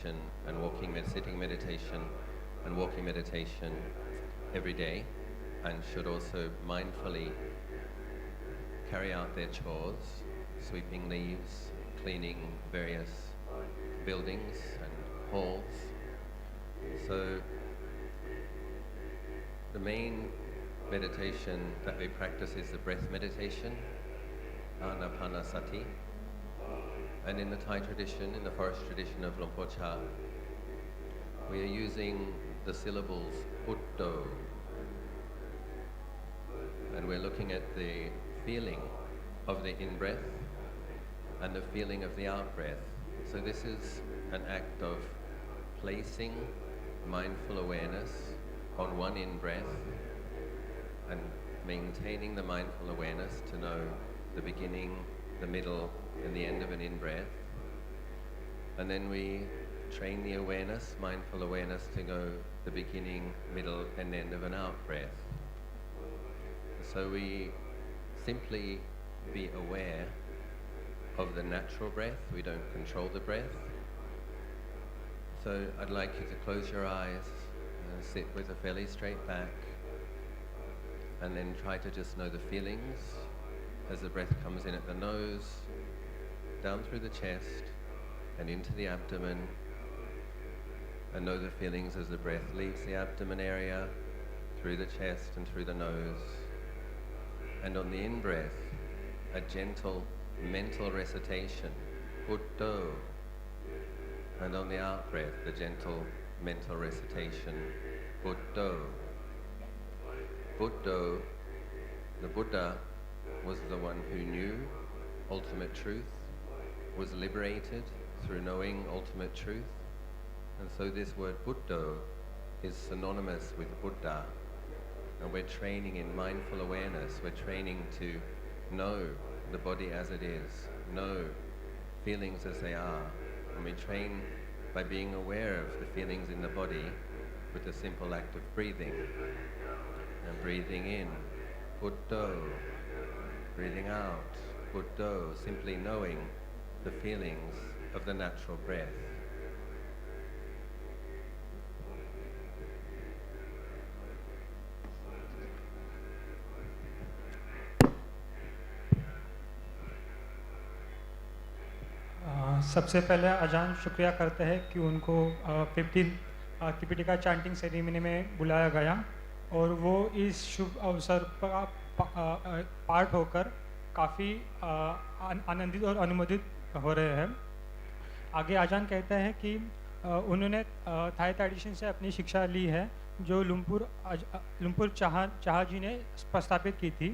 and sitting meditation and walking meditation every day, and should also mindfully carry out their chores, sweeping leaves, cleaning various buildings and halls. So the main meditation that we practice is the breath meditation, Anapanasati. And in the Thai tradition, in the forest tradition of Luang Por Chah, we are using the syllables Utto, and we're looking at the feeling of the in-breath and the feeling of the out-breath. So this is an act of placing mindful awareness on one in-breath and maintaining the mindful awareness to know the beginning, the middle, and the end of an in-breath. And then we train the awareness, mindful awareness, to go the beginning, middle, and end of an out-breath. So we simply be aware of the natural breath. We don't control the breath. So I'd like you to close your eyes and sit with a fairly straight back, and then try to just know the feelings as the breath comes in at the nose, down through the chest and into the abdomen, and know the feelings as the breath leaves the abdomen area, through the chest and through the nose. And on the in-breath, a gentle mental recitation, Utto. And on the out-breath, the gentle mental recitation, Utto. Buddho, the Buddha, was the one who knew ultimate truth, was liberated through knowing ultimate truth. And so this word Buddho is synonymous with Buddha. And we're training in mindful awareness. We're training to know the body as it is, know feelings as they are. And we train by being aware of the feelings in the body with the simple act of breathing. And breathing in, Buddho. Breathing out, Buddho, simply knowing the feelings of the natural breath. सबसे पहले अजान शुक्रिया करते हैं कि उनको 15 त्रिपिटिका chanting ceremony में बुलाया गया और वो इस शुभ अवसर पर पार्ट होकर काफ़ी आनंदित और अनुमोदित हो रहे हैं। आगे अजान कहते हैं कि उन्होंने थाई ट्रेडिशन से अपनी शिक्षा ली है जो लुम्पुर चाह जी ने प्रस्तावित की थी।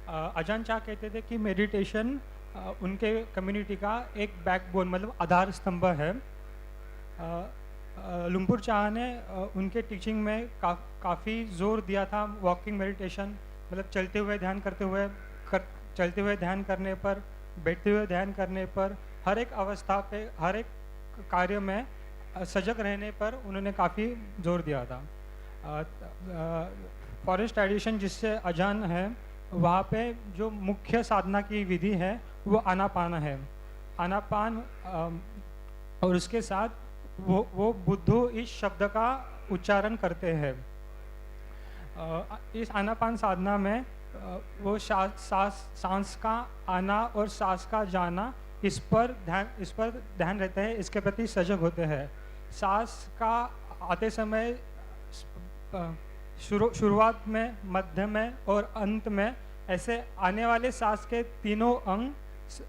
अजान चाह कहते थे कि मेडिटेशन उनके कम्युनिटी का एक बैकबोन मतलब आधार स्तंभ है। लुम्पुर चाह ने उनके टीचिंग में काफ़ी जोर दिया था वॉकिंग मेडिटेशन, मतलब चलते हुए ध्यान करने पर, बैठते हुए ध्यान करने पर, हर एक अवस्था पे, हर एक कार्य में सजग रहने पर उन्होंने काफ़ी जोर दिया था। फॉरेस्ट ट्रेडिशन जिससे अजान है वहाँ पे जो मुख्य साधना की विधि है वो आनापान है। आनापान और उसके साथ वो बुद्धू इस शब्द का उच्चारण करते हैं। इस आनापान साधना में वो सांस का आना और सांस का जाना इस पर ध्यान रहता है, इसके प्रति सजग होते हैं। सांस का आते समय शुरुआत में, मध्य में और अंत में ऐसे आने वाले सांस के तीनों अंग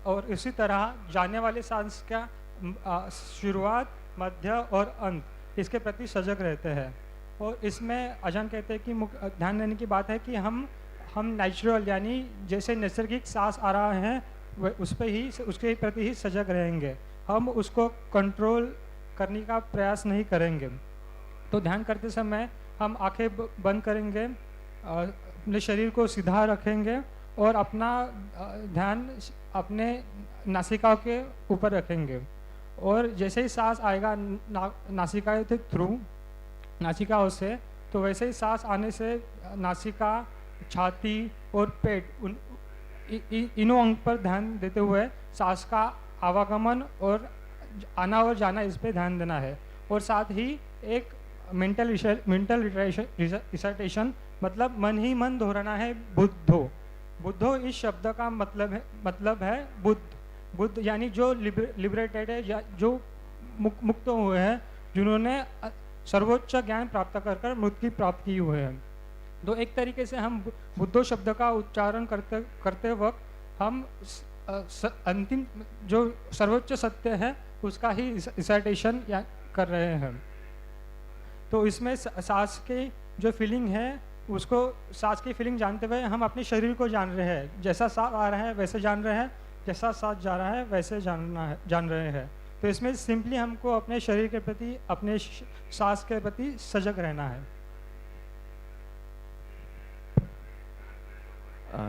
और इसी तरह जाने वाले सांस का शुरुआत, मध्य और अंत इसके प्रति सजग रहते हैं। और इसमें अजान कहते हैं कि ध्यान देने की बात है कि हम नेचुरल यानी जैसे नैसर्गिक सांस आ रहा है उसके प्रति ही सजग रहेंगे, हम उसको कंट्रोल करने का प्रयास नहीं करेंगे। तो ध्यान करते समय हम आंखें बंद करेंगे, अपने शरीर को सीधा रखेंगे और अपना ध्यान अपने नासिका के ऊपर रखेंगे। और जैसे ही सांस आएगा नासिका के थ्रू, नासिकाओं से, तो वैसे ही सांस आने से नासिका, छाती और पेट इनों अंग पर ध्यान देते हुए सांस का आवागमन और आना और जाना इस पे ध्यान देना है। और साथ ही एक मेंटल रिसाइटेशन, मतलब मन ही मन दोहराना है बुद्धो। बुद्धो इस शब्द का मतलब है बुद्ध। बुद्ध यानी जो लिबरेटेड है, या जो मुक्त हुए हैं, जिन्होंने सर्वोच्च ज्ञान प्राप्त कर कर मुक्ति की प्राप्त की हुए हैं। तो एक तरीके से हम बुद्धो शब्द का उच्चारण करते वक्त हम अंतिम जो सर्वोच्च सत्य है उसका ही रिसाइटेशन कर रहे हैं। तो इसमें सांस की जो फीलिंग है, उसको सांस की फीलिंग जानते हुए हम अपने शरीर को जान रहे हैं। जैसा सांस आ रहा है वैसे जान रहे हैं, जैसा सांस जा रहा है वैसे जान रहे हैं। तो इसमें सिंपली हमको अपने शरीर के प्रति, अपने सांस के प्रति सजग रहना है।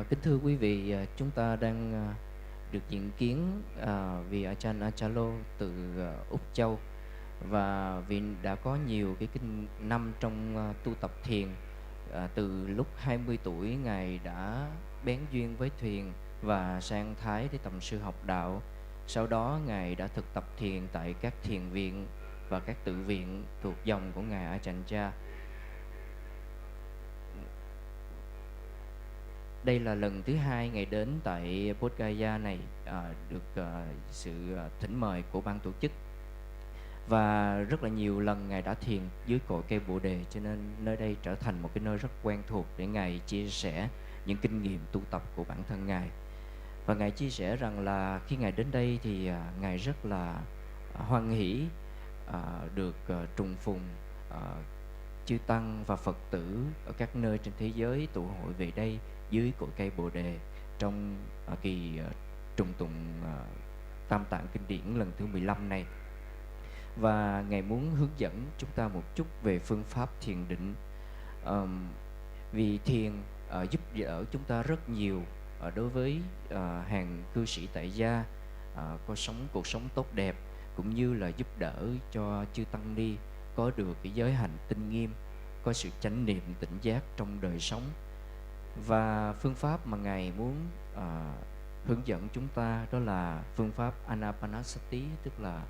Kính thưa quý vị, chúng ta đang được diện kiến vị Ajahn Achalo từ Úc Châu, và vị đã có nhiều cái kinh năm trong tu tập thiền. Từ lúc 20 tuổi Ngài đã bén duyên với thiền và sang Thái để tầm sư học đạo. Sau đó Ngài đã thực tập thiền tại các thiền viện và các tự viện thuộc dòng của Ngài Ajahn. Đây là lần thứ hai Ngài đến tại Bodh Gaya này, được sự thỉnh mời của ban tổ chức. Và rất là nhiều lần Ngài đã thiền dưới cội cây Bồ Đề, cho nên nơi đây trở thành một cái nơi rất quen thuộc để Ngài chia sẻ những kinh nghiệm tu tập của bản thân Ngài. Và Ngài chia sẻ rằng là khi Ngài đến đây thì Ngài rất là hoan hỷ được trùng phùng chư Tăng và Phật tử ở các nơi trên thế giới tụ hội về đây dưới cội cây Bồ Đề trong kỳ trùng tụng Tam Tạng Kinh Điển lần thứ 15 này. Và Ngài muốn hướng dẫn chúng ta một chút về phương pháp thiền định. Vì thiền giúp đỡ chúng ta rất nhiều đối với hàng cư sĩ tại gia có cuộc sống tốt đẹp, cũng như là giúp đỡ cho chư Tăng Ni có được cái giới hạnh tinh nghiêm, có sự chánh niệm tỉnh giác trong đời sống. Và phương pháp mà Ngài muốn hướng dẫn chúng ta đó là phương pháp Anapanasati, tức là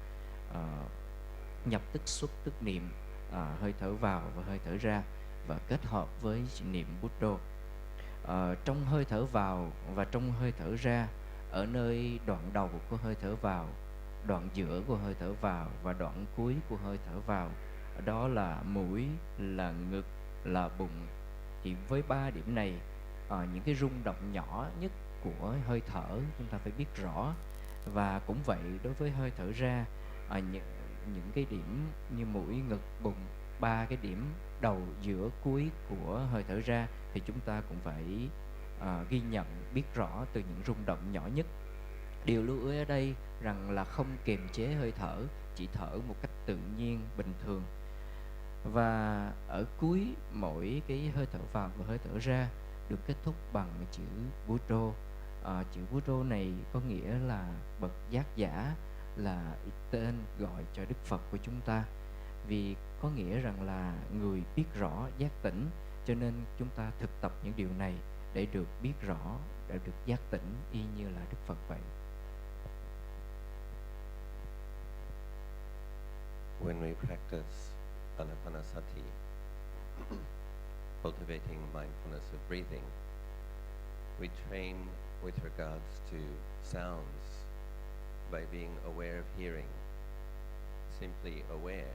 nhập tức xuất tức niệm, hơi thở vào và hơi thở ra, và kết hợp với niệm Buddha. Trong hơi thở vào và trong hơi thở ra, ở nơi đoạn đầu của hơi thở vào, đoạn giữa của hơi thở vào và đoạn cuối của hơi thở vào, đó là mũi, là ngực, là bụng. Thì với 3 điểm này, những cái rung động nhỏ nhất của hơi thở chúng ta phải biết rõ. Và cũng vậy đối với hơi thở ra, những cái điểm như mũi, ngực, bụng, 3 cái điểm đầu, giữa, cuối của hơi thở ra thì chúng ta cũng phải ghi nhận, biết rõ từ những rung động nhỏ nhất. Điều lưu ý ở đây rằng là không kiềm chế hơi thở, chỉ thở một cách tự nhiên, bình thường. Và ở cuối mỗi cái hơi thở vào và hơi thở ra được kết thúc bằng chữ Buddha. Chữ Buddha này có nghĩa là bậc giác giả, là tên gọi cho Đức Phật của chúng ta. Vì có nghĩa rằng là người biết rõ giác tỉnh, cho nên chúng ta thực tập những điều này để được biết rõ, để được giác tỉnh y như là Đức Phật vậy. When we practice Anapanasati, cultivating mindfulness of breathing, we train with regards to sounds by being aware of hearing, simply aware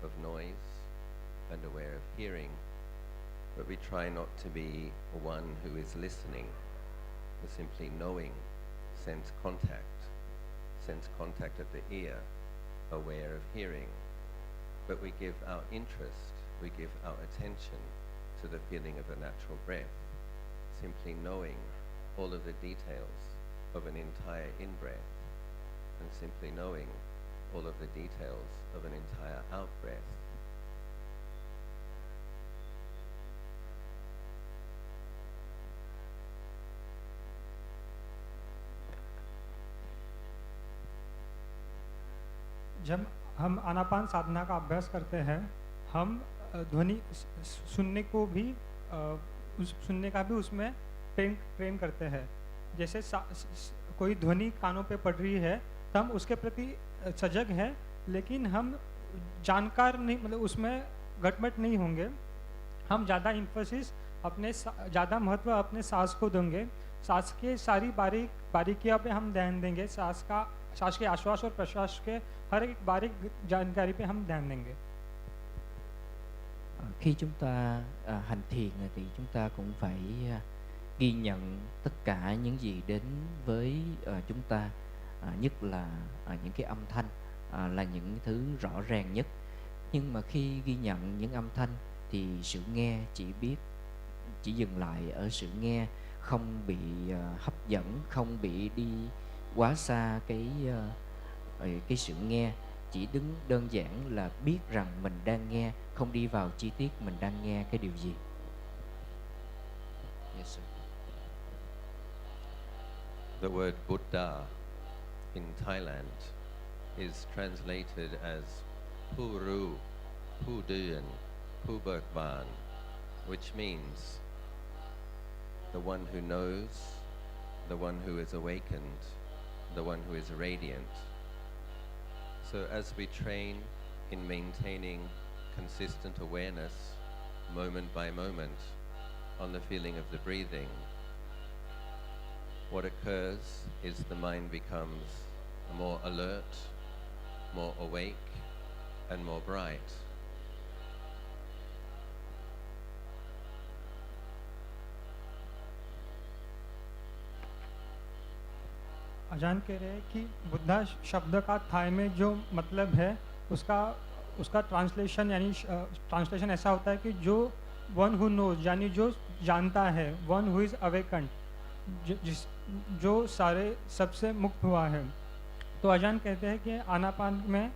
of noise and aware of hearing, but we try not to be one who is listening, but simply knowing, sense contact at the ear, aware of hearing. But we give our interest, we give our attention to the feeling of the natural breath, simply knowing all of the details of an entire in-breath, and simply knowing all of the details of an entire out-breath. जब हम आनापान साधना का अभ्यास करते हैं, हम ध्वनि सुनने का भी उसमें ट्रेन करते हैं। जैसे कोई ध्वनि कानों पे पड़ रही है तो हम उसके प्रति सजग हैं, लेकिन हम जानकार नहीं, मतलब उसमें गटमट नहीं होंगे। हम ज़्यादा इम्फोसिस अपने ज़्यादा महत्व अपने सांस को देंगे। सांस के सारी बारीकियों पे हम ध्यान देंगे। सांस के आश्वास और प्रश्वास के हर एक बारीक जानकारी पे हम ध्यान देंगे। Khi chúng ta hành thiền thì chúng ta cũng phải ghi nhận tất cả những gì đến với chúng ta, nhất là những cái âm thanh là những thứ rõ ràng nhất. Nhưng mà khi ghi nhận những âm thanh thì sự nghe chỉ dừng lại ở sự nghe, không bị hấp dẫn, không bị đi quá xa cái sự nghe, chỉ đơn giản là biết rằng mình đang nghe, không đi vào chi tiết mình đang nghe cái điều gì. Yes, sir. The word Buddha in Thailand is translated as Pu Ru, Pu Duyan, Pu Berkban, which means the one who knows, the one who is awakened, the one who is radiant. So as we train in maintaining consistent awareness, moment by moment, on the feeling of the breathing, what occurs is the mind becomes more alert, more awake, and more bright. अजान कह रहे हैं कि बुद्धा शब्द का Thai में जो मतलब है उसका ट्रांसलेशन ट्रांसलेशन ऐसा होता है कि जो वन हु नोज, यानी जो जानता है, वन हु इज़ अवेकन, जो सारे सबसे मुक्त हुआ है। तो अजान कहते हैं कि आनापान में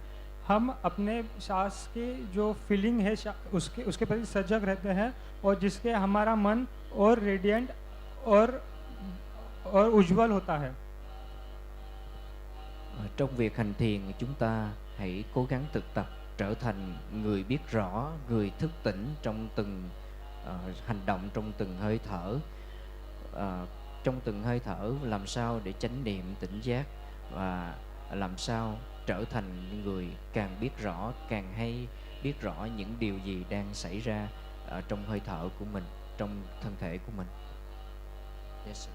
हम अपने सांस के जो फीलिंग है उसके प्रति सजग रहते हैं, और जिसके हमारा मन और रेडिएंट और उज्जवल होता है। Trong việc hành thiền, chúng ta hãy cố gắng thực tập trở thành người biết rõ, người thức tỉnh trong từng hành động, trong từng hơi thở. Trong từng hơi thở làm sao để chánh niệm tỉnh giác, và làm sao trở thành người càng biết rõ, càng hay biết rõ những điều gì đang xảy ra trong hơi thở của mình, trong thân thể của mình. Yes, sir.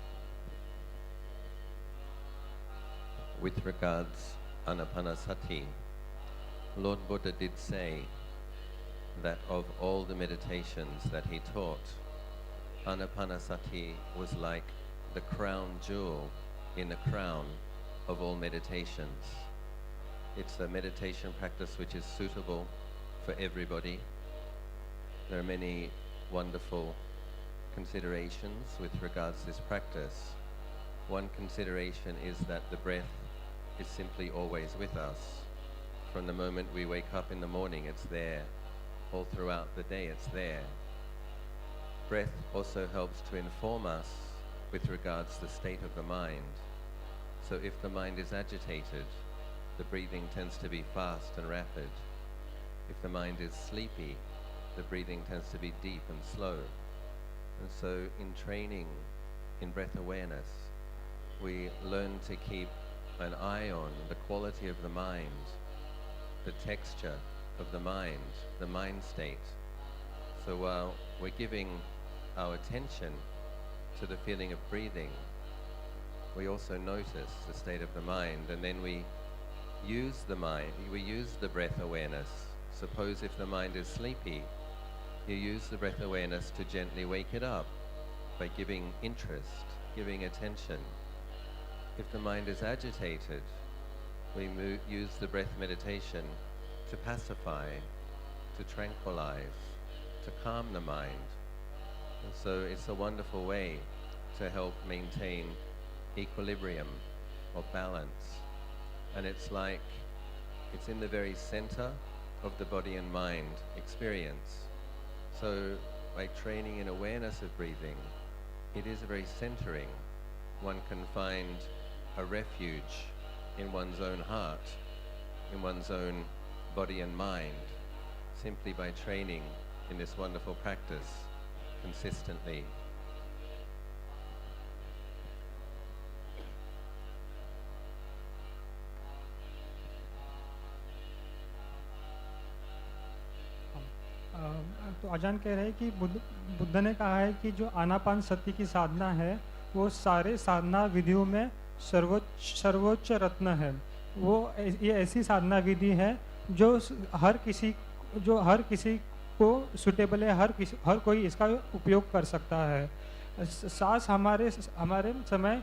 With regards Anapanasati, Lord Buddha did say that of all the meditations that he taught, Anapanasati was like the crown jewel in the crown of all meditations. It's a meditation practice which is suitable for everybody. There are many wonderful considerations with regards to this practice. One consideration is that the breath is simply always with us. From the moment we wake up in the morning, it's there. All throughout the day, it's there. Breath also helps to inform us with regards to the state of the mind. So if the mind is agitated, the breathing tends to be fast and rapid. If the mind is sleepy, the breathing tends to be deep and slow. And so in training in breath awareness, we learn to keep an eye on the quality of the mind, the texture of the mind state. So while we're giving our attention to the feeling of breathing, we also notice the state of the mind, and then we use the breath awareness. Suppose if the mind is sleepy, you use the breath awareness to gently wake it up by giving interest, giving attention. If the mind is agitated, we use the breath meditation to pacify, to tranquilize, to calm the mind. And so it's a wonderful way to help maintain equilibrium or balance. And it's in the very center of the body and mind experience. So by training in awareness of breathing, it is very centering. One can find a refuge in one's own heart, in one's own body and mind, simply by training in this wonderful practice consistently. तो अजान कह रहे हैं कि बुद्ध ने कहा है कि जो आनापान सती की साधना है वो सारे साधना विधियों में सर्वोच्च रत्न है। वो ये ऐसी साधना विधि है जो हर किसी को सुटेबल है, हर कोई इसका उपयोग कर सकता है। सांस हमारे हमारे समय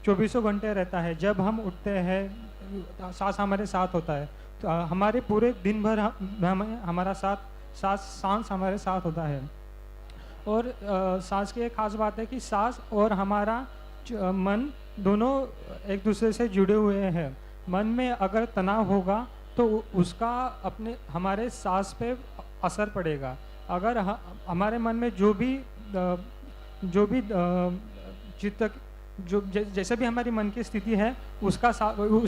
24 घंटे रहता है। जब हम उठते हैं सांस हमारे साथ होता है, तो हमारे पूरे दिन भर हमारा सांस हमारे साथ होता है। और सांस की एक खास बात है कि सांस और हमारा मन दोनों एक दूसरे से जुड़े हुए हैं। मन में अगर तनाव होगा तो उसका हमारे सांस पे असर पड़ेगा। अगर हमारे मन में जो भी चित्त जैसे भी हमारी मन की स्थिति है उस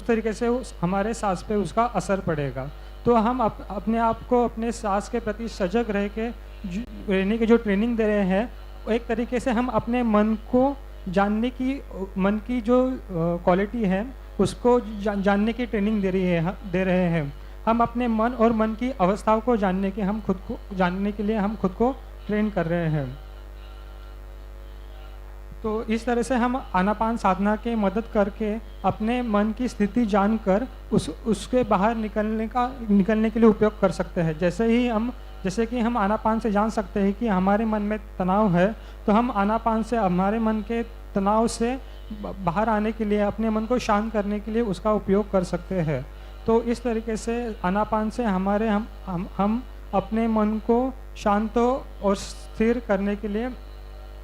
तरीके से हमारे सांस पे उसका असर पड़ेगा। तो हम अपने आप को अपने सांस के प्रति सजग रहने की जो ट्रेनिंग दे रहे हैं, एक तरीके से हम अपने मन को जानने की, मन की जो क्वालिटी है उसको जानने की ट्रेनिंग दे रहे हैं। हम अपने मन और मन की अवस्थाओं को जानने के लिए हम खुद को ट्रेन कर रहे हैं। तो इस तरह से हम आनापान साधना के मदद करके अपने मन की स्थिति जानकर उसके बाहर निकलने के लिए उपयोग कर सकते हैं। जैसे कि हम आनापान से जान सकते हैं कि हमारे मन में तनाव है, तो हम आनापान से हमारे मन के तनाव से बाहर आने के लिए, अपने मन को शांत करने के लिए उसका उपयोग कर सकते हैं। तो इस तरीके से आनापान से हम अपने मन को शांत और स्थिर करने के लिए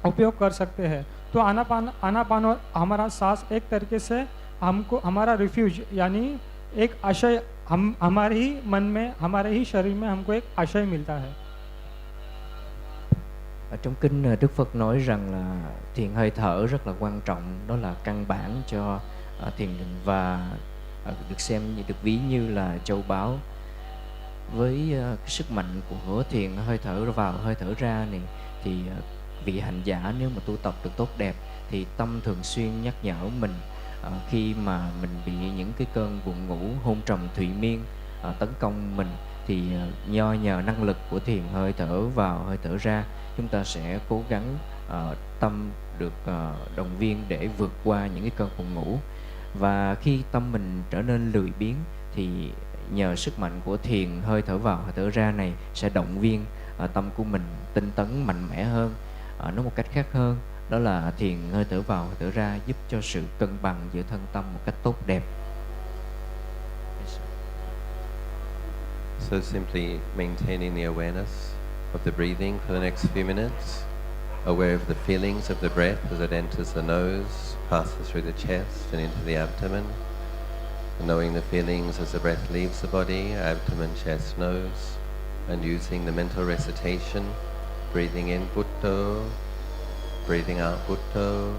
उपयोग कर सकते हैं। तो आनापान और हमारा सांस एक तरीके से हमको हमारा रिफ्यूज, यानी एक आशय, हमारे ही मन में, हमारे ही शरीर में हमको एक आशय मिलता है। Ở trong kinh Đức Phật nói rằng là thiền hơi thở rất là quan trọng, đó là căn bản cho thiền định và được được ví như là châu báu. Với cái sức mạnh của thiền hơi thở vào hơi thở ra này thì vị hành giả nếu mà tu tập được tốt đẹp thì tâm thường xuyên nhắc nhở mình khi mà mình bị những cái cơn buồn ngủ, hôn trầm thụy miên tấn công mình, thì nhờ năng lực của thiền hơi thở vào hơi thở ra, chúng ta sẽ cố gắng tâm được động viên để vượt qua những cái cơn buồn ngủ. Và khi tâm mình trở nên lười biếng thì nhờ sức mạnh của thiền hơi thở vào hơi thở ra này sẽ động viên tâm của mình tinh tấn mạnh mẽ hơn. Nói một cách khác hơn, đó là thiền hơi thở vào hơi thở ra giúp cho sự cân bằng giữa thân tâm một cách tốt đẹp. So simply maintaining the awareness of the breathing for the next few minutes, aware of the feelings of the breath as it enters the nose, passes through the chest and into the abdomen, and knowing the feelings as the breath leaves the body, abdomen, chest, nose, and using the mental recitation, breathing in Bhutto, breathing out Bhutto,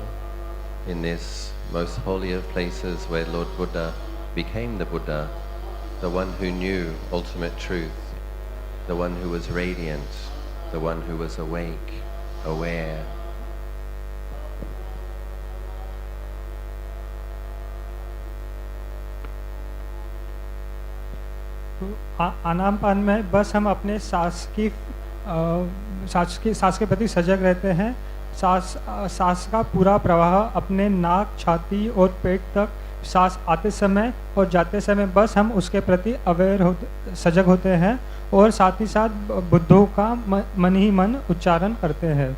in this most holy of places where Lord Buddha became the Buddha, the one who knew ultimate truth, the one who was radiant, the one who was awake, aware. तो आनापान में बस हम अपने सांस के प्रति सजग रहते हैं। सांस का पूरा प्रवाह अपने नाक, छाती और पेट तक, सांस आते समय और जाते समय बस हम उसके प्रति सजग होते हैं, और साथ ही साथ बुद्धों का मन ही मन उच्चारण करते हैं।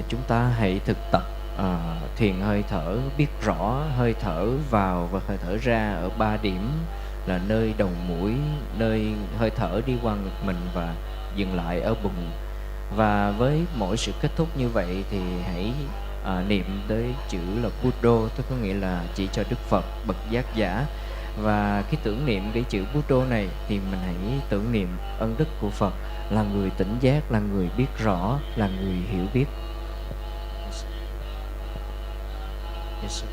Chúng ta hãy thực tập thiền hơi thở, biết rõ hơi thở vào và hơi thở ra ở 3 điểm là nơi đầu mũi, nơi hơi thở đi qua ngực mình và dừng lại ở bụng. Và với mỗi sự kết thúc như vậy thì hãy niệm tới chữ là Buddha, tức có nghĩa là chỉ cho Đức Phật bậc giác giả. Và khi tưởng niệm cái chữ Buddha này thì mình hãy tưởng niệm ân đức của Phật, là người tỉnh giác, là người biết rõ, là người hiểu biết. Yes, sir.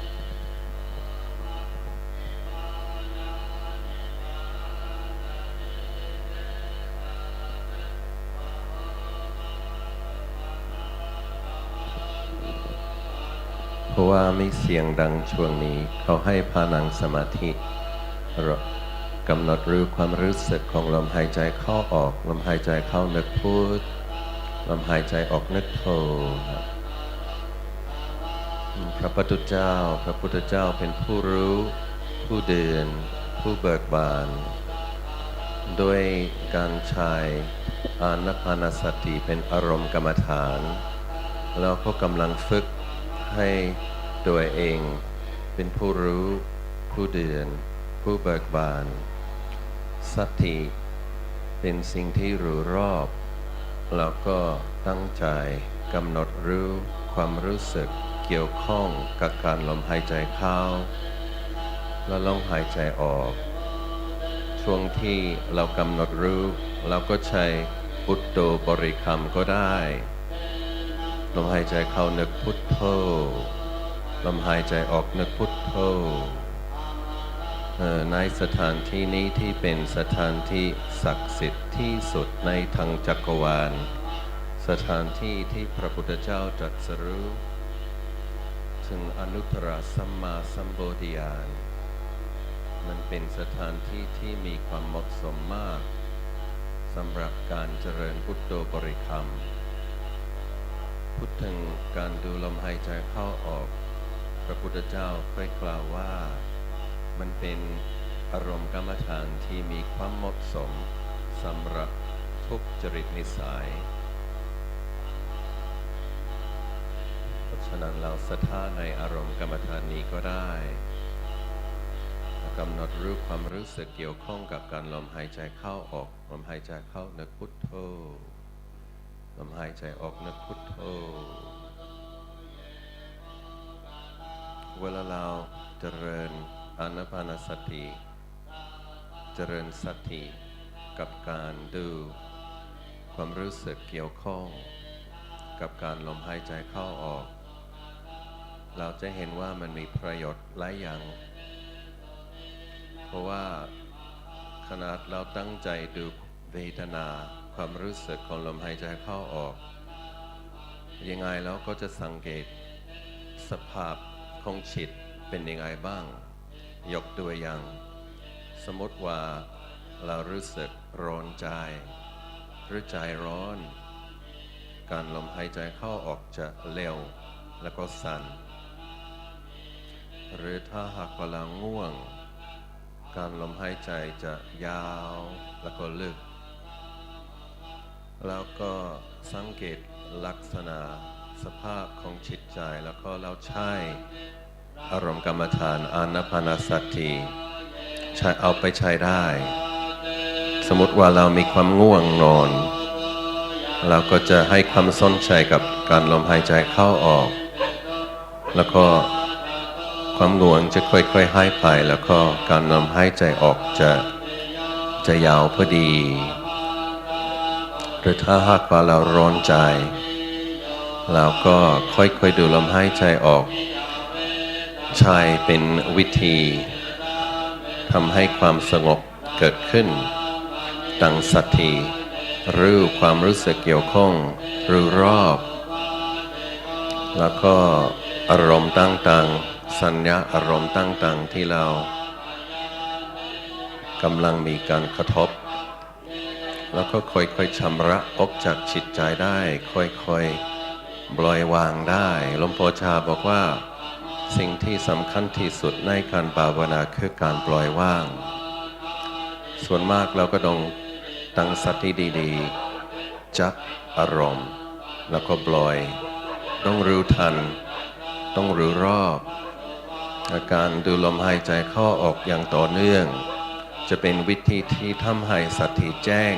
Hoa mi siang dang chuang ni, khao hai pa nang samadhi. กำหนดรู้ความรู้สึกของลมหายใจเข้าออกลมหายใจเข้านึกพุทลมหายใจออกนึกโธพระพุทธเจ้าเป็นผู้รู้ผู้เดินผู้เบิกบานด้วยการใช้อานาปานสติเป็นอารมณ์กรรมฐานแล้วก็กำลังฝึกให้ตัวเองเป็นผู้รู้ผู้เดินผู้เบิกบานสติเป็นสิ่งที่รู้รอบแล้วก็ตั้งใจกำหนดรู้ความรู้สึกเกี่ยวข้องกับการลมหายใจเข้าและลมหายใจออกช่วงที่เรากำหนดรู้เราก็ใช้พุทโธบริกรรมก็ได้ลมหายใจเข้านึกพุทโธลมหายใจออกนึกพุทโธในสถานที่นี้ที่เป็นสถานที่ศักดิ์สิทธิ์ที่สุดในทั้งจักรวาลสถานที่ที่พระพุทธเจ้าตรัสรู้ถึงอนุตตรสัมมาสัมโพธิญาณมันเป็นสถานที่ที่มีความเหมาะสมมากสำหรับการเจริญพุทโธบริกรรมพูดถึงการดูลมหายใจเข้าออกพระพุทธเจ้าเคยกล่าวว่ามันเป็นอารมณ์กรรมฐานที่มีความเหมาะสมสำหรับทุกจริตนิสัยเพราะฉะนั้นเราศรัทธาในอารมณ์กรรมฐานนี้ก็ได้กำหนดรู้ความรู้สึกเกี่ยวข้องกับการลมหายใจเข้าออกลมหายใจเข้านึกพุทโธลมหายใจออกนึกพุทโธเวลาเราเจริญอานาปานสติเจริญสติกับการดูความรู้สึกเกี่ยวข้องกับการลมหายใจเข้าออกเราจะเห็นว่ามันมีประโยชน์หลายอย่างเพราะว่าขนาดเราตั้งใจดูเวทนาความรู้สึกของลมหายใจเข้าออกยังไงแล้วก็จะสังเกตสภาพของจิตเป็นยังไงบ้างยกตัวอย่างสมมติว่าเรารู้สึกร้อนใจหรือใจร้อนการลมหายใจเข้าออกจะเร็วแล้วก็สั่นหรือถ้าหากว่าเราง่วงการลมหายใจจะยาวแล้วก็ลึกแล้วก็สังเกตลักษณะสภาพของจิตใจแล้วก็เราใช้อารมณ์กรรมฐานอานาปานสติใช้เอาไปใช้ได้สมมติว่าเรามีความง่วงนอนเราก็จะให้ความสนใจกับการลมหายใจเข้าออกแล้วก็ความง่วงจะค่อยๆหายไปแล้วก็การลมหายใจออกจะยาวพอดีหรือถ้าหากว่าเราร้อนใจเราก็ค่อยๆดูลมหายใจออกใช้เป็นวิธีทำให้ความสงบเกิดขึ้นตั้งสติรู้ความรู้สึกเกี่ยวข้องรู้รอบแล้วก็อารมณ์ต่างๆสัญญาอารมณ์ต่างๆที่เรากำลังมีการกระทบแล้วก็ค่อยๆชำระออกจากจิตใจได้ค่อยๆปล่อยวางได้หลวงพ่อชาบอกว่าสิ่งที่สำคัญที่สุดในการภาวนาคือการปล่อยวางส่วนมากเราก็ต้องตั้งสติดีๆจับอารมณ์แล้วก็ปล่อยต้องรู้ทันต้องรู้รอบอาการดูลมหายใจเข้าออกอย่างต่อเนื่องจะเป็นวิธีที่ทำให้สติแจ้ง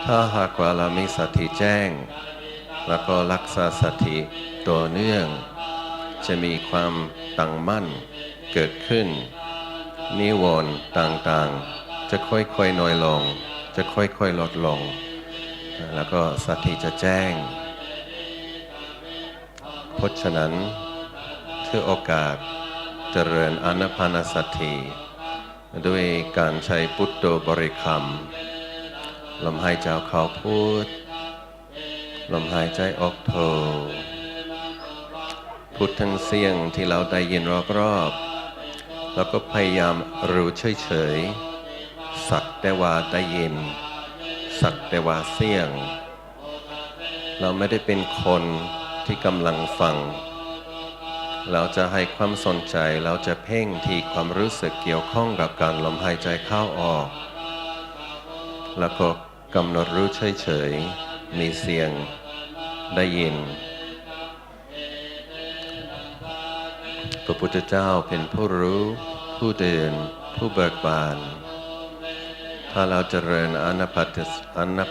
ถ้าหากว่าเรามีสติแจ้งแล้วก็รักษาสติต่อเนื่องจะมีความตั้งมั่นเกิดขึ้นนิวรณ์ต่างๆจะค่อยๆน้อยลงจะค่อยๆลดลงแล้วก็สติจะแจ้งเพราะฉะนั้นถือโอกาสเจริญอานาปานสติด้วยการใช้พุทโธบริกรรมลมหายใจเข้าพุทลมหายใจออกโธพุททั้งเสียงที่เราได้ยินรอบๆ แล้วก็พยายามรู้เฉยๆสักแต่ว่าได้ยินสักแต่ว่าเสียงเราไม่ได้เป็นคนที่กำลังฟังเราจะให้ความสนใจเราจะเพ่งที่ความรู้สึกเกี่ยวข้องกับการลมหายใจเข้าออกแล้วก็กำหนดรู้เฉยๆมีเสียงได้ยินพระพุทธเจ้าเป็นผู้รู้ผู้เดินผู้เบิกบานถ้าเราเจริญอานา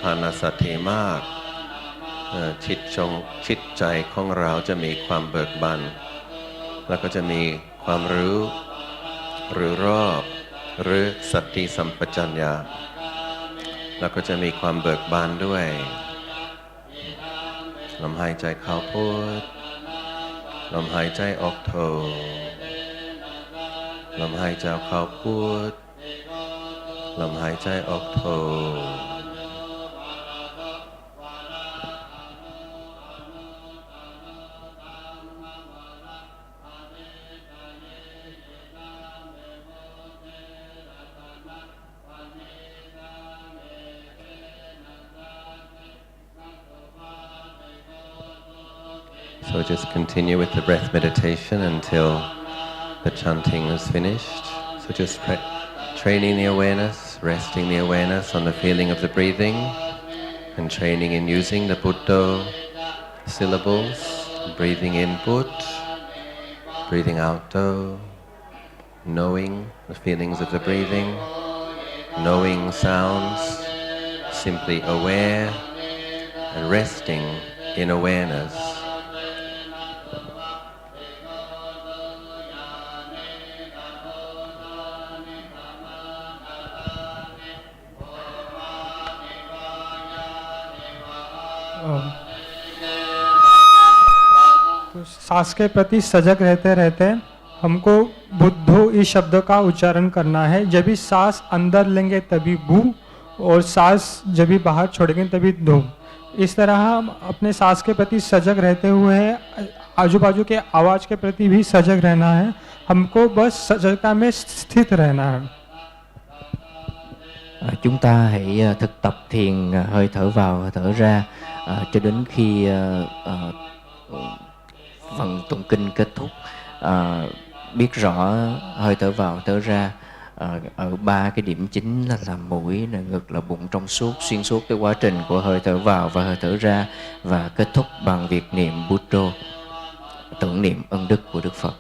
ปานสติมากจิตใจของเราจะมีความเบิกบานแล้วก็จะมีความรู้หรือรอบหรือสติสัมปชัญญะแล้วก็จะมีความเบิกบานด้วยลมหายใจเข้าพุทลมหายใจออกโทลมหายใจเข้าพุทลมหายใจออกโทSo just continue with the breath meditation until the chanting is finished. So just training the awareness, resting the awareness on the feeling of the breathing, and training in using the Buddha syllables, breathing in Bud, breathing out Do, knowing the feelings of the breathing, knowing sounds, simply aware and resting in awareness. तो सांस के प्रति सजग रहते रहते हमको बुद्धो इस शब्द का उच्चारण करना है। जब भी सांस अंदर लेंगे तभी बू और सांस जब भी बाहर छोड़ेंगे तभी दो। इस तरह हम अपने सांस के प्रति सजग रहते हुए आजू बाजू के आवाज़ के प्रति भी सजग रहना है। हमको बस सजगता में स्थित रहना है। Chúng ta hãy thực tập thiền hơi thở vào hơi thở ra cho đến khi phần tụng kinh kết thúc. Biết rõ hơi thở vào thở ra ở ba cái điểm chính là mũi, là ngực, là bụng trong suốt, xuyên suốt cái quá trình của hơi thở vào và hơi thở ra, và kết thúc bằng việc niệm Buddha, tưởng niệm ân đức của Đức Phật.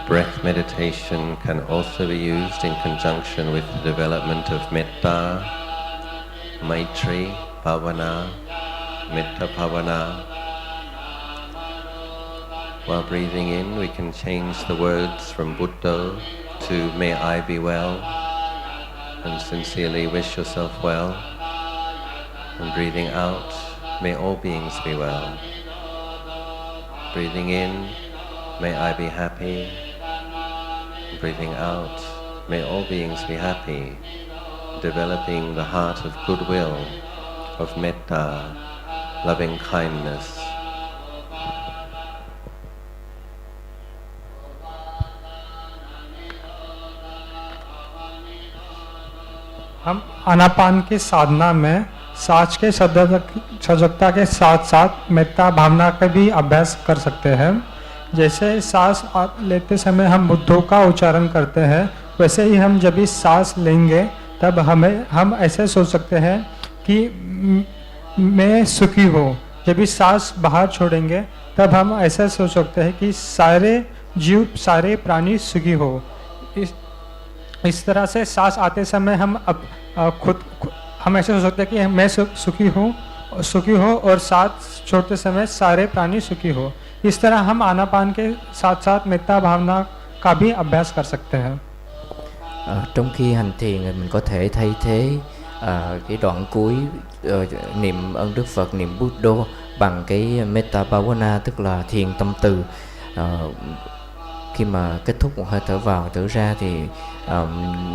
Breath meditation can also be used in conjunction with the development of metta, maitri, bhavana, metta bhavana. While breathing in, we can change the words from Buddha to may I be well, and sincerely wish yourself well. And breathing out, may all beings be well. Breathing in, may I be happy. Breathing out, may all beings be happy, developing the heart of goodwill, of metta, loving kindness. हम आनापान की साधना में सांस के सजगता के साथ साथ मेत्ता भावना का भी अभ्यास कर सकते हैं। जैसे सांस लेते समय हम बुद्धों का उच्चारण करते हैं, वैसे ही हम जब भी सांस लेंगे तब हम ऐसे सोच सकते हैं कि मैं सुखी हूँ। जब भी सांस बाहर छोड़ेंगे तब हम ऐसा सोच सकते हैं कि सारे जीव, सारे प्राणी सुखी हो। इस तरह से सांस आते समय हम ऐसे सोच सकते हैं कि मैं सुखी हूँ और सांस छोड़ते समय सारे प्राणी सुखी हो। इस तरह हम आनापान के साथ साथ मेत्ता भावना का भी अभ्यास कर सकते हैं। Trong khi hành thiền mình có thể thay thế cái đoạn cuối niệm ơn Đức Phật, niệm Buddha bằng cái metta bhavana, tức là thiền tâm từ. Khi mà kết thúc một hơi thở vào thở ra thì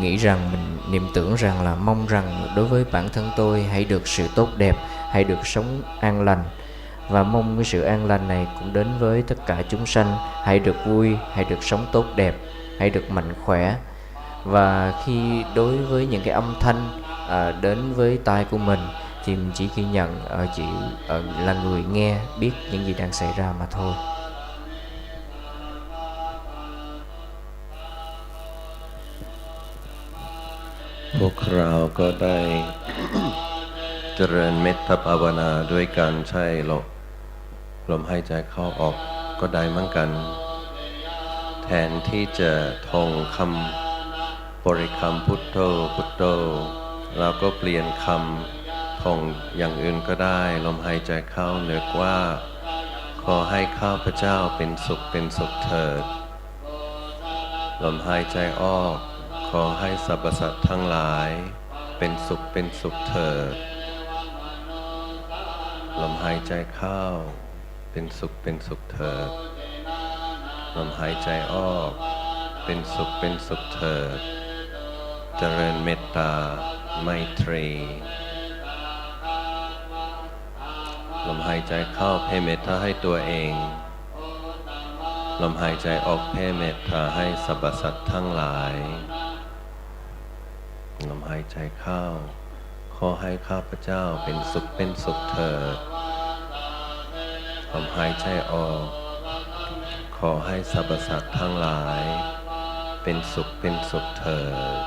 nghĩ rằng mình niệm tưởng rằng là mong rằng đối với bản thân tôi hãy được sự tốt đẹp, hãy được sống an lành, và mong cái sự an lành này cũng đến với tất cả chúng sanh, hãy được vui, hãy được sống tốt đẹp, hãy được mạnh khỏe. Và khi đối với những cái âm thanh đến với tai của mình thì mình chỉ ghi nhận là người nghe, biết những gì đang xảy ra mà thôi. พวกเราก็ได้ เจริญเมตตาภาวนาด้วยการใช้ลมหายใจเข้าออกก็ได้เหมือนกัน แทนที่จะท่องคำบริกรรมพุทโธพุทโธเราก็เปลี่ยนคำท่องอย่างอื่นก็ได้ลมหายใจเข้านึกว่าขอให้ข้าพเจ้าเป็นสุขเถิดลมหายใจออกขอให้สรรพสัตว์ทั้งหลายเป็นสุขเถิดลมหายใจเข้าเป็นสุขเถิดลมหายใจออกเป็นสุขเถิดเจริญเมตตาไมตรีลมหายใจเข้าแผ่เมตตาให้ตัวเองลมหายใจออกแผ่เมตตาให้สรรพสัตว์ทั้งหลายลมหายใจเข้าขอให้ข้าพเจ้าเป็นสุขเถิดลมหายใจออกขอให้สรรพสัตว์ทั้งหลายเป็นสุขเถิด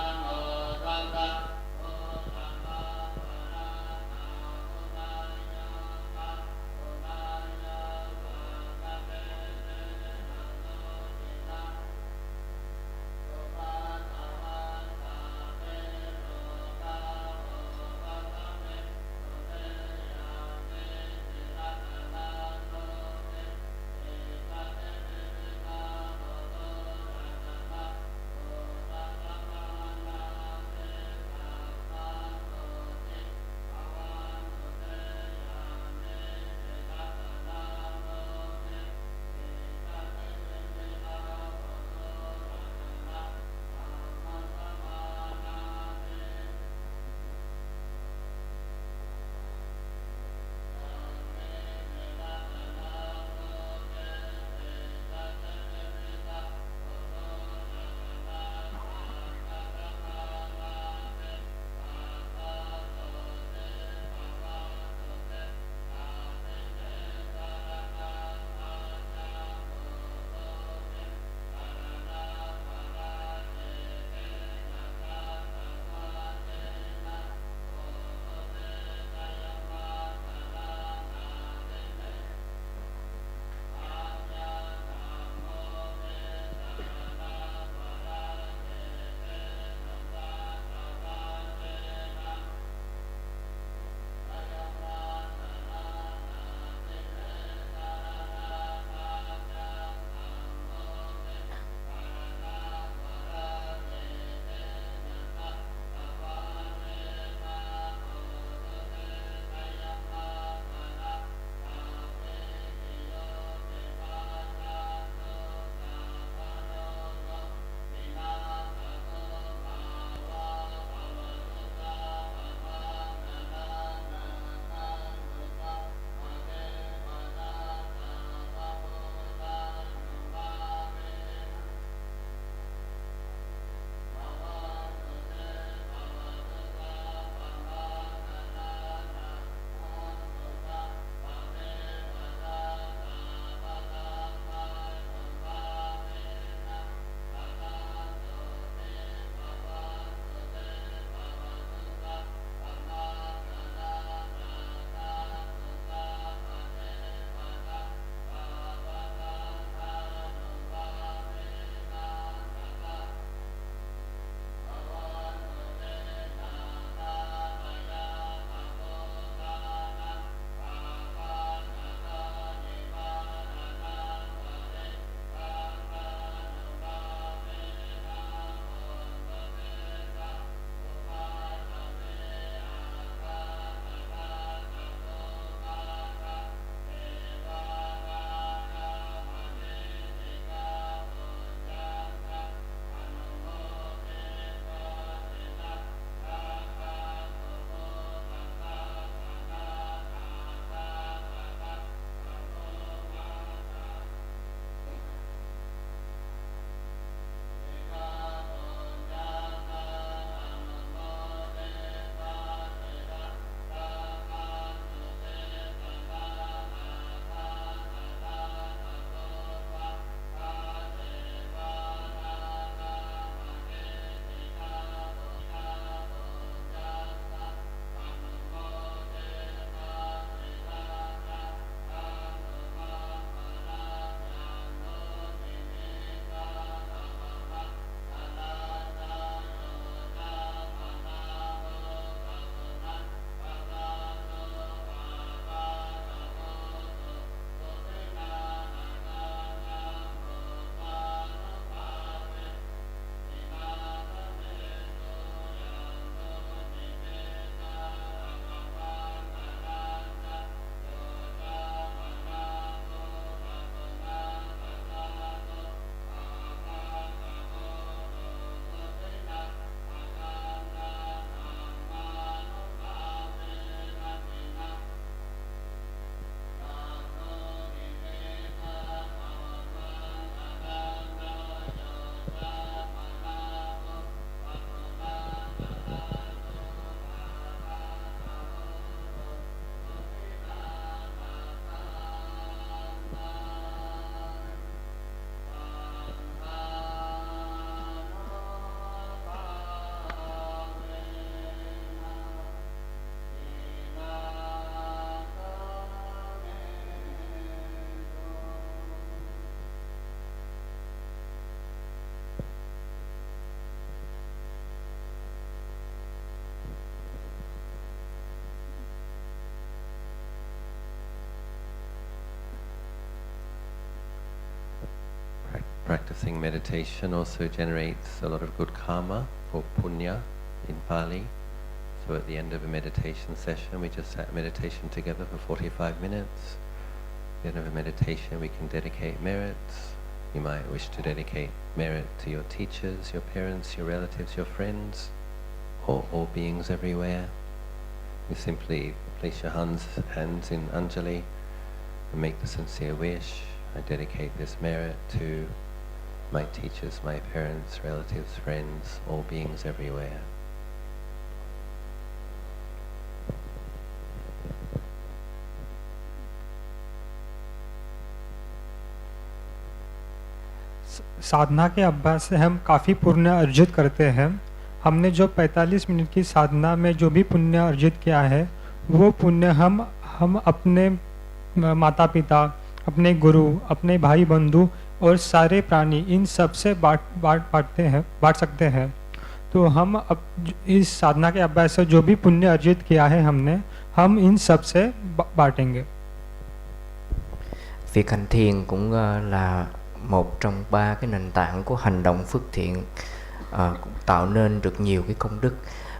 practicing meditation also generates a lot of good karma, or punya in Pali. So at the end of a meditation session, we just sat meditation together for 45 minutes. At the end of a meditation, we can dedicate merits. You might wish to dedicate merit to your teachers, your parents, your relatives, your friends, or all beings everywhere. You simply place your hands in Anjali and make the sincere wish. I dedicate this merit to my teachers, my parents, relatives, friends, all beings everywhere. साधना के अभ्यास से हम काफ़ी पुण्य अर्जित करते हैं। हमने जो 45 मिनट की साधना में जो भी पुण्य अर्जित किया है, वो पुण्य हम अपने माता पिता, अपने गुरु, अपने भाई बंधु और सारे प्राणी, इन सब से बांट सकते हैं। तो हम इस साधना के अभ्यास से जो भी पुण्य अर्जित किया है हमने, हम इन सब से बांटेंगे। Việc hành thiền cũng là một trong 3 cái nền tảng của hành động phước thiện, cũng tạo nên được nhiều cái công đức.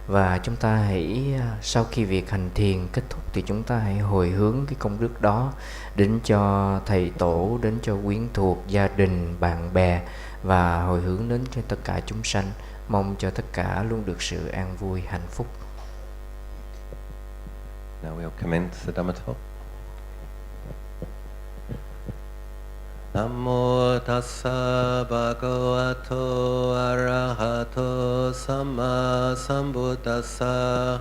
Và chúng ta hãy, sau khi việc hành thiền kết thúc thì chúng ta hãy hồi hướng cái công đức đó đến cho thầy tổ, đến cho quyến thuộc, gia đình, bạn bè, và hồi hướng đến cho tất cả chúng sanh, mong cho tất cả luôn được sự an vui, hạnh phúc. Now we'll commence the Dhamma talk. Namo tassa bhagavato arahato samma sambuddhassa.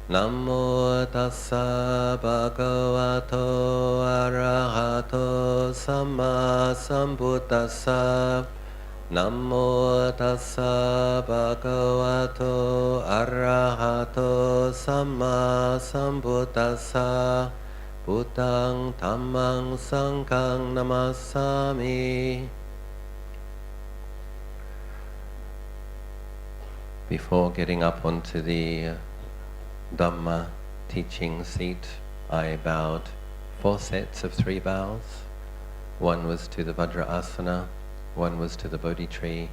Namo tassa bhagavato arahato samma sambuddhassa. Namo tassa bhagavato arahato samma sambuddhassa. Buddhaṃ Dhammaṃ Sanghaṃ Namassami. Before getting up onto the Dhamma teaching seat, I bowed 4 sets of 3 bows. One was to the Vajra Asana, one was to the Bodhi tree,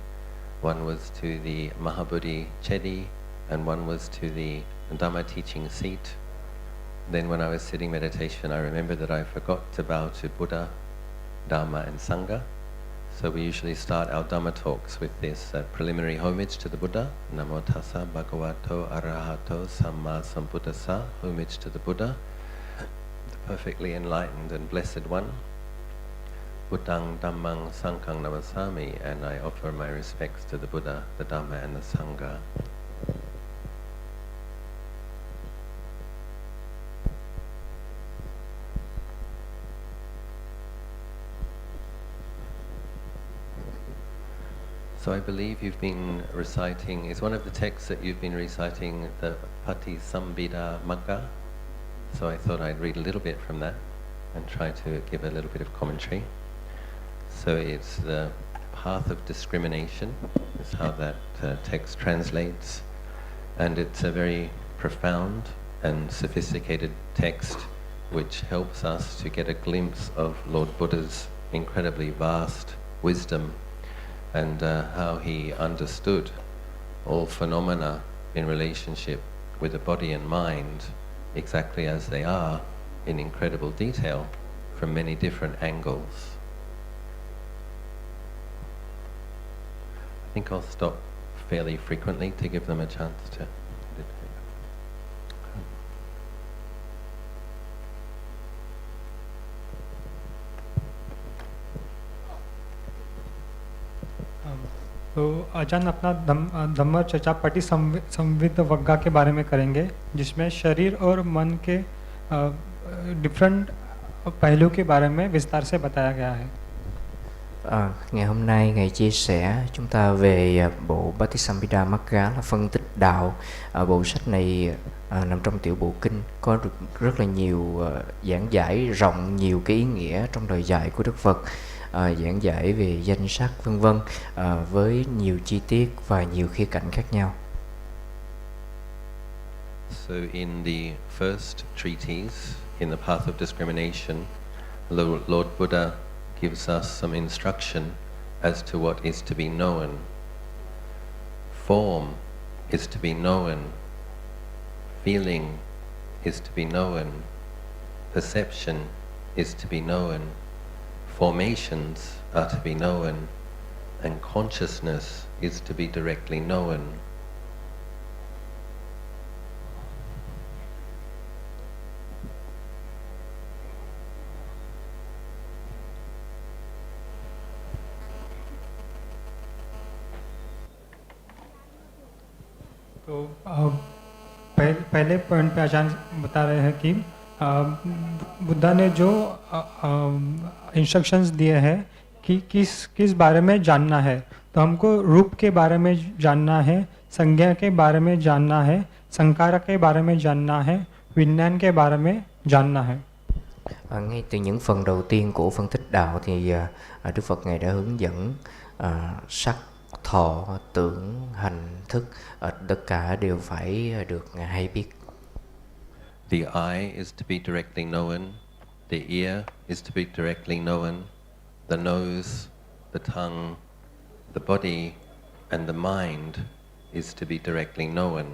one was to the Mahabodhi Chedi, and one was to the Dhamma teaching seat. Then when I was sitting meditation, I remembered that I forgot to bow to Buddha, Dhamma and Sangha. So we usually start our Dhamma talks with this preliminary homage to the Buddha. Namo tassa bhagavato arahato samma sambuddhassa. Homage to the Buddha, the perfectly enlightened and blessed one. Buddhaṃ Dhammang Sanghaṃ Namassami. And I offer my respects to the Buddha, the Dhamma and the Sangha. So I believe you've been reciting, is one of the texts that you've been reciting the Patisambhida Magga. So I thought I'd read a little bit from that and try to give a little bit of commentary. So it's the path of discrimination, is how that text translates. And it's a very profound and sophisticated text which helps us to get a glimpse of Lord Buddha's incredibly vast wisdom and how he understood all phenomena in relationship with the body and mind exactly as they are in incredible detail from many different angles. I think I'll stop fairly frequently to give them a chance to meditate. तो आचार्य अपना धम्म चर्चा पटी संविद वग्गा के बारे में करेंगे, जिसमें शरीर और मन के डिफरेंट पहलू के बारे में विस्तार से बताया गया है. Ngày hôm nay Ngài chia sẻ chúng ta về bộ Patisambhida Magga là phân tích đạo. Bộ sách này nằm trong tiểu bộ kinh, có được rất là nhiều giảng giải rộng nhiều cái ý nghĩa trong lời dạy của Đức Phật, giảng giải về danh sắc vân vân, với nhiều chi tiết và nhiều khía cạnh khác nhau. So in the first treatise, in the path of discrimination, Lord Buddha gives us some instruction as to what is to be known. Form is to be known. Feeling is to be known. Perception is to be known. Formations are to be known. And consciousness is to be directly known. तो पहले point पे आचार्य बता रहे हैं कि बुद्धा ने जो instructions दिए हैं कि किस बारे में जानना है, तो हमको रूप के बारे में जानना है, संज्ञा के बारे में जानना है, संकार के बारे में जानना है, विज्ञान के बारे में जानना है. Ngay từ những phần đầu tiên của phân tích đạo thì Đức Phật Ngài đã hướng dẫn sắc, thọ, tưởng, hành, thức, tất cả đều phải được hay biết. The eye is to be directly known, the ear is to be directly known, the nose, the tongue, the body and the mind is to be directly known.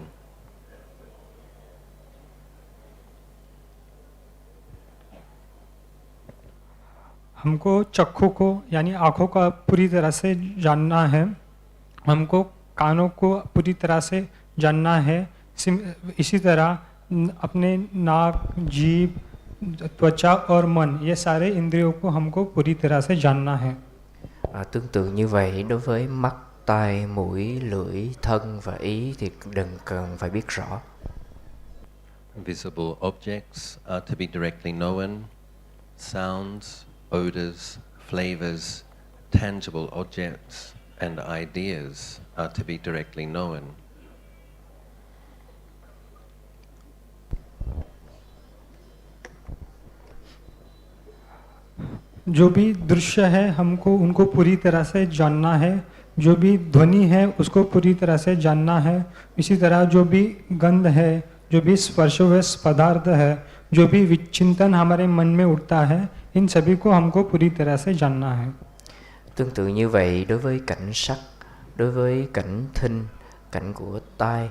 हमको चक्षु को यानी आँखों का पूरी तरह से जानना है, हमको कानों को पूरी तरह से जानना है, इसी तरह अपने नाक, जीभ, त्वचा और मन, ये सारे इंद्रियों को हमको पूरी तरह से जानना है. Tương tự như vậy, đối với mắt, tai, mũi, lưỡi, thân và ý thì đừng cần phải biết rõ. Visible objects are to be directly known. Sounds, odors, flavors, tangible objects and ideas are to be directly known. जो भी दृश्य है हमको उनको पूरी तरह से जानना है, जो भी ध्वनि है उसको पूरी तरह से जानना है, इसी तरह जो भी गंध है, जो भी स्पर्शवश पदार्थ है, जो भी विचिंतन हमारे मन में उठता है, इन सभी को हमको पूरी तरह से जानना है. Tương tự như vậy, đối với cảnh sắc, đối với cảnh thinh, cảnh của tai,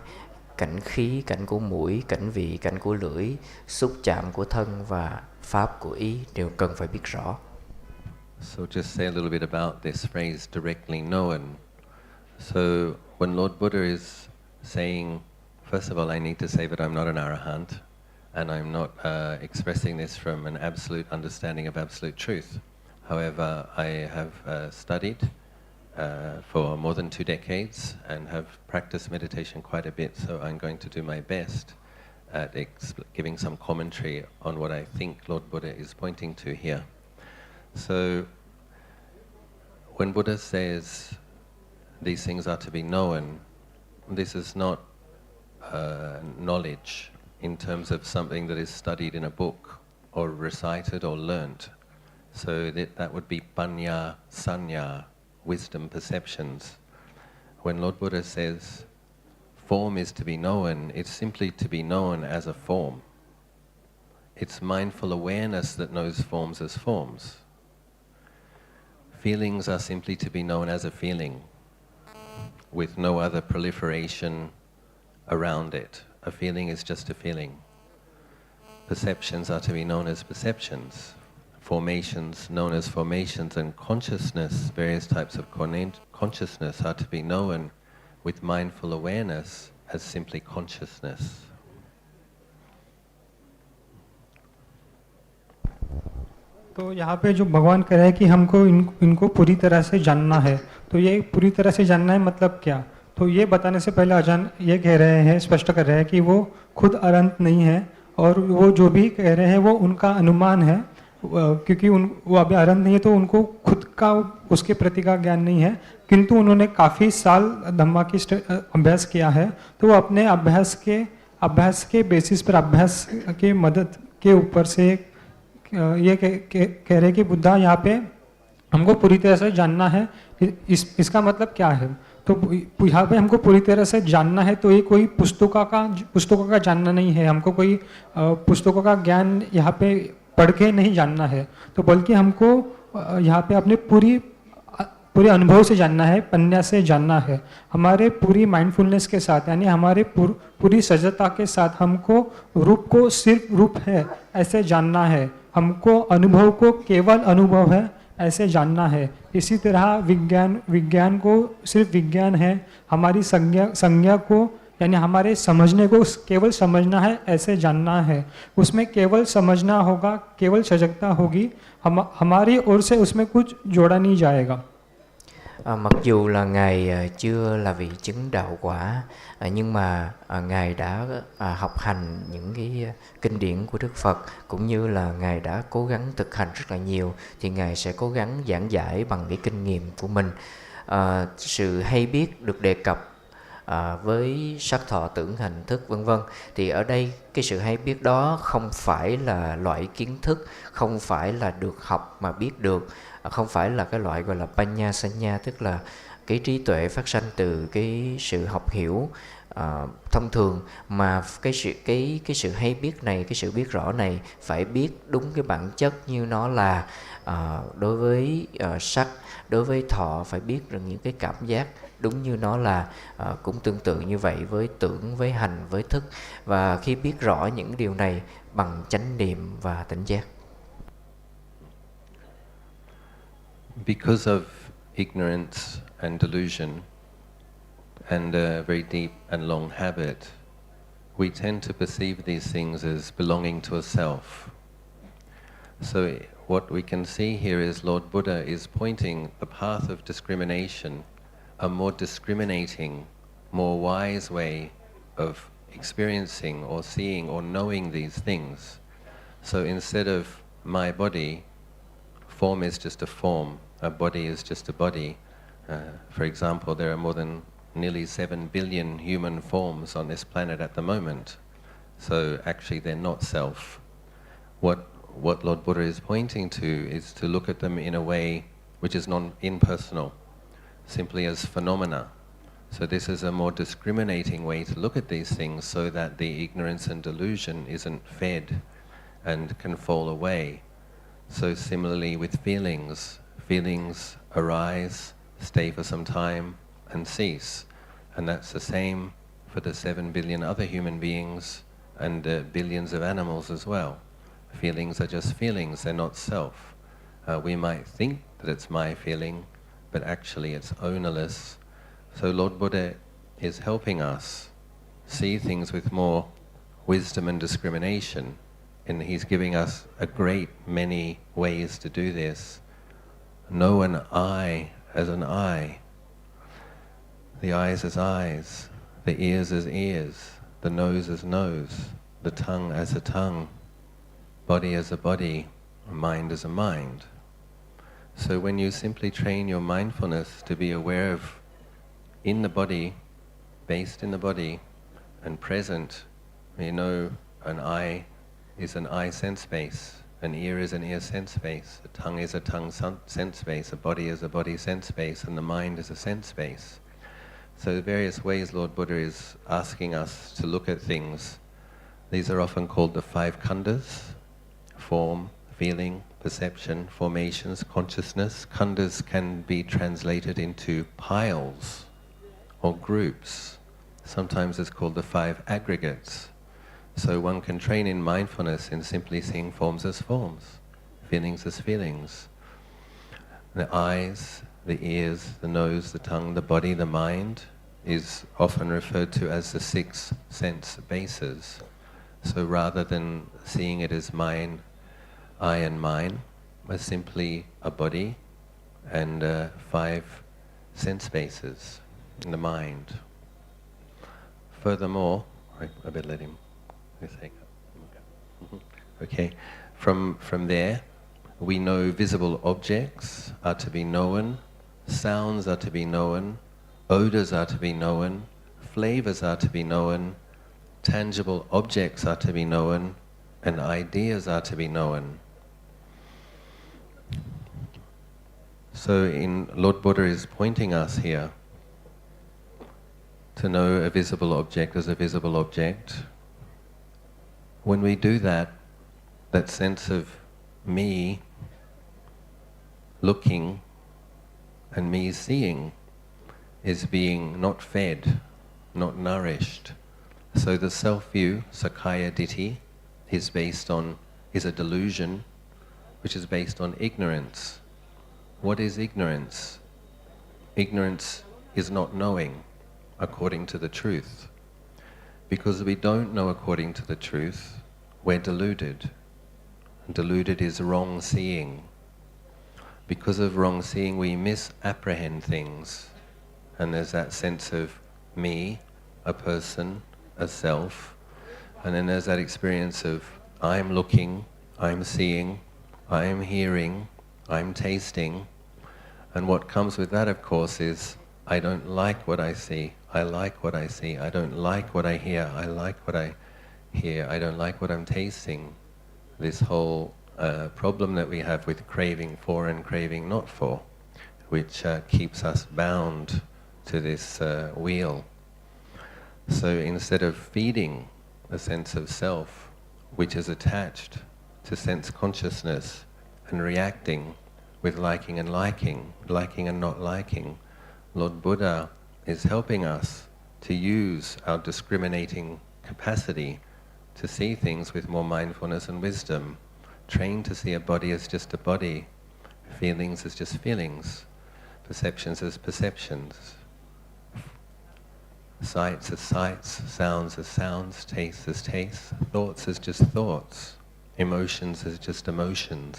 cảnh khí, cảnh của mũi, cảnh vị, cảnh của lưỡi, xúc chạm của thân và pháp của ý đều cần phải biết rõ. So just say a little bit about this phrase, directly known. So when Lord Buddha is saying, first of all, I need to say that I'm not an arahant, and I'm not expressing this from an absolute understanding of absolute truth. However, I have studied for more than 2 decades and have practiced meditation quite a bit, so I'm going to do my best at giving some commentary on what I think Lord Buddha is pointing to here. So, when Buddha says these things are to be known, this is not knowledge in terms of something that is studied in a book or recited or learnt. So that would be panya, sanya, wisdom, perceptions. When Lord Buddha says form is to be known, it's simply to be known as a form. It's mindful awareness that knows forms as forms. Feelings are simply to be known as a feeling, with no other proliferation around it. A feeling is just a feeling. Perceptions are to be known as perceptions. Formations known as formations, and consciousness, various types of consciousness are to be known with mindful awareness as simply consciousness. तो यहाँ पे जो भगवान कह रहे हैं कि हमको इनको पूरी तरह से जानना है, तो ये पूरी तरह से जानना है मतलब क्या? तो ये बताने से पहले आचार्य ये कह रहे हैं, स्पष्ट कर रहे हैं कि वो खुद अनंत नहीं है, और वो जो भी कह रहे हैं वो उनका अनुमान है, क्योंकि वो अभी अनंत नहीं है तो उनको खुद का उसके प्रति का ज्ञान नहीं है, किंतु उन्होंने काफ़ी साल धम्मा की अभ्यास किया है, तो वो अपने अभ्यास के बेसिस पर, अभ्यास के मदद के ऊपर से ये कह रहे कि बुद्धा यहाँ पे हमको पूरी तरह से जानना है. इसका मतलब क्या है? तो यहाँ पे हमको पूरी तरह से जानना है, तो ये कोई पुस्तकों का जानना नहीं है, हमको कोई पुस्तकों का ज्ञान यहाँ पे पढ़ के नहीं जानना है, तो बल्कि हमको यहाँ पे अपने पूरे अनुभव से जानना है, पन्या से जानना है, हमारे पूरी माइंडफुलनेस के साथ, यानी हमारे पूरी सजगता के साथ हमको रूप को सिर्फ रूप है ऐसे जानना है, हमको अनुभव को केवल अनुभव है ऐसे जानना है। इसी तरह विज्ञान को सिर्फ विज्ञान है, हमारी संज्ञा को यानी हमारे समझने को केवल समझना है ऐसे जानना है। उसमें केवल समझना होगा, केवल सजगता होगी, हमारी ओर से उसमें कुछ जोड़ा नहीं जाएगा। Mặc dù là Ngài chưa là vị chứng đạo quả, nhưng mà Ngài đã học hành những cái kinh điển của Đức Phật, cũng như là Ngài đã cố gắng thực hành rất là nhiều, thì Ngài sẽ cố gắng giảng giải bằng cái kinh nghiệm của mình. Sự hay biết được đề cập với sắc thọ tưởng hành thức vân vân, thì ở đây cái sự hay biết đó không phải là loại kiến thức, không phải là được học mà biết được, không phải là cái loại gọi là panya sanya, tức là cái trí tuệ phát sanh từ cái sự học hiểu thông thường, mà cái sự hay biết này, cái sự biết rõ này phải biết đúng cái bản chất như nó là. Đối với sắc, đối với thọ phải biết được những cái cảm giác đúng như nó là, cũng tương tự như vậy với tưởng, với hành, với thức. Và khi biết rõ những điều này bằng chánh niệm và tỉnh giác. Because of ignorance and delusion and a very deep and long habit, we tend to perceive these things as belonging to a self. So what we can see here is Lord Buddha is pointing the path of discrimination, a more discriminating, more wise way of experiencing or seeing or knowing these things. So instead of my body, form is just a form, a body is just a body. For example, there are more than nearly 7 billion human forms on this planet at the moment. So actually they're not self. What Lord Buddha is pointing to is to look at them in a way which is non-impersonal, simply as phenomena. So this is a more discriminating way to look at these things, so that the ignorance and delusion isn't fed and can fall away. So similarly with feelings, feelings arise, stay for some time and cease. And that's the same for the 7 billion other human beings and billions of animals as well. Feelings are just feelings, they're not self. We might think that it's my feeling, but actually it's ownerless. So Lord Buddha is helping us see things with more wisdom and discrimination, and he's giving us a great many ways to do this. Know an eye as an eye, the eyes as eyes, the ears as ears, the nose as nose, the tongue as a tongue, body as a body, mind as a mind. So when you simply train your mindfulness to be aware of in the body, based in the body, and present, you know an eye is an eye sense space, an ear is an ear sense space, a tongue is a tongue sense space, a body is a body sense space, and the mind is a sense space. So various ways Lord Buddha is asking us to look at things. These are often called the 5 khandhas: form, feeling, perception, formations, consciousness. Khandhas can be translated into piles or groups. Sometimes it's called the 5 aggregates. So one can train in mindfulness in simply seeing forms as forms, feelings as feelings. The eyes, the ears, the nose, the tongue, the body, the mind is often referred to as the 6 sense bases. So rather than seeing it as mine, I and mine, as simply a body and 5 sense bases in the mind. Furthermore, I better let him. Okay, from there, we know visible objects are to be known, sounds are to be known, odors are to be known, flavors are to be known, tangible objects are to be known, and ideas are to be known. So Lord Buddha is pointing us here to know a visible object as a visible object. When we do that, that sense of me looking And me seeing is being not fed, not nourished. So the self-view, Sakkaya Ditthi, is a delusion which is based on ignorance. What is ignorance? Ignorance is not knowing according to the truth. Because we don't know according to the truth, we're deluded. Deluded is wrong seeing. Because of wrong seeing, we misapprehend things. And there's that sense of me, a person, a self. And then there's that experience of I'm looking, I'm seeing, I'm hearing, I'm tasting. And what comes with that, of course, is I don't like what I see, I like what I see. I don't like what I hear, I like what I hear. I don't like what I'm tasting. This whole problem that we have with craving for and craving not for, which keeps us bound to this wheel. So instead of feeding a sense of self, which is attached to sense consciousness and reacting with liking and not liking, Lord Buddha is helping us to use our discriminating capacity to see things with more mindfulness and wisdom. Train to see a body as just a body, feelings as just feelings, perceptions as perceptions, sights as sights, sounds as sounds, tastes as tastes, thoughts as just thoughts, emotions as just emotions.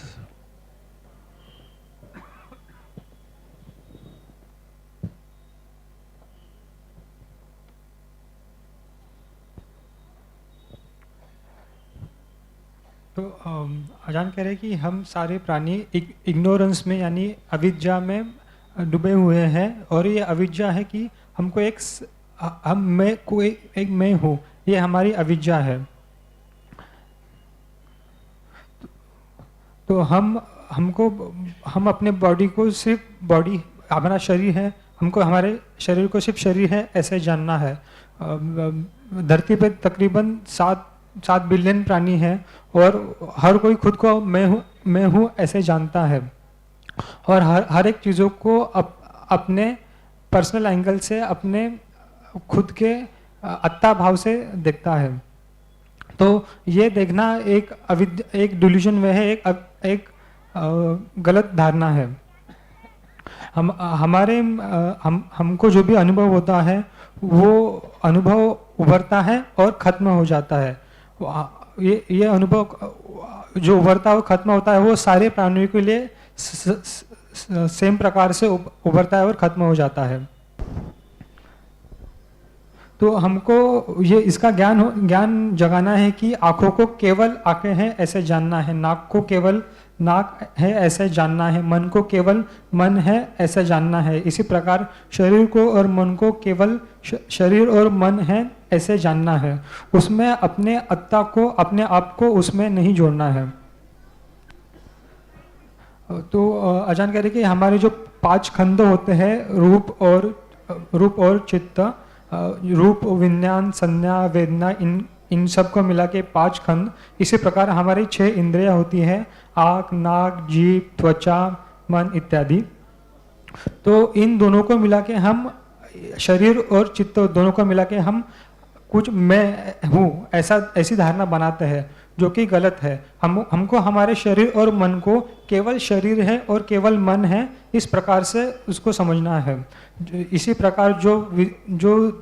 तो अजान कह रहे हैं कि हम सारे प्राणी ignorance में यानी अविद्या में डूबे हुए हैं, और ये अविद्या है कि हमको एक मैं हूँ, ये हमारी अविद्या है। तो हम अपने बॉडी को सिर्फ बॉडी, हमारा शरीर है, हमको हमारे शरीर को सिर्फ शरीर है ऐसे जानना है। धरती पे तकरीबन 7 बिलियन प्राणी हैं और हर कोई खुद को मैं हूँ ऐसे जानता है, और हर एक चीज़ों को अपने पर्सनल एंगल से, अपने खुद के अत्ता भाव से देखता है। तो ये देखना एक डिल्यूजन में है, एक गलत धारणा है। हमको जो भी अनुभव होता है वो अनुभव उभरता है और ख़त्म हो जाता है। ये अनुभव जो उभरता है और ख़त्म होता है वो सारे प्राणियों के लिए सेम प्रकार से उभरता है और ख़त्म हो जाता है। तो हमको ये इसका ज्ञान जगाना है कि आँखों को केवल आँखें हैं ऐसे जानना है, नाक को केवल नाक है ऐसे जानना है, मन को केवल मन है ऐसे जानना है। इसी प्रकार शरीर को और मन को केवल शरीर और मन है ऐसे जानना है। उसमें अपने अत्ता को, अपने आप को उसमें नहीं जोड़ना है। तो आचार्य कह रहे कि हमारे जो 5 खंड होते हैं, रूप और चित्त, रूप, विज्ञान, संज्ञा, वेदना, इन सब को मिला के 5 खंड। इसी प्रकार हमारी 6 इंद्रियां होती हैं, आँख, नाक, जीभ, त्वचा, मन इत्यादि। तो इन दोनों को मिला के हम, शरीर और चित्त दोनों को मिला के हम कुछ मैं हूँ ऐसी धारणा बनाते हैं, जो कि गलत है। हमको हमारे शरीर और मन को केवल शरीर है और केवल मन है, इस प्रकार से उसको समझना है। इसी प्रकार जो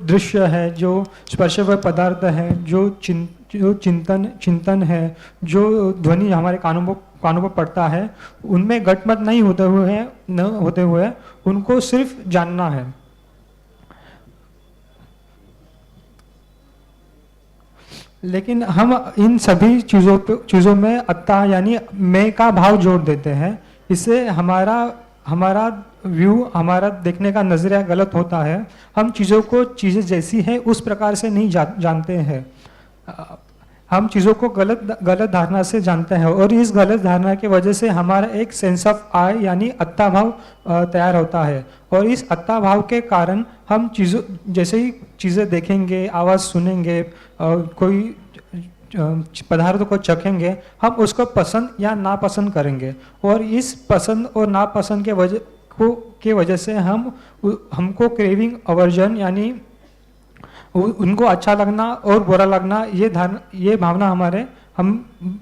दृश्य है, जो स्पर्श हुए पदार्थ है, जो चिंतन है, जो ध्वनि हमारे कानों पर पड़ता है, उनमें गटमट नहीं होते हुए उनको सिर्फ जानना है। लेकिन हम इन सभी चीज़ों में अत्ता यानी मैं का भाव जोड़ देते हैं। इससे हमारा व्यू, हमारा देखने का नज़रिया गलत होता है। हम चीज़ें जैसी है उस प्रकार से नहीं जानते हैं। हम चीज़ों को गलत धारणा से जानते हैं, और इस गलत धारणा की वजह से हमारा एक सेंस ऑफ आई यानी अत्ता भाव तैयार होता है। और इस अत्ता भाव के कारण हम जैसे ही चीज़ें देखेंगे, आवाज़ सुनेंगे, कोई पदार्थ को चखेंगे, हम उसको पसंद या नापसंद करेंगे। और इस पसंद और नापसंद के वजह से हमको क्रेविंग अवर्जन यानी उनको अच्छा लगना और बुरा लगना ये भावना हम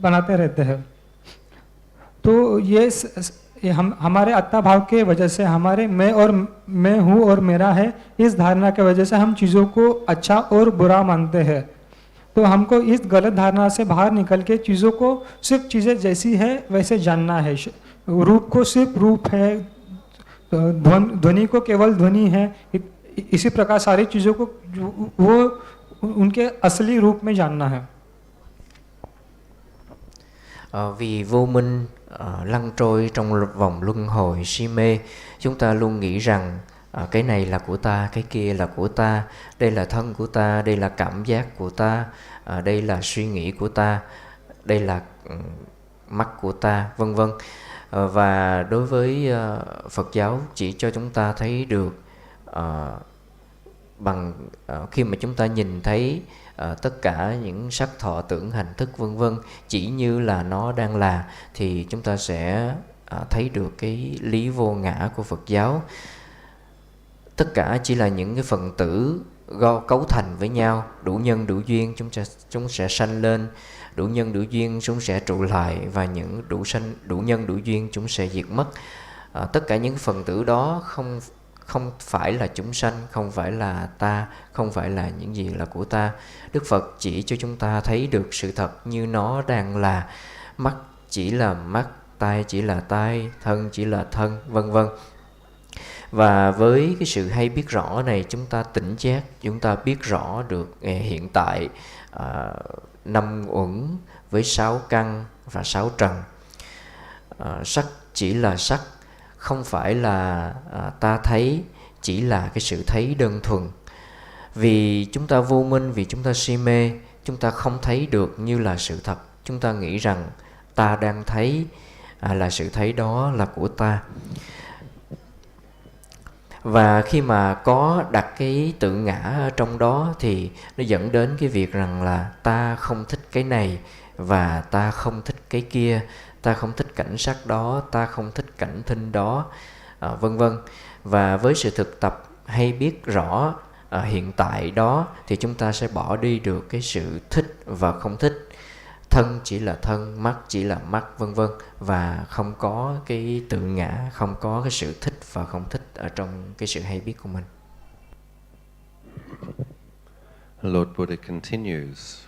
बनाते रहते हैं। तो ये हमारे आत्मा भाव के वजह से हमारे मैं हूँ और मेरा है, इस धारणा के वजह से हम चीज़ों को अच्छा और बुरा मानते हैं। तो हमको इस गलत धारणा से बाहर निकल के चीज़ों को सिर्फ चीज़ें जैसी है वैसे जानना है। रूप को सिर्फ रूप है, ध्वनि को केवल ध्वनि है। इसी प्रकार सारी चीज़ों को वो उनके असली रूप में जानना है। Vì vô minh lăn trôi trong vòng luân hồi si mê, chúng ta luôn nghĩ rằng cái này là của ta, cái kia là của ta, đây là thân của ta, đây là cảm giác của ta, đây là suy nghĩ của ta, đây là mắt của ta, vân vân. Và đối với Phật giáo chỉ cho chúng ta thấy được bằng khi mà chúng ta nhìn thấy tất cả những sắc thọ tưởng hành thức vân vân chỉ như là nó đang là, thì chúng ta sẽ thấy được cái lý vô ngã của Phật giáo. Tất cả chỉ là những cái phần tử cấu thành với nhau, đủ nhân đủ duyên chúng sẽ sanh lên, đủ nhân đủ duyên chúng sẽ trụ lại, và những đủ nhân đủ duyên chúng sẽ diệt mất. Tất cả những phần tử đó không phải là chúng sanh, không phải là ta, không phải là những gì là của ta. Đức Phật chỉ cho chúng ta thấy được sự thật như nó đang là. Mắt chỉ là mắt, tai chỉ là tai, thân chỉ là thân, vân vân. Và với cái sự hay biết rõ này, chúng ta tỉnh giác, chúng ta biết rõ được hiện tại 5 uẩn với 6 căn và 6 trần. Sắc chỉ là sắc, không phải là ta thấy, chỉ là cái sự thấy đơn thuần. Vì chúng ta vô minh, vì chúng ta si mê, chúng ta không thấy được như là sự thật. Chúng ta nghĩ rằng ta đang thấy, là sự thấy đó là của ta. Và khi mà có đặt cái tự ngã ở trong đó thì nó dẫn đến cái việc rằng là ta không thích cái này và ta không thích cái kia, ta không thích cảnh sắc đó, ta không thích cảnh thinh đó, vân vân. Và với sự thực tập hay biết rõ hiện tại đó thì chúng ta sẽ bỏ đi được cái sự thích và không thích. Thân chỉ là thân, mắt chỉ là mắt, vân vân. Và không có cái tự ngã, không có cái sự thích và không thích ở trong cái sự hay biết của mình. Lord Buddha continues.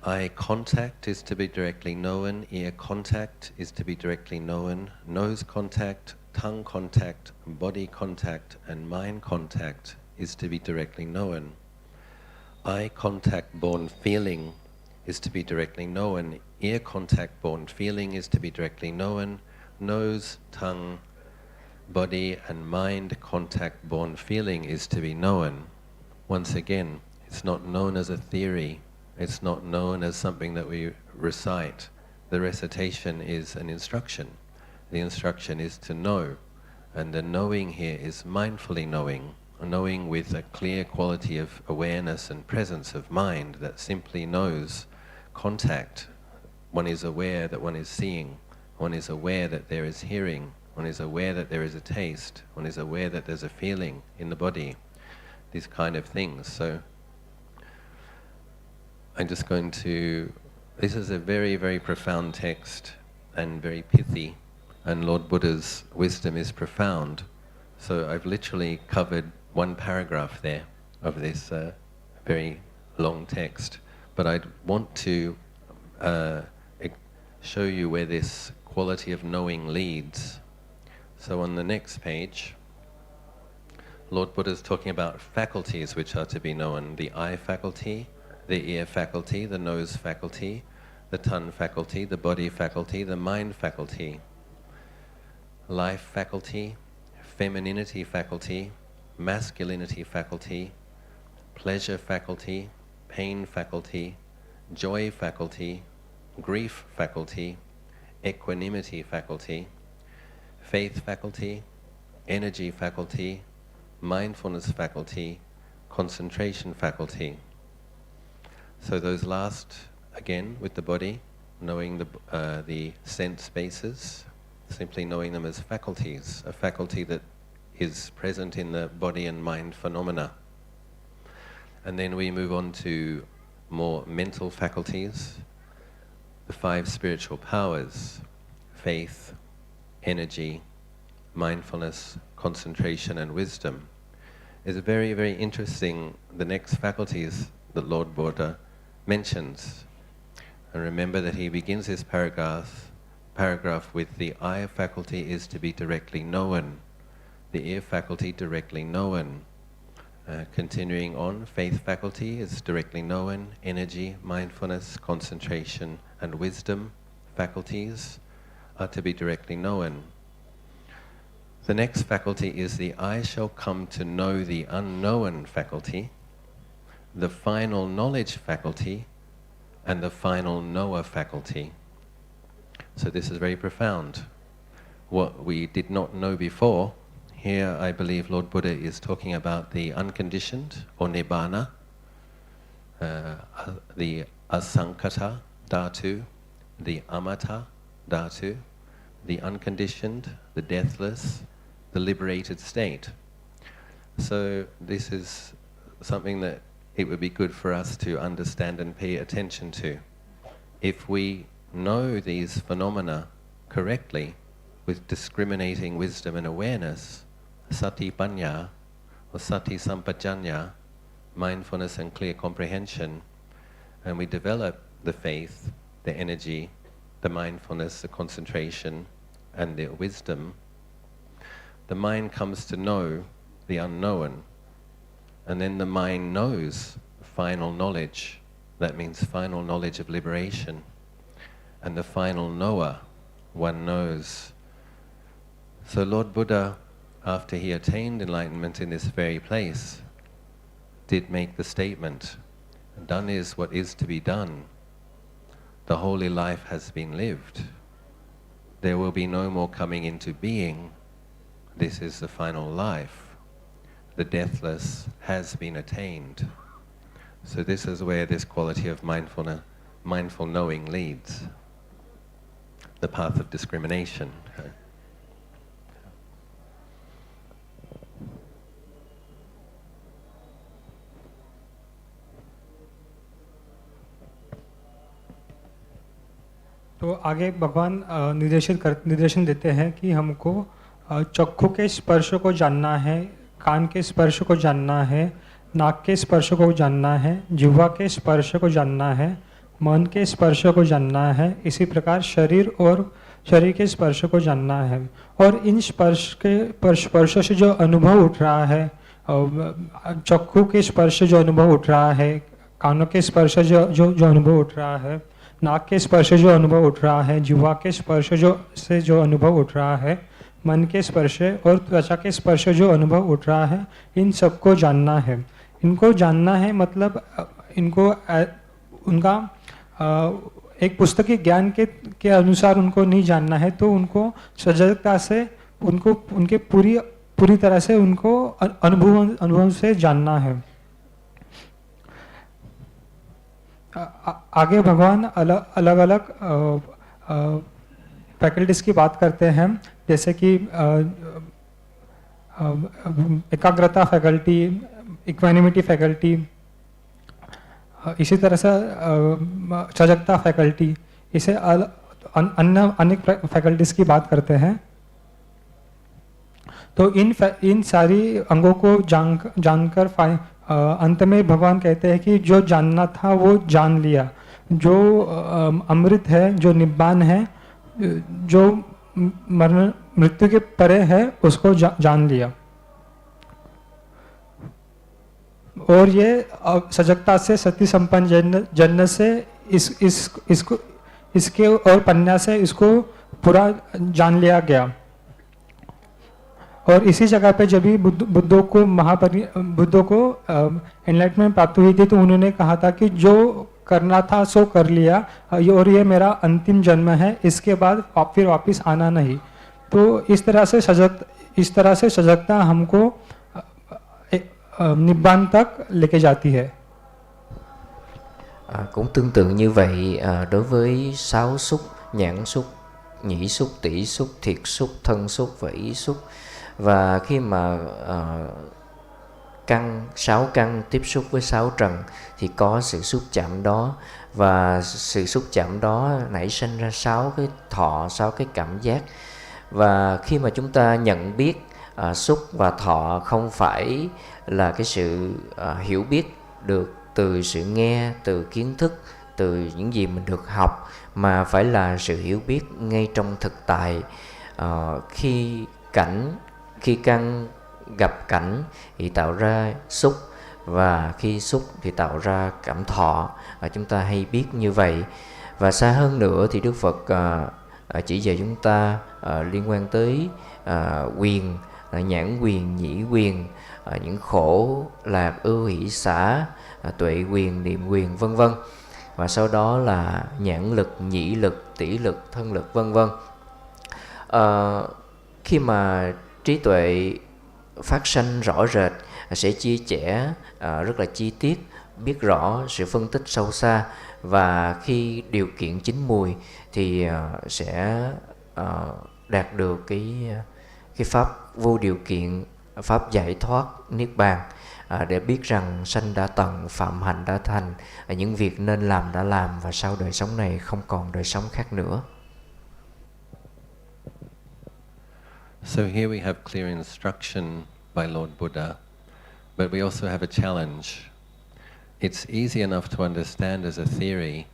Eye contact is to be directly known, ear contact is to be directly known, nose contact, tongue contact, body contact, and mind contact is to be directly known. Eye contact born feeling is to be directly known, ear contact born feeling is to be directly known, nose, tongue, body, and mind contact born feeling is to be known. Once again, it's not known as a theory. It's not known as something that we recite. The recitation is an instruction. The instruction is to know. And the knowing here is mindfully knowing with a clear quality of awareness and presence of mind that simply knows contact. One is aware that one is seeing. One is aware that there is hearing. One is aware that there is a taste. One is aware that there's a feeling in the body. These kind of things. So I'm just going to... This is a very, very profound text and very pithy, and Lord Buddha's wisdom is profound. So I've literally covered one paragraph there of this very long text. But I'd want to show you where this quality of knowing leads. So on the next page, Lord Buddha is talking about faculties which are to be known: the eye faculty, the ear faculty, the nose faculty, the tongue faculty, the body faculty, the mind faculty, life faculty, femininity faculty, masculinity faculty, pleasure faculty, pain faculty, joy faculty, grief faculty, equanimity faculty, faith faculty, energy faculty, mindfulness faculty, concentration faculty. So those last, again, with the body, knowing the sense bases, simply knowing them as faculties, a faculty that is present in the body and mind phenomena. And then we move on to more mental faculties, the 5 spiritual powers, faith, energy, mindfulness, concentration and wisdom. Is very, very interesting, the next faculties that Lord Buddha mentions. And remember that he begins his paragraph with the eye faculty is to be directly known, the ear faculty directly known. Continuing on, faith faculty is directly known, energy, mindfulness, concentration and wisdom faculties are to be directly known. The next faculty is the I shall come to know the unknown faculty, the final knowledge faculty, and the final knower faculty. So this is very profound. What we did not know before, here I believe Lord Buddha is talking about the unconditioned or nibbana, the asankata dhatu, the amata dhatu, the unconditioned, the deathless, the liberated state. So this is something that it would be good for us to understand and pay attention to. If we know these phenomena correctly, with discriminating wisdom and awareness, sati panya, or sati sampajanya, mindfulness and clear comprehension, and we develop the faith, the energy, the mindfulness, the concentration, and the wisdom, the mind comes to know the unknown, and then the mind knows final knowledge. That means final knowledge of liberation. And the final knower, one knows. So Lord Buddha, after he attained enlightenment in this very place, did make the statement, done is what is to be done. The holy life has been lived. There will be no more coming into being. This is the final life. The deathless has been attained. So this is where this quality of mindful knowing leads. The path of discrimination. तो आगे भगवान निर्देशन देते हैं कि हमको चक्षु के स्पर्श को जानना है, कान के स्पर्श को जानना है, नाक के स्पर्श को जानना है, जिह्वा के स्पर्श को जानना है, मन के स्पर्श को जानना है, इसी प्रकार शरीर के स्पर्श को जानना है। और इन स्पर्श से जो अनुभव उठ रहा है, चक्षु के स्पर्श जो अनुभव उठ रहा है, कानों के स्पर्श जो अनुभव उठ रहा है, नाक के स्पर्श जो अनुभव उठ रहा है, जिह्वा के स्पर्श जो अनुभव उठ रहा है, मन के स्पर्श और त्वचा के स्पर्श जो अनुभव उठ रहा है, इन सबको जानना है। इनको जानना है मतलब इनको उनका एक पुस्तकी ज्ञान के अनुसार उनको नहीं जानना है, तो उनको सजगता से उनको उनके पूरी तरह से उनको अनुभव से जानना है। आगे भगवान अलग अलग फैकल्टीज की बात करते हैं, जैसे कि एकाग्रता फैकल्टी, इक्वानिमिटी फैकल्टी, इसी तरह से सजगता फैकल्टी, इसे अनेक फैकल्टीज की बात करते हैं। तो इन सारी अंगों को जानकर अंत में भगवान कहते हैं कि जो जानना था वो जान लिया, जो अमृत है, जो निब्बान है, जो मृत्यु के परे है, उसको जान लिया। और ये सजगता से, सती संपन्न जन्नत से इसके और पन्या से इसको पूरा जान लिया गया। और इसी जगह पे जब भी बुद्धों को एनलाइटमेंट प्राप्त हुई थी, तो उन्होंने कहा था कि जो करना था सो कर लिया, और ये मेरा अंतिम जन्म है, इसके बाद फिर वापस आना नहीं। तो इस तरह से सजगता हमको निब्बान तक लेके जाती है। Cũng tương tự như vậy, đối với sáu xúc, nhãn xúc, nhĩ xúc, tỷ xúc, thiệt xúc, thân xúc và ý xúc. Và khi mà sáu căn tiếp xúc với sáu trần thì có sự xúc chạm đó, và sự xúc chạm đó nảy sinh ra sáu cái thọ, sáu cái cảm giác. Và khi mà chúng ta nhận biết xúc và thọ không phải là cái sự hiểu biết được từ sự nghe, từ kiến thức, từ những gì mình được học, mà phải là sự hiểu biết ngay trong thực tại. Khi căn gặp cảnh thì tạo ra xúc, và khi xúc thì tạo ra cảm thọ. Chúng ta hay biết như vậy. Và xa hơn nữa thì Đức Phật chỉ dạy chúng ta liên quan tới quyền, nhãn quyền, nhĩ quyền, những khổ lạc ưu hỷ xả, tuệ quyền, niệm quyền, vân vân. Và sau đó là nhãn lực, nhĩ lực, tỷ lực, thân lực, vân vân. Khi mà trí tuệ phát sanh rõ rệt sẽ chia sẻ rất là chi tiết, biết rõ sự phân tích sâu xa, và khi điều kiện chín mùi thì sẽ đạt được cái pháp vô điều kiện, pháp giải thoát niết bàn, để biết rằng sanh đã tận, phạm hạnh đã thành, những việc nên làm đã làm, và sau đời sống này không còn đời sống khác nữa. So here we have clear instruction by Lord Buddha, but we also have a challenge. It's easy enough to understand as a theory,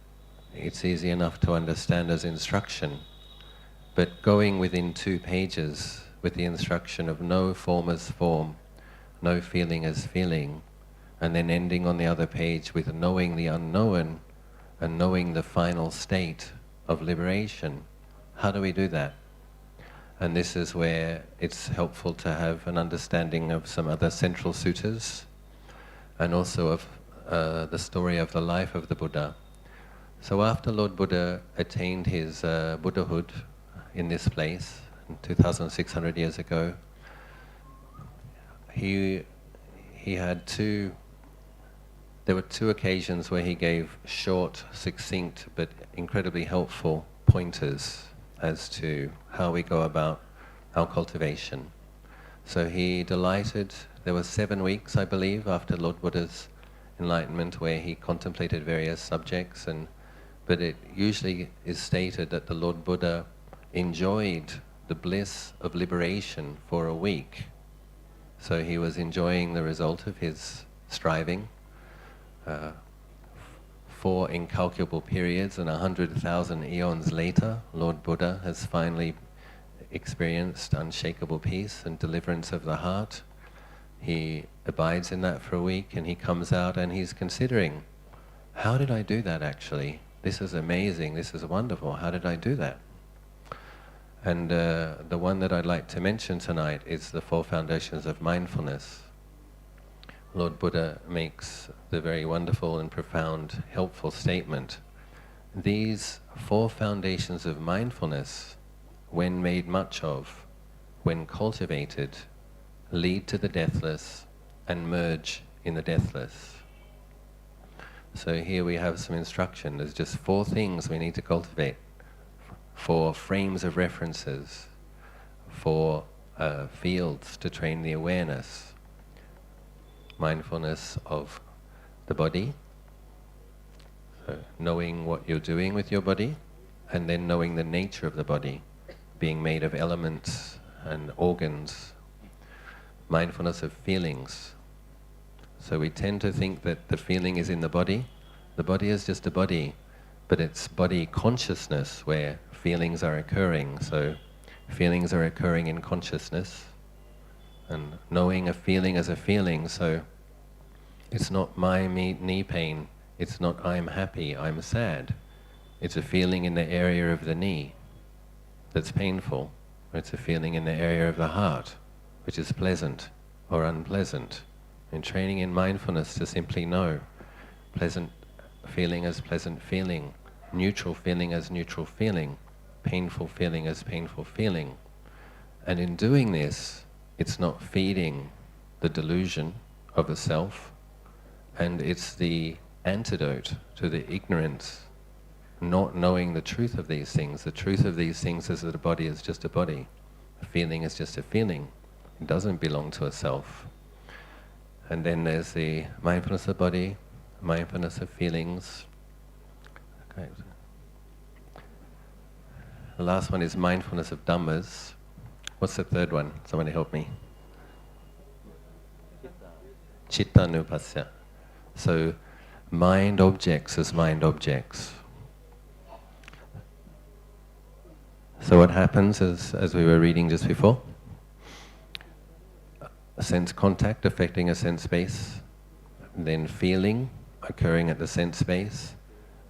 it's easy enough to understand as instruction, but going within 2 pages with the instruction of no form as form, no feeling as feeling, and then ending on the other page with knowing the unknown and knowing the final state of liberation, how do we do that? And this is where it's helpful to have an understanding of some other central suttas, and also of the story of the life of the Buddha. So after Lord Buddha attained his Buddhahood in this place 2,600 years ago, he had there were 2 occasions where he gave short, succinct, but incredibly helpful pointers as to how we go about our cultivation. So he delighted, there were 7 weeks, I believe, after Lord Buddha's enlightenment where he contemplated various subjects, but it usually is stated that the Lord Buddha enjoyed the bliss of liberation for a week. So he was enjoying the result of his striving for incalculable periods, and 100,000 eons later, Lord Buddha has finally experienced unshakable peace and deliverance of the heart. He abides in that for a week, and he comes out and he's considering, how did I do that actually? This is amazing, this is wonderful, how did I do that? And the one that I'd like to mention tonight is the 4 foundations of mindfulness. Lord Buddha makes the very wonderful and profound, helpful statement. These 4 foundations of mindfulness, when made much of, when cultivated, lead to the deathless and merge in the deathless. So here we have some instruction. There's just 4 things we need to cultivate, 4 frames of references, 4 fields to train the awareness. Mindfulness of the body, so knowing what you're doing with your body, and then knowing the nature of the body, being made of elements and organs. Mindfulness of feelings. So we tend to think that the feeling is in the body. The body is just a body, but it's body consciousness where feelings are occurring. So feelings are occurring in consciousness, and knowing a feeling as a feeling. So it's not my knee pain, it's not I'm happy, I'm sad. It's a feeling in the area of the knee that's painful. It's a feeling in the area of the heart, which is pleasant or unpleasant. And training in mindfulness to simply know pleasant feeling as pleasant feeling, neutral feeling as neutral feeling, painful feeling as painful feeling. And in doing this, it's not feeding the delusion of a self, and it's the antidote to the ignorance not knowing the truth of these things. The truth of these things is that a body is just a body. A feeling is just a feeling. It doesn't belong to a self. And then there's the mindfulness of body, mindfulness of feelings. Okay. The last one is mindfulness of Dhammas. What's the third one? Somebody help me. Chittanupasya. So, mind objects as mind objects. So what happens is, as we were reading just before, a sense contact affecting a sense space, then feeling occurring at the sense space,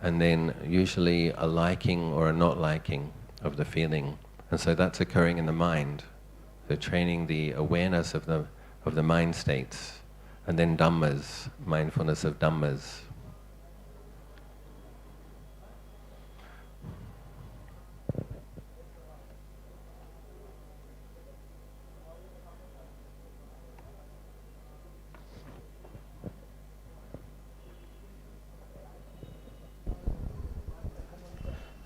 and then usually a liking or a not liking of the feeling. And so that's occurring in the mind. So training the awareness of the mind states. And then Dhammas, mindfulness of Dhammas.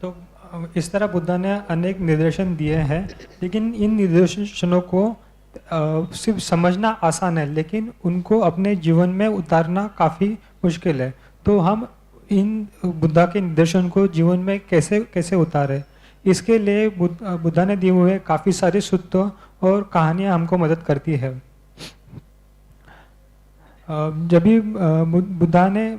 तो इस तरह बुद्धा ने अनेक निर्देशन दिए हैं, लेकिन इन निर्देशनों को सिर्फ समझना आसान है, लेकिन उनको अपने जीवन में उतारना काफ़ी मुश्किल है। तो हम इन बुद्धा के निर्देशन को जीवन में कैसे कैसे उतारें, इसके लिए बुद्धा ने दिए हुए काफ़ी सारे सूत्र और कहानियाँ हमको मदद करती है। जब भी बुद्धा ने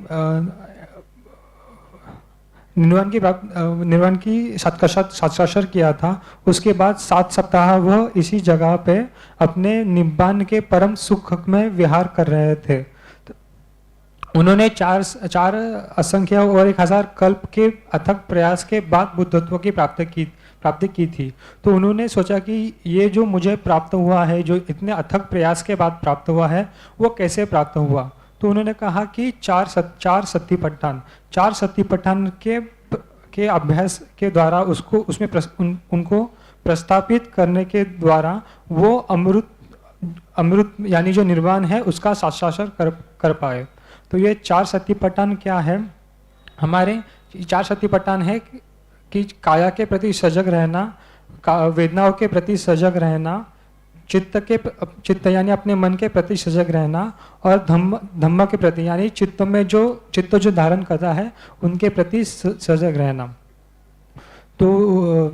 निर्वाण की साक्षात्कार किया था, उसके बाद 7 सप्ताह वह इसी जगह पे अपने निब्बान के परम सुख में विहार कर रहे थे। तो उन्होंने चार असंख्य और 1000 कल्प के अथक प्रयास के बाद बुद्धत्व की प्राप्ति की थी। तो उन्होंने सोचा कि ये जो मुझे प्राप्त हुआ है, जो इतने अथक प्रयास के बाद प्राप्त हुआ है, वो कैसे प्राप्त हुआ। तो उन्होंने कहा कि चार सतिपट्ठान के अभ्यास के द्वारा उनको प्रस्थापित करने के द्वारा वो अमृत यानी जो निर्वाण है उसका साक्षात्कार कर पाए। तो ये 4 सतिपट्ठान क्या है? हमारे 4 सतिपट्ठान है कि काया के प्रति सजग रहना, वेदनाओं के प्रति सजग रहना, चित्त यानी अपने मन के प्रति सजग रहना, और धम्म के प्रति यानी चित्त जो धारण करता है उनके प्रति सजग रहना। तो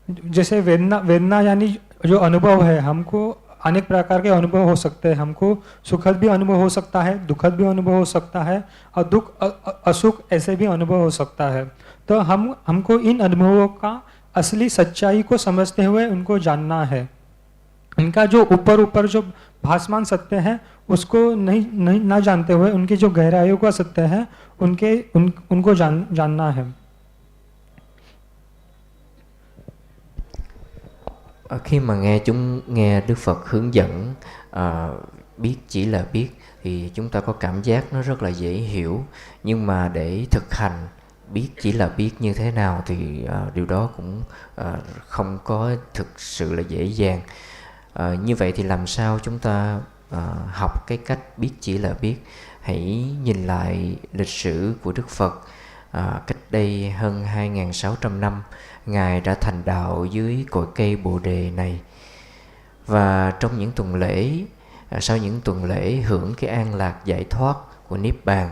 जैसे वेदना यानी जो अनुभव है, हमको अनेक प्रकार के अनुभव हो सकते हैं। हमको सुखद भी अनुभव हो सकता है, दुखद भी अनुभव हो सकता है, और दुख असुख ऐसे भी अनुभव हो सकता है। तो हमको इन अनुभवों का असली सच्चाई को समझते हुए उनको जानना है। इनका जो ऊपर जो भासमान सत्य है उसको नहीं ना जानते हुए उनकी जो गहराइयों का सत्य है उनको जानना है। Khi mà nghe Đức Phật hướng dẫn biết chỉ là biết thì chúng ta có cảm giác nó rất là dễ hiểu, nhưng mà để thực hành biết chỉ là biết như thế nào thì điều đó cũng không có thực sự là dễ dàng. Như vậy thì làm sao chúng ta học cái cách biết chỉ là biết? Hãy nhìn lại lịch sử của Đức Phật. Cách đây hơn 2.600 năm, Ngài đã thành đạo dưới cội cây Bồ Đề này. Và trong những tuần lễ, sau những tuần lễ hưởng cái an lạc giải thoát của Niết Bàn,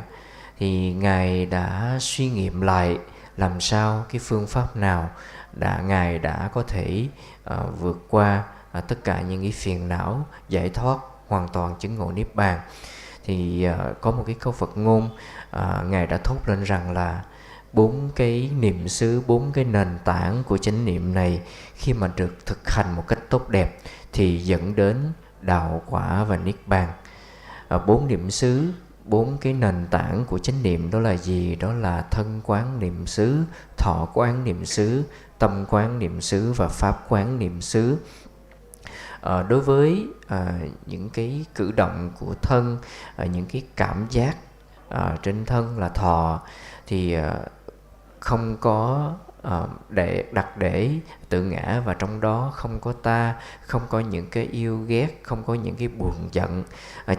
thì Ngài đã suy nghiệm lại làm sao cái phương pháp nào Ngài đã có thể vượt qua tất cả những cái phiền não, giải thoát hoàn toàn chứng ngộ Niết Bàn. Thì có một cái câu Phật ngôn, Ngài đã thốt lên rằng là 4 cái niệm xứ, 4 cái nền tảng của chánh niệm này khi mà được thực hành một cách tốt đẹp thì dẫn đến đạo quả và Niết Bàn. 4 niệm xứ, 4 cái nền tảng của chánh niệm đó là gì? Đó là thân quán niệm xứ, thọ quán niệm xứ, tâm quán niệm xứ và pháp quán niệm xứ. Đối với những cái cử động của thân, những cái cảm giác trên thân là thọ, thì không có đặt để tự ngã, và trong đó không có ta, không có những cái yêu ghét, không có những cái buồn giận,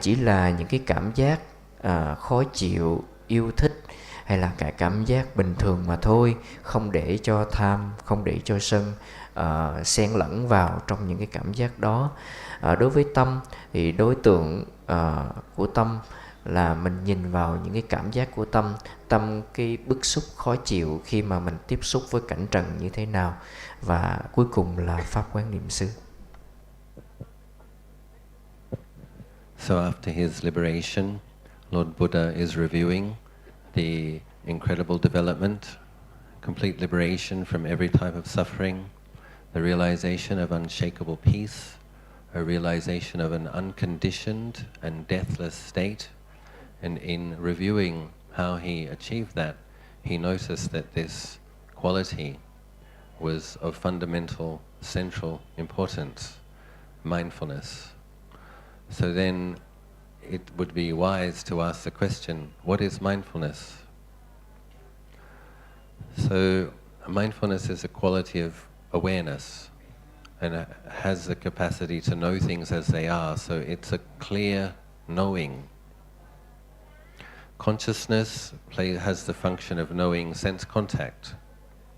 chỉ là những cái cảm giác khó chịu, yêu thích, hay là cái cảm giác bình thường mà thôi, không để cho tham, không để cho sân xen lẫn vào trong những cái cảm giác đó. Đối với tâm thì đối tượng của tâm là mình nhìn vào những cái cảm giác của tâm, cái bức xúc khó chịu khi mà mình tiếp xúc với cảnh trần như thế nào, và cuối cùng là pháp quán niệm xứ. So after his liberation, Lord Buddha is reviewing the incredible development, complete liberation from every type of suffering, the realization of unshakable peace, a realization of an unconditioned and deathless state. And in reviewing how he achieved that, he noticed that this quality was of fundamental, central importance, mindfulness. So then it would be wise to ask the question, what is mindfulness? So mindfulness is a quality of awareness, and it has the capacity to know things as they are, so it's a clear knowing. Consciousness has the function of knowing sense contact,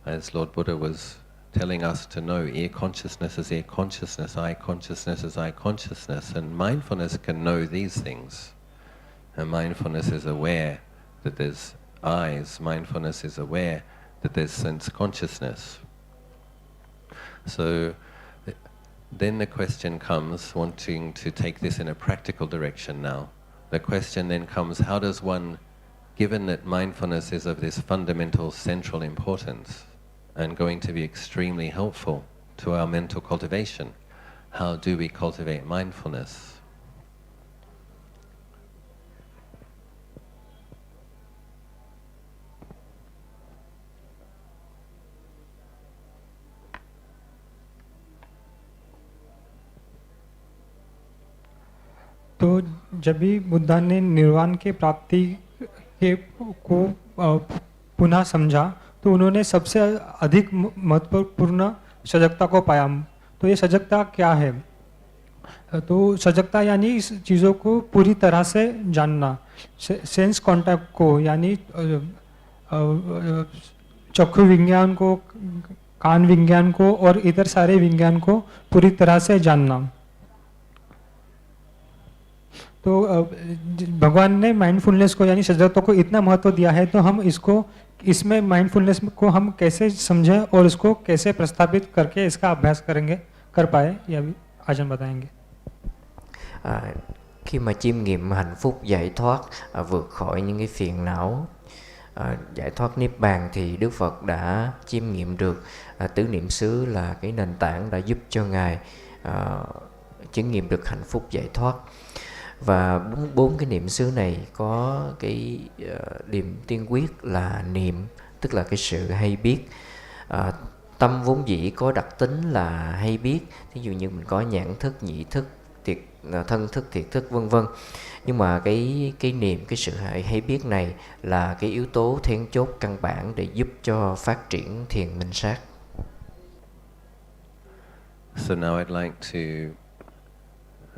as Lord Buddha was telling us to know. Ear consciousness is ear consciousness, eye consciousness is eye consciousness, and mindfulness can know these things. And mindfulness is aware that there's eyes, mindfulness is aware that there's sense consciousness. So then the question comes, wanting to take this in a practical direction now, the question then comes, how does one, given that mindfulness is of this fundamental central importance and going to be extremely helpful to our mental cultivation, how do we cultivate mindfulness? तो जब भी बुद्धा ने निर्वाण के प्राप्ति के को पुनः समझा, तो उन्होंने सबसे अधिक महत्वपूर्ण सजगता को पाया। तो ये सजगता क्या है? तो सजगता यानी इस चीज़ों को पूरी तरह से जानना, सेंस कांटेक्ट को, यानी चक्षु विज्ञान को, कान विज्ञान को और इतर सारे विज्ञान को पूरी तरह से जानना। तो भगवान ने माइंडफुलनेस को यानी सजगता को इतना महत्व दिया है, तो हम इसमें माइंडफुलनेस को हम कैसे समझें और इसको कैसे प्रस्थापित करके इसका अभ्यास कर पाए, यह भी आजन बताएंगे। Khi mà chiêm nghiệm hạnh phúc giải thoát, vượt khỏi những cái phiền não, giải thoát niết bàn, thì Đức Phật đã chiêm nghiệm được tứ niệm xứ là cái nền tảng đã giúp cho Ngài chứng nghiệm được hạnh phúc giải thoát. Và bốn cái niệm xứ này có cái điểm tiên quyết là niệm, tức là cái sự hay biết. Tâm vốn dĩ có đặc tính là hay biết, thí dụ như mình có nhãn thức, nhĩ thức, thân thức, thiệt thức, vân vân. Nhưng mà cái niệm, cái sự hay biết này là cái yếu tố then chốt căn bản để giúp cho phát triển thiền minh sát. So now I'd like to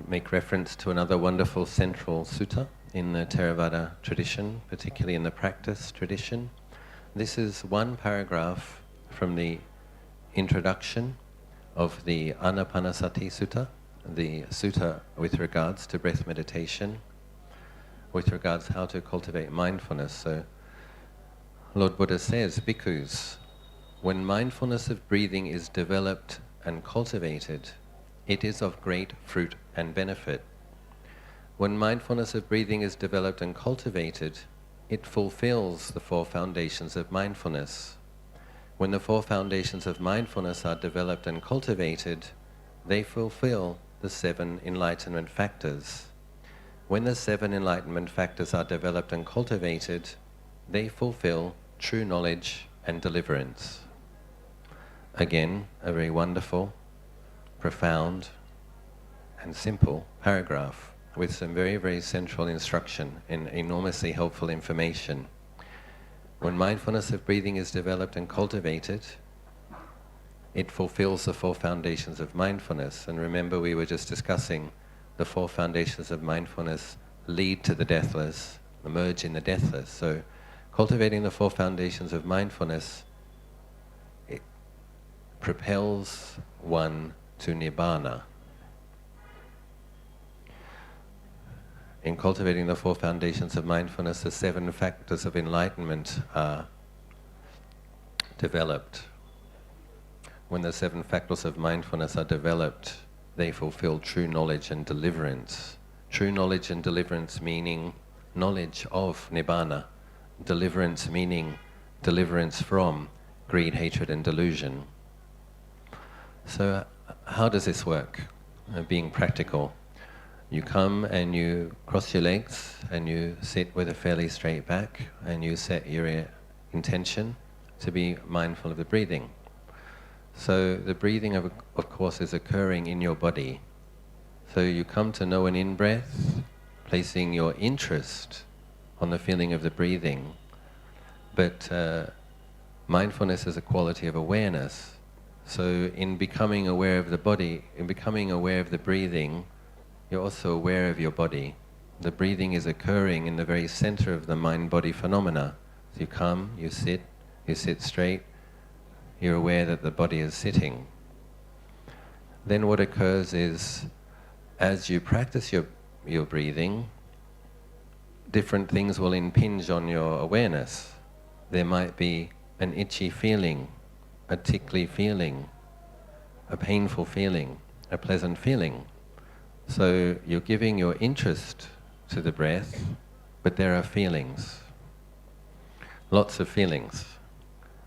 make reference to another wonderful central sutta in the Theravada tradition, particularly in the practice tradition. This is one paragraph from the introduction of the Anapanasati Sutta, the sutta with regards to breath meditation, with regards how to cultivate mindfulness. So Lord Buddha says, bhikkhus, when mindfulness of breathing is developed and cultivated, it is of great fruit and benefit. When mindfulness of breathing is developed and cultivated, it fulfills the four foundations of mindfulness. When the four foundations of mindfulness are developed and cultivated, they fulfill the 7 enlightenment factors. When the 7 enlightenment factors are developed and cultivated, they fulfill true knowledge and deliverance. Again, a very wonderful, profound and simple paragraph with some very, very central instruction and enormously helpful information. When mindfulness of breathing is developed and cultivated, it fulfills the 4 foundations of mindfulness. And remember, we were just discussing the 4 foundations of mindfulness lead to the deathless, emerge in the deathless. So cultivating the four foundations of mindfulness, it propels one to Nibbana. In cultivating the four foundations of mindfulness, the 7 factors of enlightenment are developed. When the 7 factors of mindfulness are developed, they fulfill true knowledge and deliverance. True knowledge and deliverance meaning knowledge of Nibbana. Deliverance meaning deliverance from greed, hatred and delusion. So how does this work? Being practical. You come and you cross your legs and you sit with a fairly straight back and you set your intention to be mindful of the breathing. So the breathing of course is occurring in your body. So you come to know an in-breath, placing your interest on the feeling of the breathing. But mindfulness is a quality of awareness. So in becoming aware of the body, in becoming aware of the breathing, you're also aware of your body. The breathing is occurring in the very center of the mind-body phenomena. So you come, you sit straight, you're aware that the body is sitting. Then what occurs is, as you practice your breathing, different things will impinge on your awareness. There might be an itchy feeling, a tickly feeling, a painful feeling, a pleasant feeling. So you're giving your interest to the breath, but there are feelings, lots of feelings.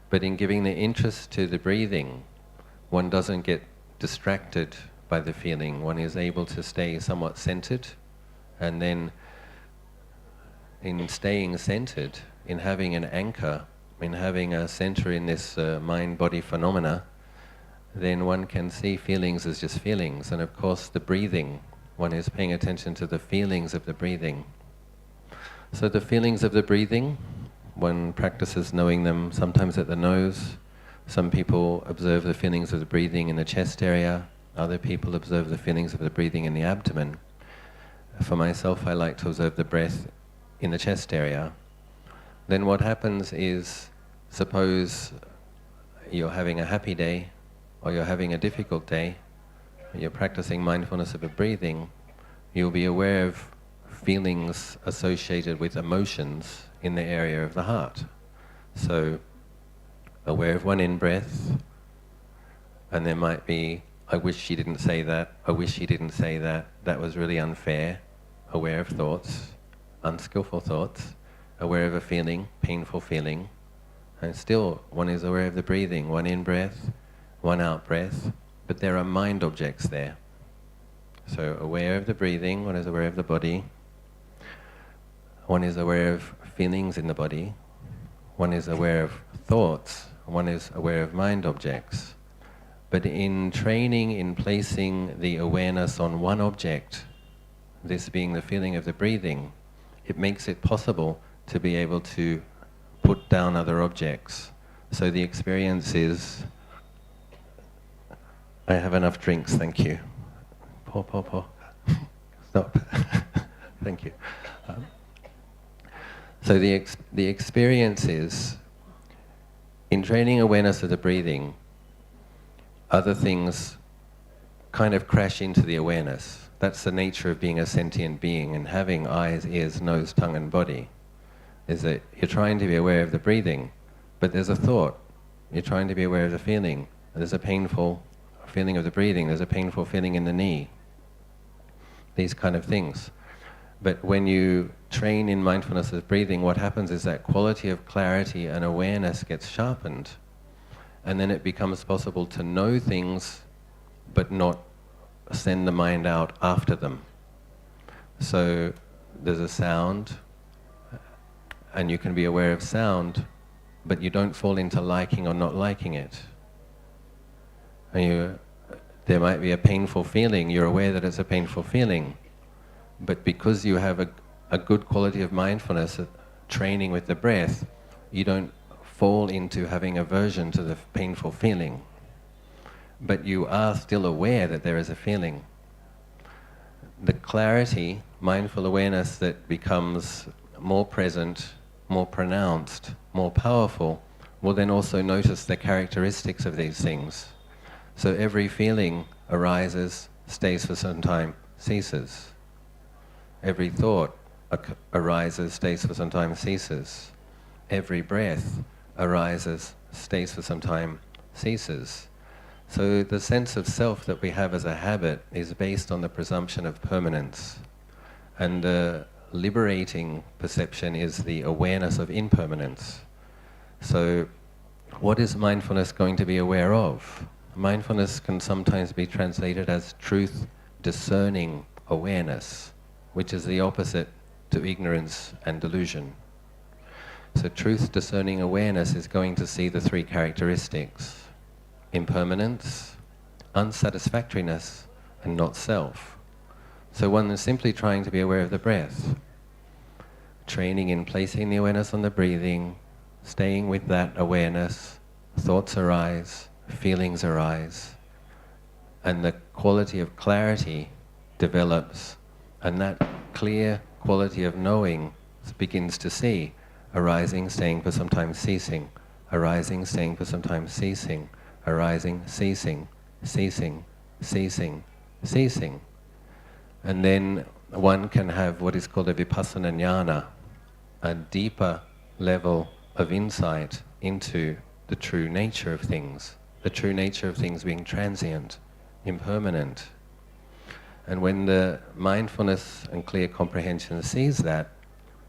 But in giving the interest to the breathing, one doesn't get distracted by the feeling. One is able to stay somewhat centered, and then in staying centered, in having an anchor, in having a center in this mind-body phenomena, then one can see feelings as just feelings. And of course the breathing, one is paying attention to the feelings of the breathing. So the feelings of the breathing, one practices knowing them sometimes at the nose. Some people observe the feelings of the breathing in the chest area. Other people observe the feelings of the breathing in the abdomen. For myself, I like to observe the breath in the chest area. Then what happens is, suppose you're having a happy day or you're having a difficult day, you're practicing mindfulness of the breathing, you'll be aware of feelings associated with emotions in the area of the heart. So, aware of one in-breath, and there might be, I wish she didn't say that, I wish he didn't say that, that was really unfair. Aware of thoughts, unskillful thoughts, aware of a feeling, painful feeling, and still one is aware of the breathing, one in-breath, one out-breath, but there are mind objects there. So aware of the breathing, one is aware of the body, one is aware of feelings in the body, one is aware of thoughts, one is aware of mind objects. But in training, in placing the awareness on one object, this being the feeling of the breathing, it makes it possible to be able to put down other objects. So the experience is, I have enough drinks, thank you. Pour. Stop. Thank you. So the experience is, in training awareness of the breathing, other things kind of crash into the awareness. That's the nature of being a sentient being and having eyes, ears, nose, tongue and body, is that you're trying to be aware of the breathing, but there's a thought. You're trying to be aware of the feeling. There's a painful feeling of the breathing, there's a painful feeling in the knee. These kind of things. But when you train in mindfulness of breathing, what happens is that quality of clarity and awareness gets sharpened. And then it becomes possible to know things, but not send the mind out after them. So there's a sound, and you can be aware of sound, but you don't fall into liking or not liking it. And there might be a painful feeling, you're aware that it's a painful feeling, but because you have a good quality of mindfulness, training with the breath, you don't fall into having aversion to the painful feeling. But you are still aware that there is a feeling. The clarity, mindful awareness that becomes more present, more pronounced, more powerful, will then also notice the characteristics of these things. So every feeling arises, stays for some time, ceases. Every thought arises, stays for some time, ceases. Every breath arises, stays for some time, ceases. So the sense of self that we have as a habit is based on the presumption of permanence. And the liberating perception is the awareness of impermanence. So what is mindfulness going to be aware of? Mindfulness can sometimes be translated as truth discerning awareness, which is the opposite to ignorance and delusion. So truth discerning awareness is going to see the three characteristics: impermanence, unsatisfactoriness, and not self. So one is simply trying to be aware of the breath, training in placing the awareness on the breathing, staying with that awareness. Thoughts arise, feelings arise, and the quality of clarity develops, and that clear quality of knowing begins to see, arising, staying for some time, ceasing, arising, staying for some time, ceasing, arising, ceasing, ceasing, ceasing, ceasing. And then one can have what is called a vipassana jnana, a deeper level of insight into the true nature of things, the true nature of things being transient, impermanent. And when the mindfulness and clear comprehension sees that,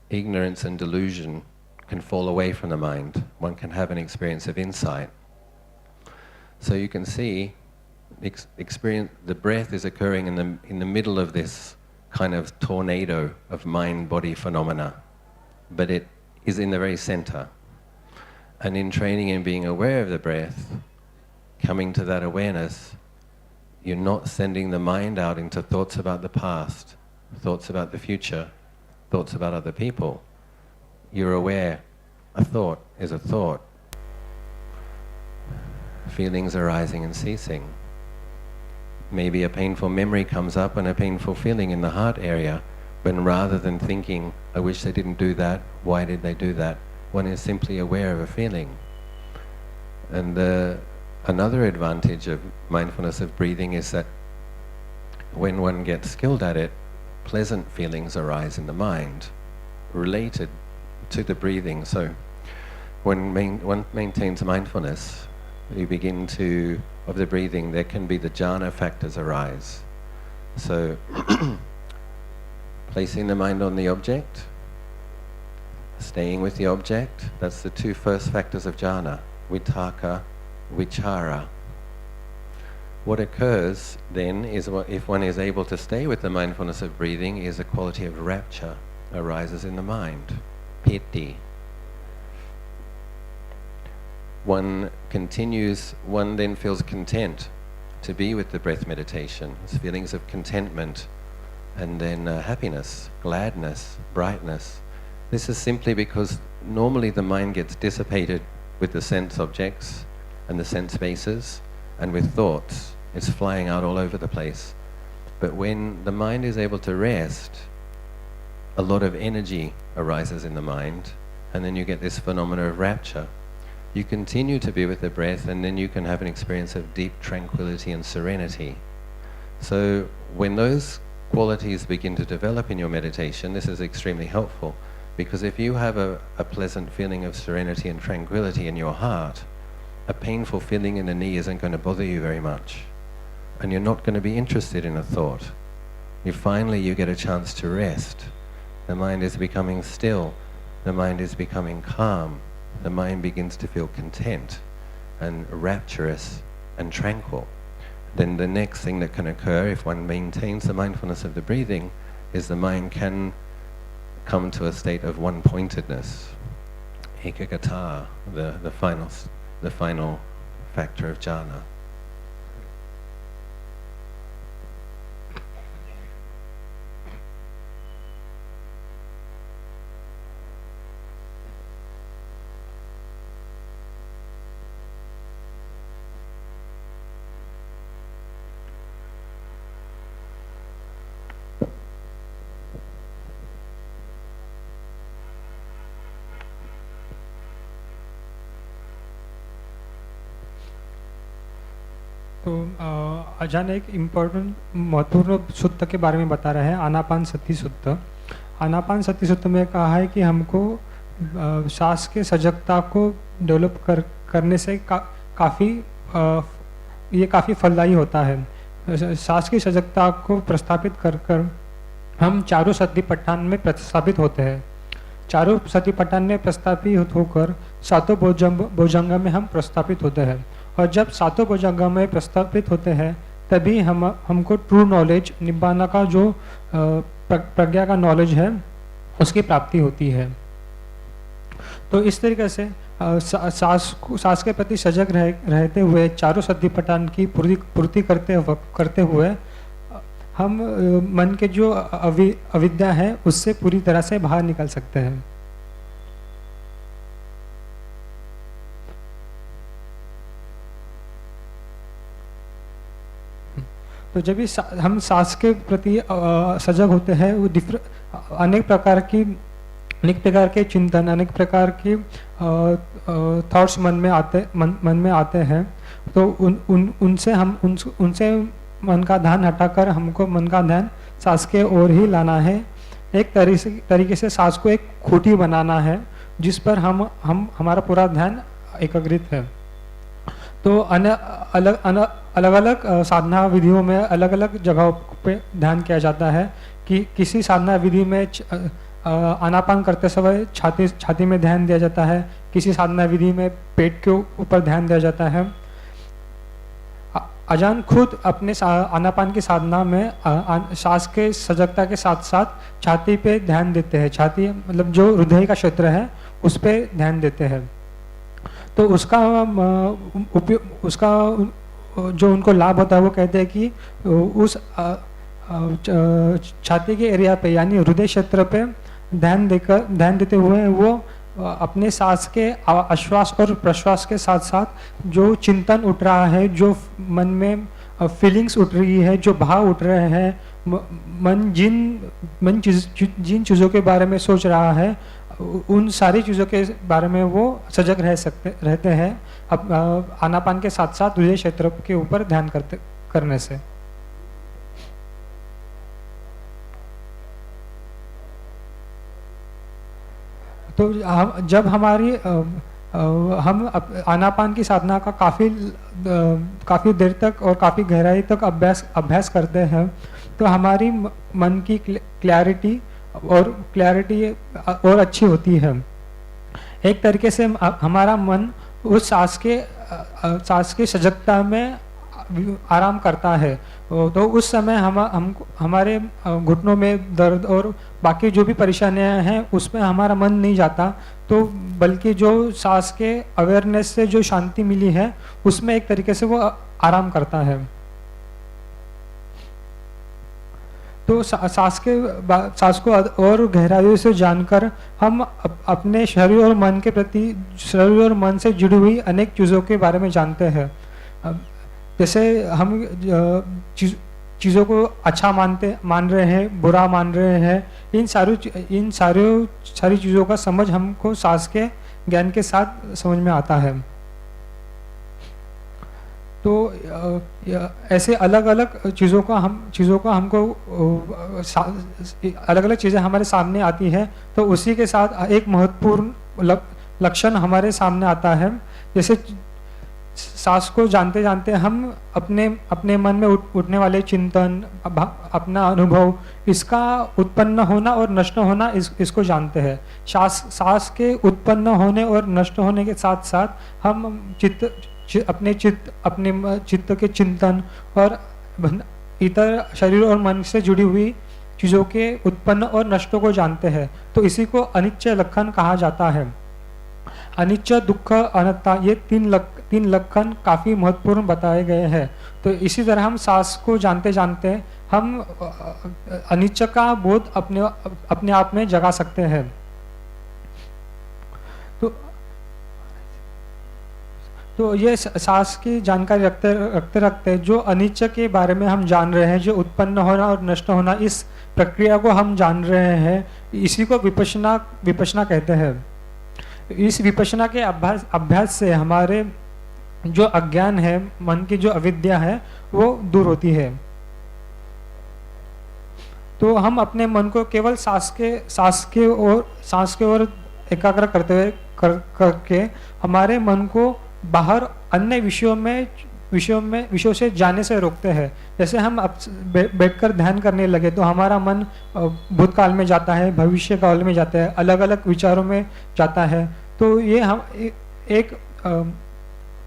ignorance and delusion can fall away from the mind. One can have an experience of insight. So you can see the breath is occurring in the middle of this kind of tornado of mind-body phenomena, but it is in the very center. And in training in being aware of the breath, coming to that awareness, you're not sending the mind out into thoughts about the past, thoughts about the future, thoughts about other people. You're aware a thought is a thought. Feelings arising and ceasing. Maybe a painful memory comes up and a painful feeling in the heart area, but rather than thinking, I wish they didn't do that, why did they do that, one is simply aware of a feeling. And another advantage of mindfulness of breathing is that when one gets skilled at it, pleasant feelings arise in the mind related to the breathing. So when one maintains mindfulness, you begin to, of the breathing, there can be the jhana factors arise. So placing the mind on the object, staying with the object, that's the two first factors of jhana, vitaka, vichara. What occurs then is, if one is able to stay with the mindfulness of breathing, is a quality of rapture arises in the mind, piti. One then feels content to be with the breath meditation. It's feelings of contentment, and then happiness, gladness, brightness. This is simply because normally the mind gets dissipated with the sense objects and the sense bases, and with thoughts. It's flying out all over the place. But when the mind is able to rest, a lot of energy arises in the mind, and then you get this phenomena of rapture. You continue to be with the breath, and then you can have an experience of deep tranquility and serenity. So when those qualities begin to develop in your meditation, this is extremely helpful, because if you have a pleasant feeling of serenity and tranquility in your heart, a painful feeling in the knee isn't going to bother you very much, and you're not going to be interested in a thought. You get a chance to rest. The mind is becoming still. The mind is becoming calm. The mind begins to feel content and rapturous and tranquil. Then the next thing that can occur, if one maintains the mindfulness of the breathing, is the mind can come to a state of one-pointedness, ekagata, the final factor of jhana. तो अजान एक important महत्वपूर्ण सूत्र के बारे में बता रहे हैं, आनापान सती सूत्र। आनापान सती सूत्र में कहा है कि हमको सांस के सजगता को डेवलप करने से ये काफ़ी फलदायी होता है। सांस की सजगता को प्रस्थापित कर हम चारों सतिपट्ठान में प्रस्थापित होते हैं। चारों सतिपट्ठान में प्रस्थापित होकर सातों भुजंग में हम प्रस्थापित होते हैं। और जब सातों भुजंग में प्रस्थापित होते हैं तभी हमको ट्रू नॉलेज, निब्बाना का जो प्रज्ञा का नॉलेज है उसकी प्राप्ति होती है। तो इस तरीके से सांस के प्रति सजग रहते हुए चारों सतिपट्ठान की पूर्ति करते हुए हम मन के जो अविद्या है उससे पूरी तरह से बाहर निकल सकते हैं। तो जब भी हम सांस के प्रति सजग होते हैं, वो अनेक प्रकार के चिंतन, अनेक प्रकार के थॉट्स मन में आते हैं। तो उनसे मन का ध्यान हटाकर हमको मन का ध्यान सांस के ओर ही लाना है। एक तरीके से सांस को एक खूंटी बनाना है जिस पर हमारा पूरा ध्यान एकाग्रित है। तो अलग अलग साधना विधियों में अलग अलग जगहों पे ध्यान किया जाता है कि किसी साधना विधि में आनापान करते समय छाती में ध्यान दिया जाता है, किसी साधना विधि में पेट के ऊपर ध्यान दिया जाता है। अजान खुद अपने आनापान की साधना में सांस के सजगता के साथ साथ छाती पे ध्यान देते हैं। छाती मतलब जो हृदय का क्षेत्र है उस पे ध्यान देते हैं। तो उसका जो उनको लाभ होता है वो कहते हैं कि उस छाती के एरिया पे यानी हृदय क्षेत्र पे ध्यान देते हुए वो अपने सांस के आश्वास और प्रश्वास के साथ साथ जो चिंतन उठ रहा है, जो मन में फीलिंग्स उठ रही है, जो भाव उठ रहे हैं, मन जिन चीज़ों के बारे में सोच रहा है उन सारी चीज़ों के बारे में वो सजग रहते हैं आनापान के साथ साथ हृदय क्षेत्र के ऊपर ध्यान करने से। तो जब हम आनापान की साधना का काफ़ी देर तक और काफ़ी गहराई तक अभ्यास करते हैं तो हमारी मन की क्लैरिटी और अच्छी होती है। एक तरीके से हमारा मन उस सांस के सजगता में आराम करता है। तो उस समय हमारे घुटनों में दर्द और बाकी जो भी परेशानियां हैं उसमें हमारा मन नहीं जाता, तो बल्कि जो सांस के अवेयरनेस से जो शांति मिली है उसमें एक तरीके से वो आराम करता है। तो सांस को और गहराई से जानकर हम अपने शरीर और मन के प्रति, शरीर और मन से जुड़ी हुई अनेक चीज़ों के बारे में जानते हैं। जैसे हम चीज़ों को अच्छा मान रहे हैं, बुरा मान रहे हैं, इन सारी चीज़ों का समझ हमको सांस के ज्ञान के साथ समझ में आता है। तो ऐसे अलग अलग चीज़ों का हमको अलग अलग चीज़ें हमारे सामने आती है तो उसी के साथ एक महत्वपूर्ण लक्षण हमारे सामने आता है। जैसे सांस को जानते जानते हम अपने मन में उठने वाले चिंतन, अपना अनुभव, इसका उत्पन्न होना और नष्ट होना इसको जानते हैं। सांस के उत्पन्न होने और नष्ट होने के साथ साथ हम अपने चित्त के चिंतन और इतर शरीर और मन से जुड़ी हुई चीज़ों के उत्पन्न और नष्टों को जानते हैं। तो इसी को अनित्य लक्षण कहा जाता है। अनित्य, दुख, अनात्ता, ये तीन लक्षण काफ़ी महत्वपूर्ण बताए गए हैं। तो इसी तरह हम सांस को जानते जानते हम अनित्य का बोध अपने आप में जगा सकते हैं। तो ये सांस की जानकारी रखते जो अनित्य के बारे में हम जान रहे हैं, जो उत्पन्न होना और नष्ट होना, इस प्रक्रिया को हम जान रहे हैं, इसी को विपश्यना कहते हैं। इस विपश्यना के अभ्यास से जो अज्ञान है, मन की जो अविद्या है वो दूर होती है। तो हम अपने मन को केवल सांस के ओर एकाग्र करते हुए करके हमारे मन को बाहर अन्य विषयों से जाने से रोकते हैं। जैसे हम अब बैठकर ध्यान करने लगे तो हमारा मन भूतकाल में जाता है, भविष्य काल में जाता है, अलग अलग विचारों में जाता है। तो ये हम एक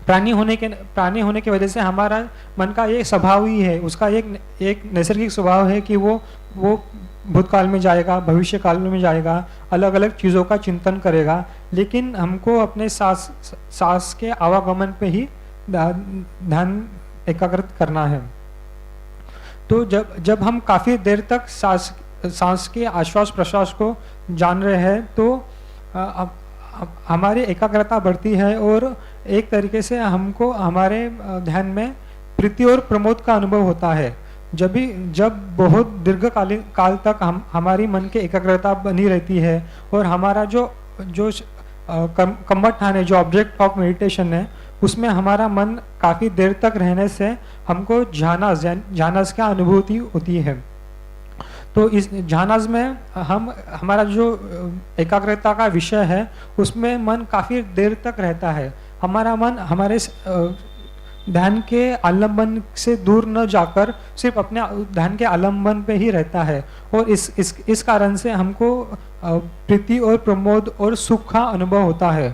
प्राणी होने की वजह से हमारा मन का ये स्वभाव ही है, उसका एक नैसर्गिक स्वभाव है कि वो भूतकाल में जाएगा, भविष्य काल में जाएगा, अलग अलग चीज़ों का चिंतन करेगा। लेकिन हमको अपने सांस के आवागमन पे ही ध्यान एकाग्रित करना है। तो जब हम काफ़ी देर तक सांस के आश्वास प्रश्वास को जान रहे हैं तो हमारी एकाग्रता बढ़ती है और एक तरीके से हमको हमारे ध्यान में प्रीति और प्रमोद का अनुभव होता है। जब बहुत दीर्घकालीन काल तक हमारी मन की एकाग्रता बनी रहती है और हमारा जो कर्मठान है, जो ऑब्जेक्ट ऑफ मेडिटेशन है, उसमें हमारा मन काफ़ी देर तक रहने से हमको झानास का अनुभूति होती है। तो इस झानास में हमारा जो एकाग्रता का विषय है उसमें मन काफ़ी देर तक रहता है। हमारा मन हमारे ध्यान के आलम्बन से दूर न जाकर सिर्फ अपने ध्यान के आलम्बन पे ही रहता है और इस कारण से हमको प्रीति और प्रमोद और सुख का अनुभव होता है।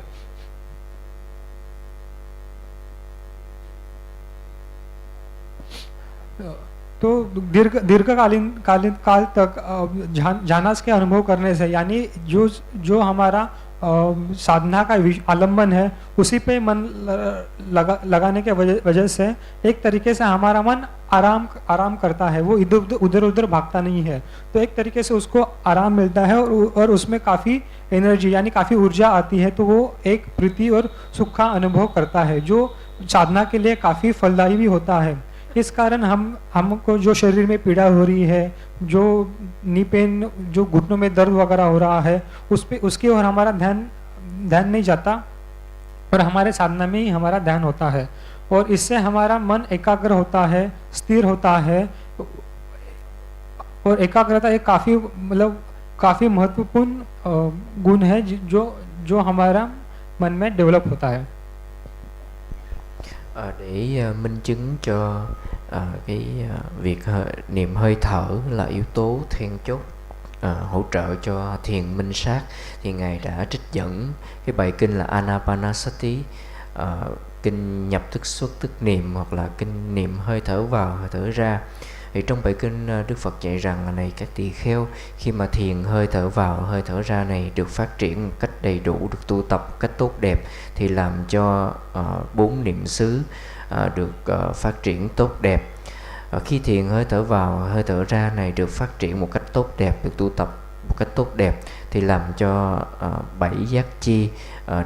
तो दीर्घकालीन काल तक झानास के अनुभव करने से, यानी जो हमारा साधना का आलम्बन है उसी पे मन लगाने के वजह से एक तरीके से हमारा मन आराम करता है, वो इधर उधर भागता नहीं है। तो एक तरीके से उसको आराम मिलता है और उसमें काफ़ी एनर्जी यानी काफ़ी ऊर्जा आती है। तो वो एक प्रीति और सुख का अनुभव करता है जो साधना के लिए काफ़ी फलदायी भी होता है। इस कारण हमको जो शरीर में पीड़ा हो रही है, जो नी पेन, जो घुटनों में दर्द वगैरह हो रहा है, उसकी ओर हमारा ध्यान नहीं जाता और हमारे साधना में ही हमारा ध्यान होता है और इससे हमारा मन एकाग्र होता है, स्थिर होता है। और एकाग्रता एक काफ़ी महत्वपूर्ण गुण है जो हमारा मन में डेवलप होता है। Để minh chứng cho việc niệm hơi thở là yếu tố then chốt hỗ trợ cho thiền minh sát, thì Ngài đã trích dẫn cái bài kinh là Anapanasati, kinh nhập thức xuất tức niệm, hoặc là kinh niệm hơi thở vào hơi thở ra. Thì trong bài kinh Đức Phật dạy rằng này các tỳ kheo, khi mà thiền hơi thở vào hơi thở ra này được phát triển một cách đầy đủ, được tu tập một cách tốt đẹp, thì làm cho 4 niệm xứ được phát triển tốt đẹp. Khi thiền hơi thở vào hơi thở ra này được phát triển một cách tốt đẹp, được tu tập một cách tốt đẹp, thì làm cho 7 giác chi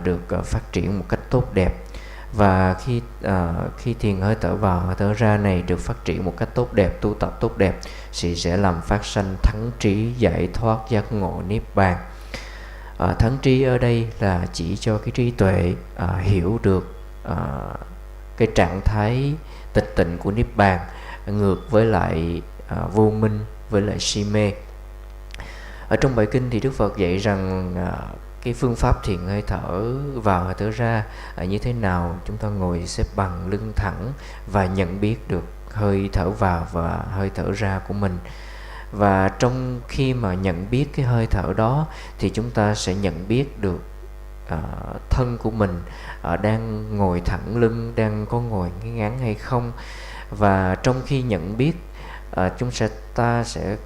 được phát triển một cách tốt đẹp. Và khi thiền hơi thở vào hơi thở ra này được phát triển một cách tốt đẹp, tu tập tốt đẹp, thì sẽ làm phát sanh thắng trí, giải thoát, giác ngộ, niết bàn. Thắng trí ở đây là chỉ cho cái trí tuệ hiểu được cái trạng thái tịch tịnh của niết bàn, ngược với lại vô minh, với lại si mê. Ở trong bài kinh thì Đức Phật dạy rằng cái phương pháp thiền hơi thở vào hơi thở ra như thế nào. Chúng ta ngồi xếp bằng, lưng thẳng và nhận biết được hơi thở vào và hơi thở ra của mình. Và trong khi mà nhận biết cái hơi thở đó thì chúng ta sẽ nhận biết được thân của mình đang ngồi thẳng lưng, đang có ngồi ngắn hay không. Và trong khi nhận biết, ta sẽ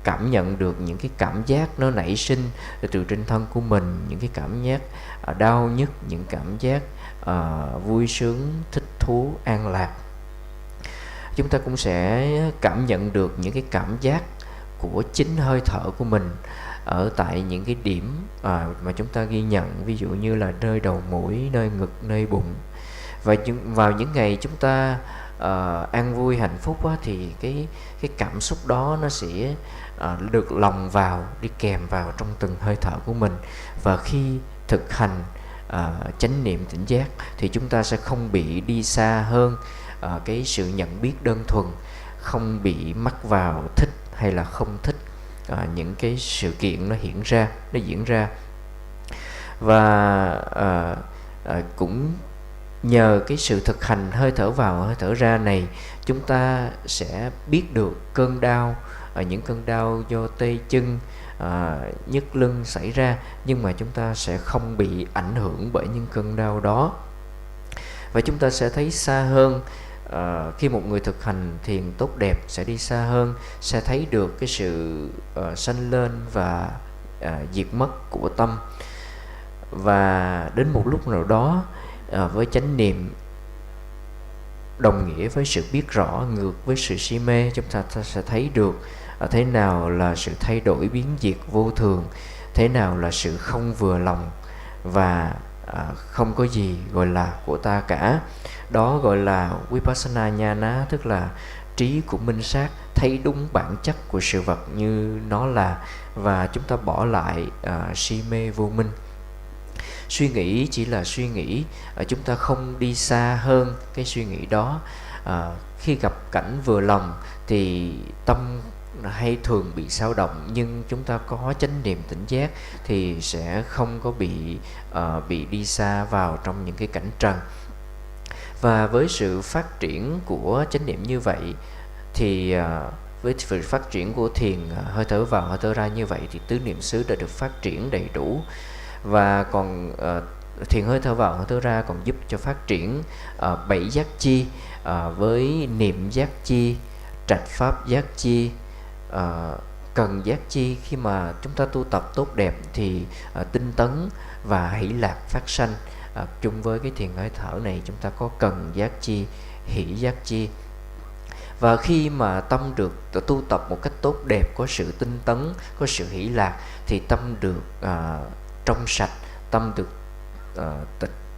cảm nhận được những cái cảm giác nó nảy sinh từ trên thân của mình, những cái cảm giác đau nhức, những cảm giác vui sướng, thích thú, an lạc. Chúng ta cũng sẽ cảm nhận được những cái cảm giác của chính hơi thở của mình ở tại những cái điểm mà chúng ta ghi nhận, ví dụ như là nơi đầu mũi, nơi ngực, nơi bụng. Và vào những ngày chúng ta an vui, hạnh phúc thì cái cảm xúc đó nó sẽ được lồng vào, đi kèm vào trong từng hơi thở của mình. Và khi thực hành chánh niệm tỉnh giác, thì chúng ta sẽ không bị đi xa hơn cái sự nhận biết đơn thuần, không bị mắc vào thích hay là không thích những cái sự kiện nó diễn ra. Và cũng nhờ cái sự thực hành hơi thở vào hơi thở ra này, chúng ta sẽ biết được cơn đau, những cơn đau do tê chân, nhức lưng xảy ra, nhưng mà chúng ta sẽ không bị ảnh hưởng bởi những cơn đau đó. Và chúng ta sẽ thấy xa hơn. Khi một người thực hành thiền tốt đẹp sẽ đi xa hơn, sẽ thấy được cái sự sanh lên và diệt mất của tâm. Và đến một lúc nào đó, với chánh niệm đồng nghĩa với sự biết rõ ngược với sự si mê, chúng ta sẽ thấy được thế nào là sự thay đổi biến diệt vô thường, thế nào là sự không vừa lòng, và không có gì gọi là của ta cả. Đó gọi là Vipassana Nhana, tức là trí của minh sát, thấy đúng bản chất của sự vật như nó là, và chúng ta bỏ lại si mê vô minh. Suy nghĩ chỉ là suy nghĩ, chúng ta không đi xa hơn cái suy nghĩ đó. Khi gặp cảnh vừa lòng thì tâm hay thường bị xao động, nhưng chúng ta có chánh niệm tỉnh giác thì sẽ không có bị đi xa vào trong những cái cảnh trần. Và với sự phát triển của chánh niệm như vậy thì với sự phát triển của thiền hơi thở vào hơi thở ra như vậy thì tứ niệm xứ đã được phát triển đầy đủ. Và còn thiền hơi thở vào hơi thở ra còn giúp cho phát triển 7 giác chi, với niệm giác chi, trạch pháp giác chi, cần giác chi. Khi mà chúng ta tu tập tốt đẹp thì tinh tấn và hỷ lạc phát sanh. Chung với cái thiền hơi thở này, chúng ta có cần giác chi, hỷ giác chi. Và khi mà tâm được tu tập một cách tốt đẹp, có sự tinh tấn, có sự hỷ lạc, thì tâm được trong sạch, tâm được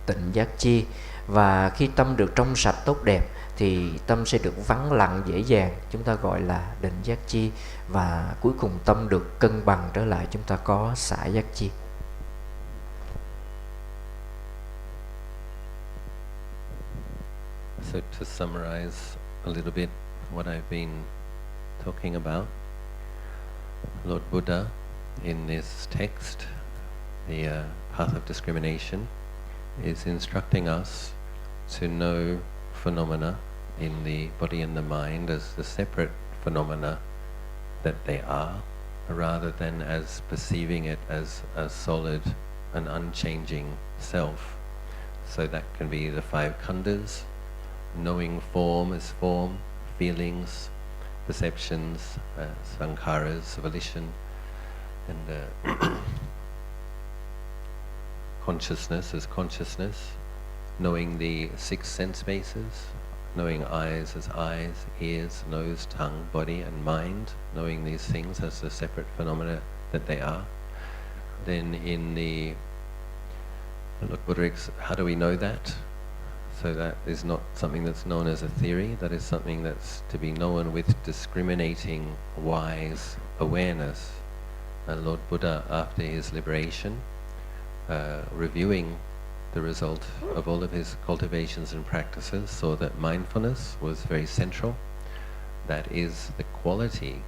tịnh giác chi. Và khi tâm được trong sạch tốt đẹp thì tâm sẽ được vắng lặng dễ dàng, chúng ta gọi là định giác chi. Và cuối cùng tâm được cân bằng trở lại, chúng ta có xả giác chi. So to summarize a little bit what I've been talking about, Lord Buddha in this text, the path of discrimination, is instructing us to know phenomena in the body and the mind as the separate phenomena that they are, rather than as perceiving it as a solid and unchanging self. So that can be the five khandhas, knowing form as form, feelings, perceptions, sankharas, volition, and consciousness as consciousness, knowing the six sense bases, knowing eyes as eyes, ears, nose, tongue, body and mind, knowing these things as the separate phenomena that they are. Then in the Lord Buddha, how do we know that? So that is not something that's known as a theory, that is something that's to be known with discriminating, wise awareness. And Lord Buddha, after his liberation, reviewing the result of all of his cultivations and practices, saw that mindfulness was very central. That is the quality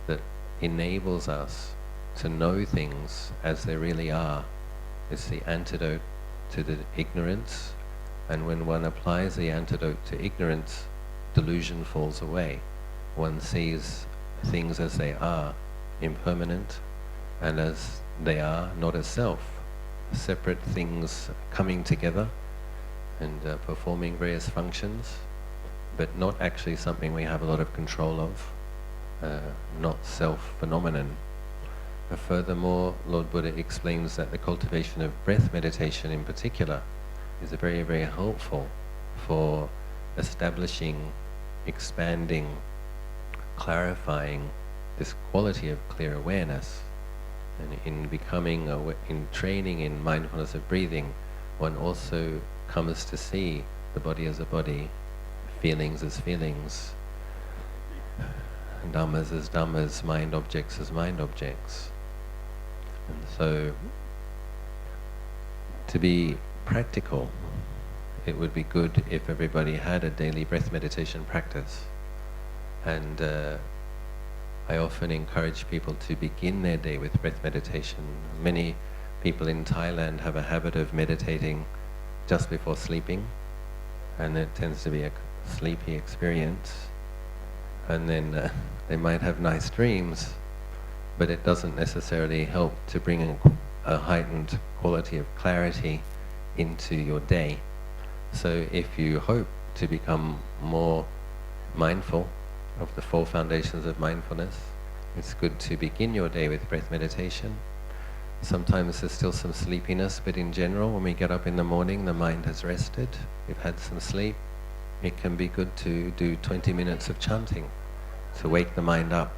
that enables us to know things as they really are. It's the antidote to the ignorance. And when one applies the antidote to ignorance, delusion falls away. One sees things as they are, impermanent, and as they are, not as self. Separate things coming together and performing various functions, but not actually something we have a lot of control of, not self-phenomenon. Furthermore, Lord Buddha explains that the cultivation of breath meditation in particular is very, very helpful for establishing, expanding, clarifying this quality of clear awareness. And in becoming, in training in mindfulness of breathing, one also comes to see the body as a body, feelings as feelings, dhammas as dhammas, mind objects as mind objects. And so, to be practical, it would be good if everybody had a daily breath meditation practice. And I often encourage people to begin their day with breath meditation. Many people in Thailand have a habit of meditating just before sleeping, and it tends to be a sleepy experience. And then they might have nice dreams, but it doesn't necessarily help to bring a heightened quality of clarity into your day. So if you hope to become more mindful of the 4 foundations of mindfulness, it's good to begin your day with breath meditation. Sometimes there's still some sleepiness, but in general, when we get up in the morning, the mind has rested, we've had some sleep. It can be good to do 20 minutes of chanting to wake the mind up,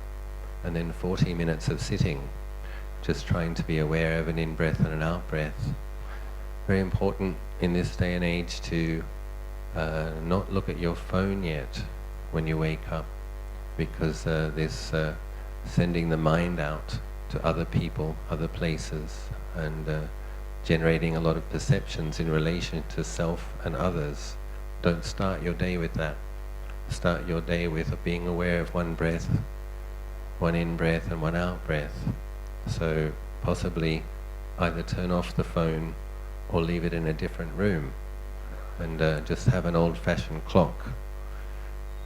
and then 40 minutes of sitting, just trying to be aware of an in-breath and an out-breath. Very important in this day and age to not look at your phone yet when you wake up, because this sending the mind out to other people, other places, and generating a lot of perceptions in relation to self and others. Don't start your day with that. Start your day with being aware of one breath, one in-breath and one out-breath. So possibly either turn off the phone or leave it in a different room, and just have an old-fashioned clock.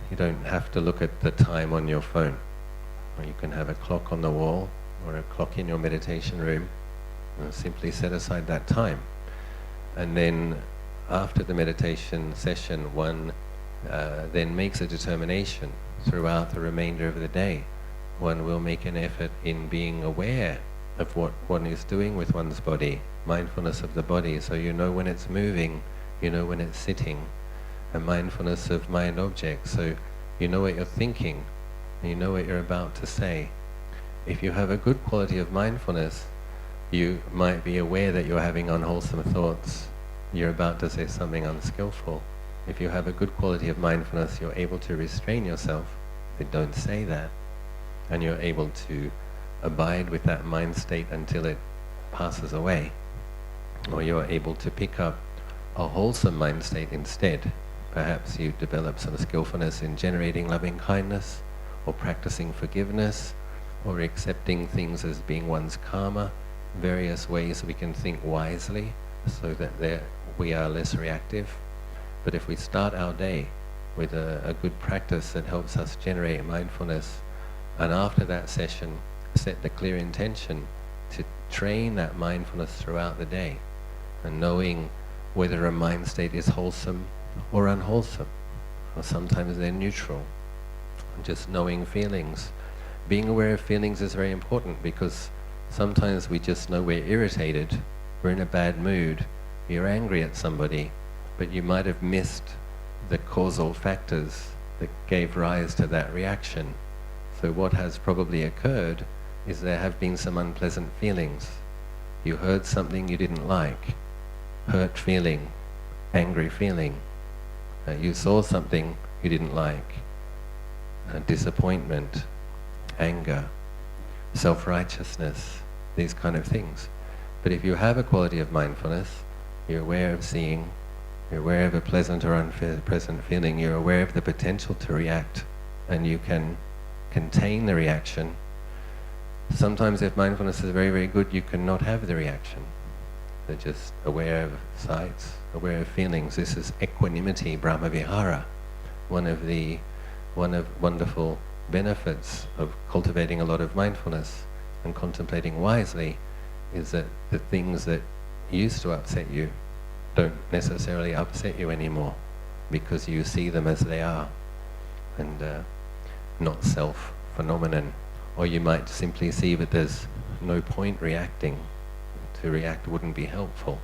You don't have to look at the time on your phone. Or you can have a clock on the wall or a clock in your meditation room, and simply set aside that time. And then after the meditation session, one then makes a determination throughout the remainder of the day. One will make an effort in being aware of what one is doing with one's body, mindfulness of the body, so you know when it's moving, you know when it's sitting, and mindfulness of mind objects, so you know what you're thinking, and you know what you're about to say. If you have a good quality of mindfulness, you might be aware that you're having unwholesome thoughts, you're about to say something unskillful. If you have a good quality of mindfulness, you're able to restrain yourself, but don't say that, and you're able to abide with that mind state until it passes away. Or you're able to pick up a wholesome mind state instead. Perhaps you develop some skillfulness in generating loving kindness, or practicing forgiveness, or accepting things as being one's karma. Various ways we can think wisely so that we are less reactive. But if we start our day with a good practice that helps us generate mindfulness, and after that session set the clear intention to train that mindfulness throughout the day, and knowing whether a mind state is wholesome or unwholesome, or sometimes they're neutral, just knowing feelings. Being aware of feelings is very important, because sometimes we just know we're irritated, we're in a bad mood, you're angry at somebody, but you might have missed the causal factors that gave rise to that reaction. So what has probably occurred is there have been some unpleasant feelings. You heard something you didn't like, hurt feeling, angry feeling. You saw something you didn't like, disappointment, anger, self-righteousness, these kind of things. But if you have a quality of mindfulness, you're aware of seeing, you're aware of a pleasant or unpleasant feeling, you're aware of the potential to react, and you can contain the reaction. Sometimes if mindfulness is very, very good, you can not have the reaction. They're just aware of sights, aware of feelings. This is equanimity, Brahmavihara. One of wonderful benefits of cultivating a lot of mindfulness and contemplating wisely is that the things that used to upset you don't necessarily upset you anymore, because you see them as they are, and not self-phenomenon. Or you might simply see that there's no point reacting. To react wouldn't be helpful.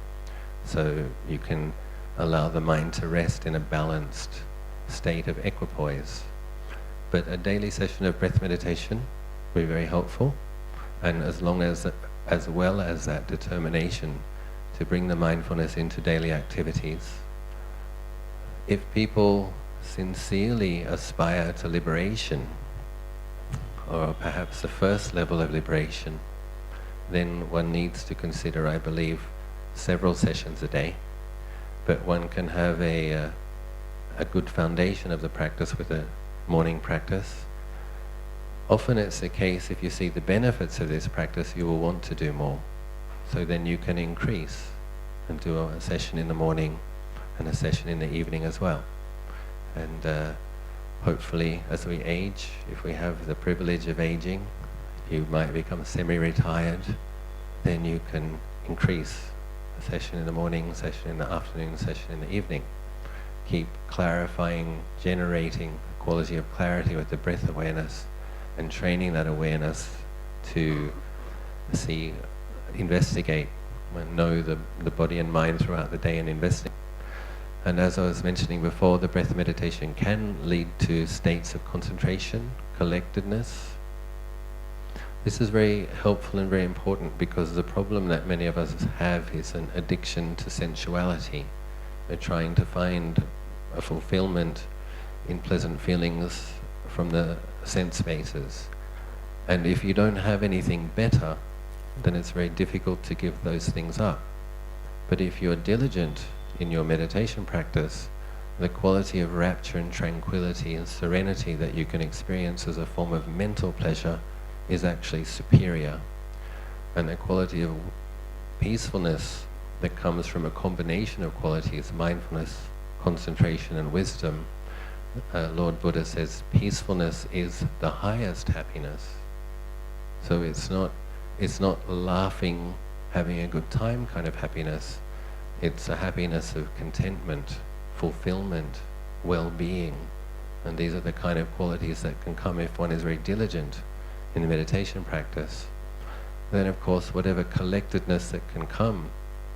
So you can allow the mind to rest in a balanced state of equipoise. But a daily session of breath meditation will be very helpful, and as well as that determination to bring the mindfulness into daily activities. If people sincerely aspire to liberation, or perhaps the first level of liberation, then one needs to consider, I believe, several sessions a day, but one can have a good foundation of the practice with a morning practice. Often it's the case, if you see the benefits of this practice, you will want to do more. So then you can increase and do a session in the morning and a session in the evening as well. And hopefully as we age, if we have the privilege of aging, you might become semi-retired, then you can increase a session in the morning, session in the afternoon, session in the evening. Keep clarifying, generating quality of clarity with the breath awareness, and training that awareness to see, investigate, and know the body and mind throughout the day and investigate. And as I was mentioning before, the breath meditation can lead to states of concentration, collectedness. This is very helpful and very important because the problem that many of us have is an addiction to sensuality. We're trying to find a fulfillment in pleasant feelings from the sense bases. And if you don't have anything better, then it's very difficult to give those things up. But if you're diligent in your meditation practice, the quality of rapture and tranquility and serenity that you can experience as a form of mental pleasure is actually superior. And the quality of peacefulness that comes from a combination of qualities, mindfulness, concentration and wisdom, Lord Buddha says peacefulness is the highest happiness. So it's not laughing, having a good time kind of happiness. It's a happiness of contentment, fulfillment, well-being. And these are the kind of qualities that can come if one is very diligent in the meditation practice. Then of course whatever collectedness that can come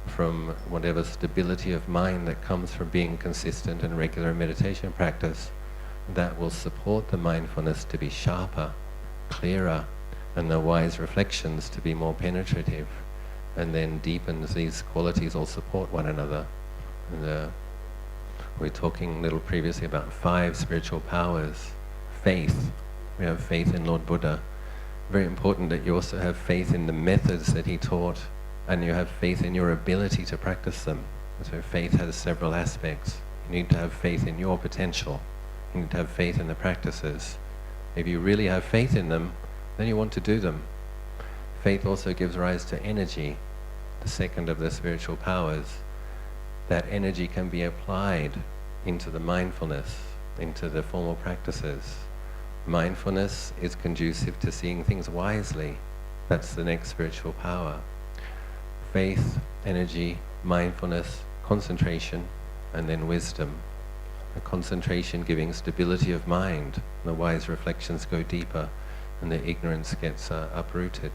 from whatever stability of mind that comes from being consistent and regular in meditation practice, that will support the mindfulness to be sharper, clearer, and the wise reflections to be more penetrative, and then deepens. These qualities all support one another. And we were talking a little previously about 5 spiritual powers. Faith. We have faith in Lord Buddha. Very important that you also have faith in the methods that he taught, and you have faith in your ability to practice them. So faith has several aspects. You need to have faith in your potential. You need to have faith in the practices. If you really have faith in them, then you want to do them. Faith also gives rise to energy, the second of the spiritual powers. That energy can be applied into the mindfulness, into the formal practices. Mindfulness is conducive to seeing things wisely. That's the next spiritual power. Faith, energy, mindfulness, concentration, and then wisdom. The concentration giving stability of mind. The wise reflections go deeper and the ignorance gets uprooted.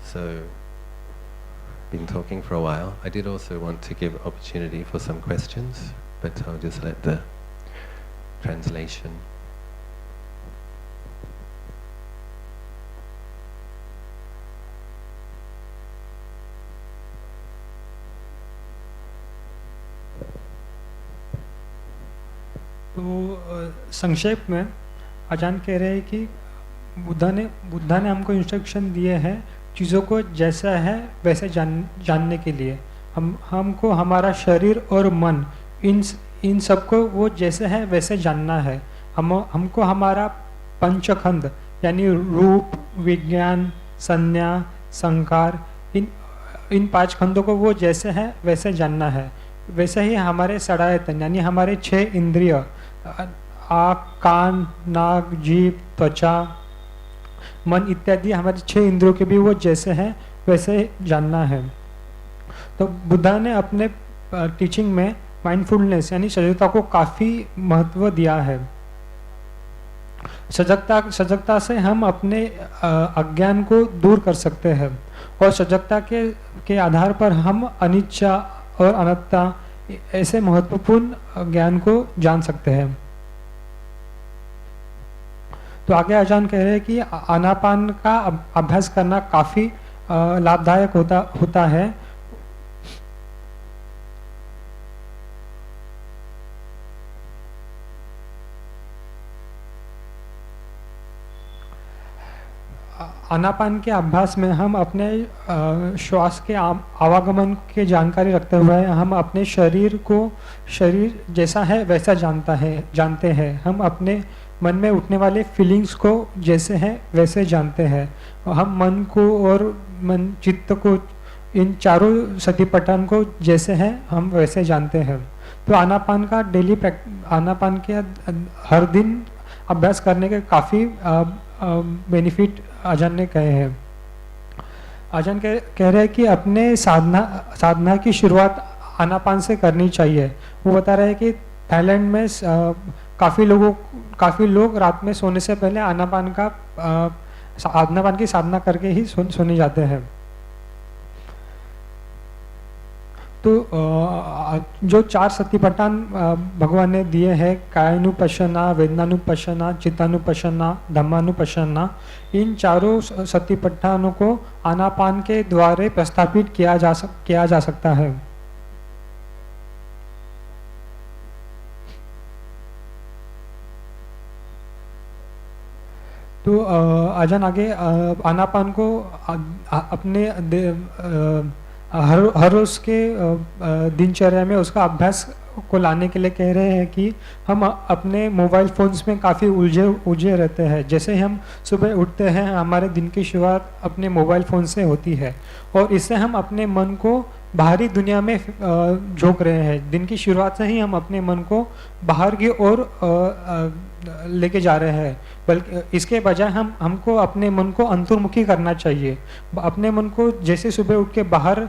So, been talking for a while. I did also want to give opportunity for some questions, but I'll just let the translation. तो संक्षेप में आजान कह रहे हैं कि बुद्धा ने हमको instruction दिए हैं चीज़ों को जैसा है वैसे जानने के लिए। हमको हमारा शरीर और मन इन सबको वो जैसे है वैसे जानना है। हमको हमारा पंचखंड यानी रूप, विज्ञान, संज्ञा, संकार, इन 5 खंडों को वो जैसे है वैसे जानना है। वैसे ही हमारे षडायतन यानी हमारे 6 इंद्रिय, आँख, कान, नाक, जीभ, त्वचा, मन इत्यादि हमारे 6 इंद्रियों के भी वो जैसे हैं वैसे जानना है। तो बुद्धा ने अपने टीचिंग में माइंडफुलनेस यानी सजगता को काफ़ी महत्व दिया है। सजगता से हम अपने अज्ञान को दूर कर सकते हैं और सजगता के आधार पर हम अनिच्छा और अनात्ता ऐसे महत्वपूर्ण ज्ञान को जान सकते हैं। तो आगे आजान कह रहे हैं कि आनापान का अभ्यास करना काफ़ी लाभदायक होता है। आनापान के अभ्यास में हम अपने श्वास के आवागमन की जानकारी रखते हुए हम अपने शरीर को शरीर जैसा है वैसा जानते हैं। हम अपने मन में उठने वाले फीलिंग्स को जैसे हैं वैसे जानते हैं। हम मन को और मन चित्त को इन चारों सतिपट्टन को जैसे हैं हम वैसे जानते हैं। तो आनापान का आनापान के हर दिन अभ्यास करने के काफ़ी बेनिफिट आजान ने कहे हैं। आजान कह रहे हैं कि अपने साधना की शुरुआत आनापान से करनी चाहिए। वो बता रहे हैं कि थाईलैंड में काफ़ी लोग रात में सोने से पहले आनापान की साधना करके ही सोने जाते हैं। तो जो 4 सतिपट्टन भगवान ने दिए हैं, कायानुपश्यना, वेदनानुपश्यना, चित्तानुपश्यना, धम्मानुपश्यना, इन चारों सतिपट्टनों को आनापान के द्वारा प्रस्थापित किया जा सकता है। तो आजान आगे आनापान को अपने हर रोज के दिनचर्या में उसका अभ्यास को लाने के लिए कह रहे हैं कि हम अपने मोबाइल फ़ोन्स में काफ़ी उलझे रहते हैं। जैसे हम सुबह उठते हैं हमारे दिन की शुरुआत अपने मोबाइल फ़ोन से होती है और इससे हम अपने मन को बाहरी दुनिया में झोंक रहे हैं। दिन की शुरुआत से ही हम अपने मन को बाहर की ओर लेके जा रहे हैं, बल्कि इसके बजाय हमको अपने मन को अंतर्मुखी करना चाहिए। अपने मन को जैसे सुबह उठ के बाहर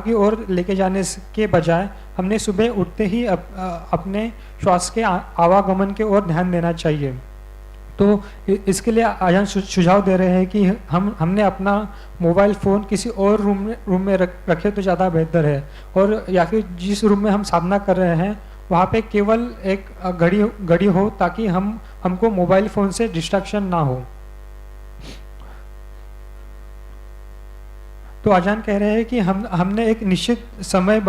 की ओर लेके जाने के बजाय हमने सुबह उठते ही अपने श्वास के आवागमन के ओर ध्यान देना चाहिए। तो इसके लिए आजान सुझाव दे रहे हैं कि हमने अपना मोबाइल फ़ोन किसी और रूम में रखे तो ज़्यादा बेहतर है, और या फिर जिस रूम में हम साधना कर रहे हैं वहाँ पे केवल एक घड़ी हो ताकि हमको मोबाइल फ़ोन से डिस्ट्रैक्शन ना हो। तो आजान कह रहे हैं कि हमने एक निश्चित समय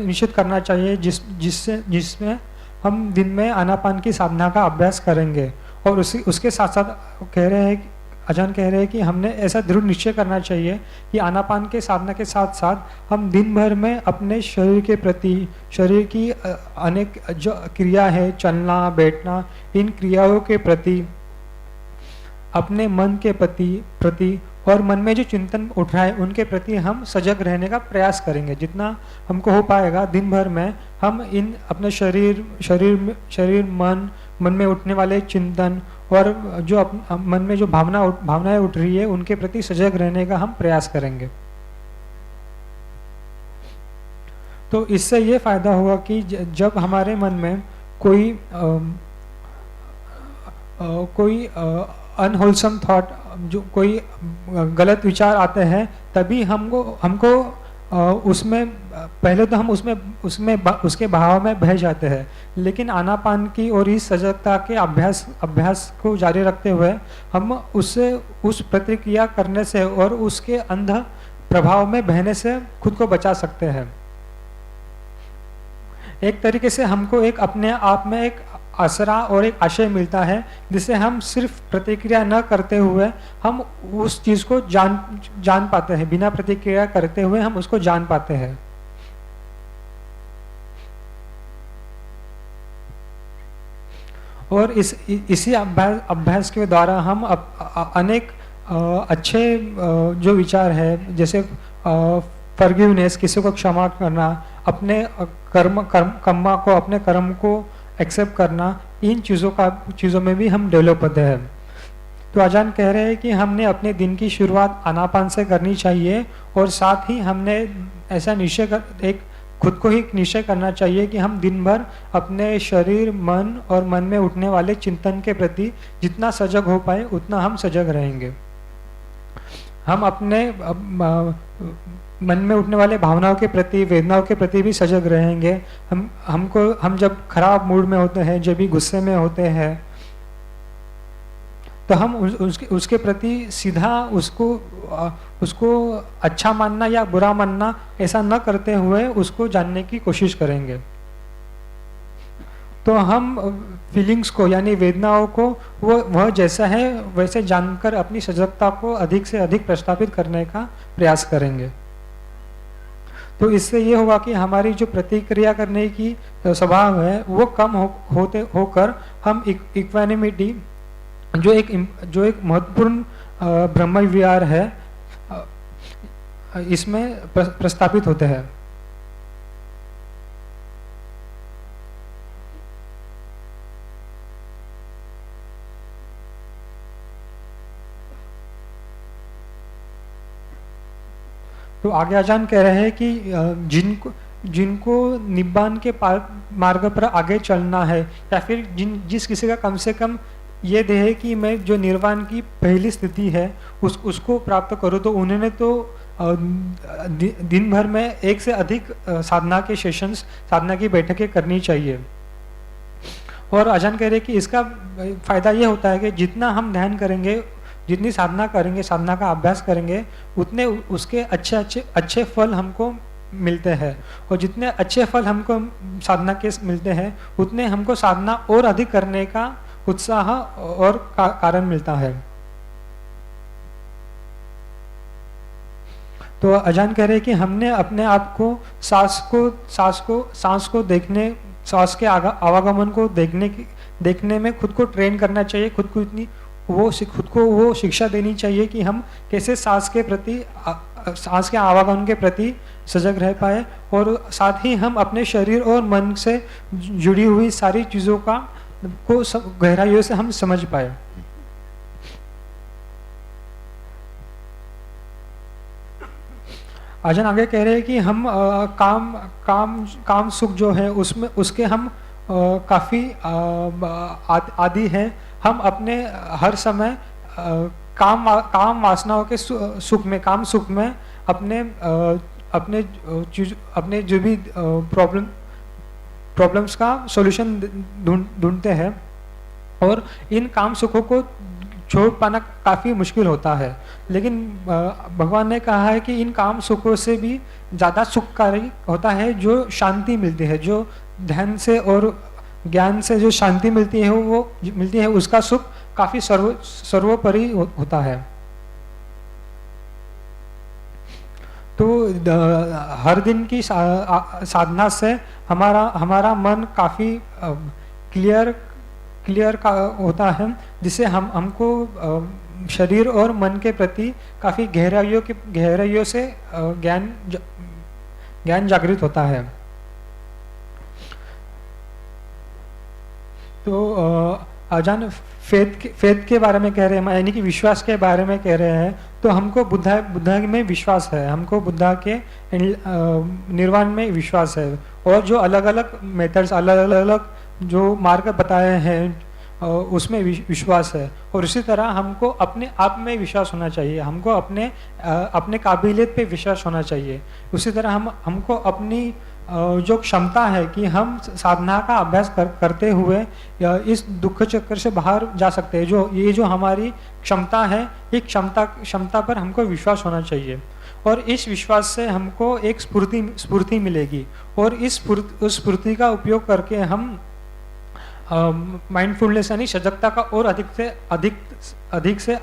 निश्चित करना चाहिए जिसमें हम दिन में आनापान की साधना का अभ्यास करेंगे। और उसके साथ साथ आजान कह रहे हैं कि हमने ऐसा दृढ़ निश्चय करना चाहिए कि आनापान के साधना के साथ साथ हम दिन भर में अपने शरीर के प्रति, शरीर की अनेक जो क्रिया है, चलना बैठना, इन क्रियाओं के प्रति, अपने मन के प्रति और मन में जो चिंतन उठ रहा है उनके प्रति हम सजग रहने का प्रयास करेंगे। जितना हमको हो पाएगा दिन भर में हम इन अपने शरीर मन में उठने वाले चिंतन और जो मन में जो भावनाएं उठ रही है उनके प्रति सजग रहने का हम प्रयास करेंगे। तो इससे ये फायदा होगा कि जब हमारे मन में कोई अनहोलसम थॉट, जो कोई गलत विचार आते हैं, तभी हमको उसमें पहले तो हम उसके भाव में बह जाते हैं। लेकिन आनापान की और इस सजगता के अभ्यास को जारी रखते हुए हम उस प्रतिक्रिया करने से और उसके अंध प्रभाव में बहने से खुद को बचा सकते हैं। एक तरीके से हमको एक अपने आप में एक आसरा और एक आशय मिलता है, जिससे हम सिर्फ प्रतिक्रिया न करते हुए हम उस चीज को जान पाते हैं। बिना प्रतिक्रिया करते हुए हम उसको जान पाते हैं। और इसी अभ्यास के द्वारा हम अनेक अच्छे जो विचार है, जैसे फॉरगिवनेस, किसी को क्षमा करना, अपने अपने कर्म को एक्सेप्ट करना, इन चीज़ों में भी हम डेवलप होते हैं। तो आजान कह रहे हैं कि हमने अपने दिन की शुरुआत आनापान से करनी चाहिए और साथ ही हमने ऐसा खुद को ही निश्चय करना चाहिए कि हम दिन भर अपने शरीर, मन और मन में उठने वाले चिंतन के प्रति जितना सजग हो पाए उतना हम सजग रहेंगे। हम अपने मन में उठने वाले भावनाओं के प्रति, वेदनाओं के प्रति भी सजग रहेंगे। हम जब खराब मूड में होते हैं, जब भी गुस्से में होते हैं, तो हम उसके प्रति सीधा उसको अच्छा मानना या बुरा मानना ऐसा न करते हुए उसको जानने की कोशिश करेंगे। तो हम फीलिंग्स को यानी वेदनाओं को वह जैसा है वैसे जानकर अपनी सजगता को अधिक से अधिक प्रस्थापित करने का प्रयास करेंगे। तो इससे ये होगा कि हमारी जो प्रतिक्रिया करने की स्वभाव है वो कम होकर हम इक्वानिमिटी जो एक महत्वपूर्ण ब्रह्म विहार है इसमें प्रस्थापित होते हैं। तो आगे आजान कह रहे हैं कि जिनको निब्बान के मार्ग पर आगे चलना है या फिर जिस किसी का कम से कम ये देह है कि मैं जो निर्वाण की पहली स्थिति है उसको प्राप्त करूँ, तो उन्होंने तो दिन भर में एक से अधिक साधना के सेशंस, साधना की बैठकें करनी चाहिए। और आजान कह रहे हैं कि इसका फायदा ये होता है कि जितना हम ध्यान करेंगे, जितनी साधना करेंगे, साधना का अभ्यास करेंगे, उतने उसके अच्छे फल हमको मिलते हैं। और जितने अच्छे फल हमको साधना के मिलते हैं उतने हमको साधना और अधिक करने का उत्साह और कारण मिलता है। तो अजान कह रहे हैं कि हमने अपने आप को सांस को देखने, सांस के आवागमन को देखने में खुद को ट्रेन करना चाहिए। खुद को वो शिक्षा देनी चाहिए कि हम कैसे सांस के आवागमन के प्रति सजग रह पाए, और साथ ही हम अपने शरीर और मन से जुड़ी हुई सारी चीज़ों को गहराइयों से हम समझ पाए। आजान आगे कह रहे हैं कि हम काम सुख जो है उसमें उसके हम काफ़ी आदी हैं। हम अपने हर समय काम वासनाओं के काम सुख में अपने जो भी प्रॉब्लम्स का सॉल्यूशन ढूंढते हैं, और इन काम सुखों को छोड़ पाना काफ़ी मुश्किल होता है। लेकिन भगवान ने कहा है कि इन काम सुखों से भी ज़्यादा सुखकारी होता है जो शांति मिलती है, जो ध्यान से और ज्ञान से जो शांति मिलती है उसका सुख काफ़ी सर्वोपरि होता है। तो हर दिन की साधना से हमारा मन काफ़ी क्लियर का होता है, जिससे हमको शरीर और मन के प्रति काफ़ी गहराइयों से ज्ञान जागृत होता है। तो आजान फेथ के बारे में कह रहे हैं, यानी कि विश्वास के बारे में कह रहे हैं। तो हमको बुद्धा में विश्वास है, हमको बुद्धा के निर्वाण में विश्वास है, और जो अलग अलग मेथड्स, अलग अलग जो मार्ग बताए हैं उसमें विश्वास है। और इसी तरह हमको अपने आप में विश्वास होना चाहिए, हमको अपने काबिलियत पे विश्वास होना चाहिए। उसी तरह हमको अपनी जो क्षमता है कि हम साधना का अभ्यास करते हुए इस दुख चक्कर से बाहर जा सकते हैं, ये जो हमारी क्षमता है, एक क्षमता पर हमको विश्वास होना चाहिए। और इस विश्वास से हमको एक स्फूर्ति मिलेगी, और उस स्फूर्ति का उपयोग करके हम माइंडफुलनेस यानी सजगता का और अधिक से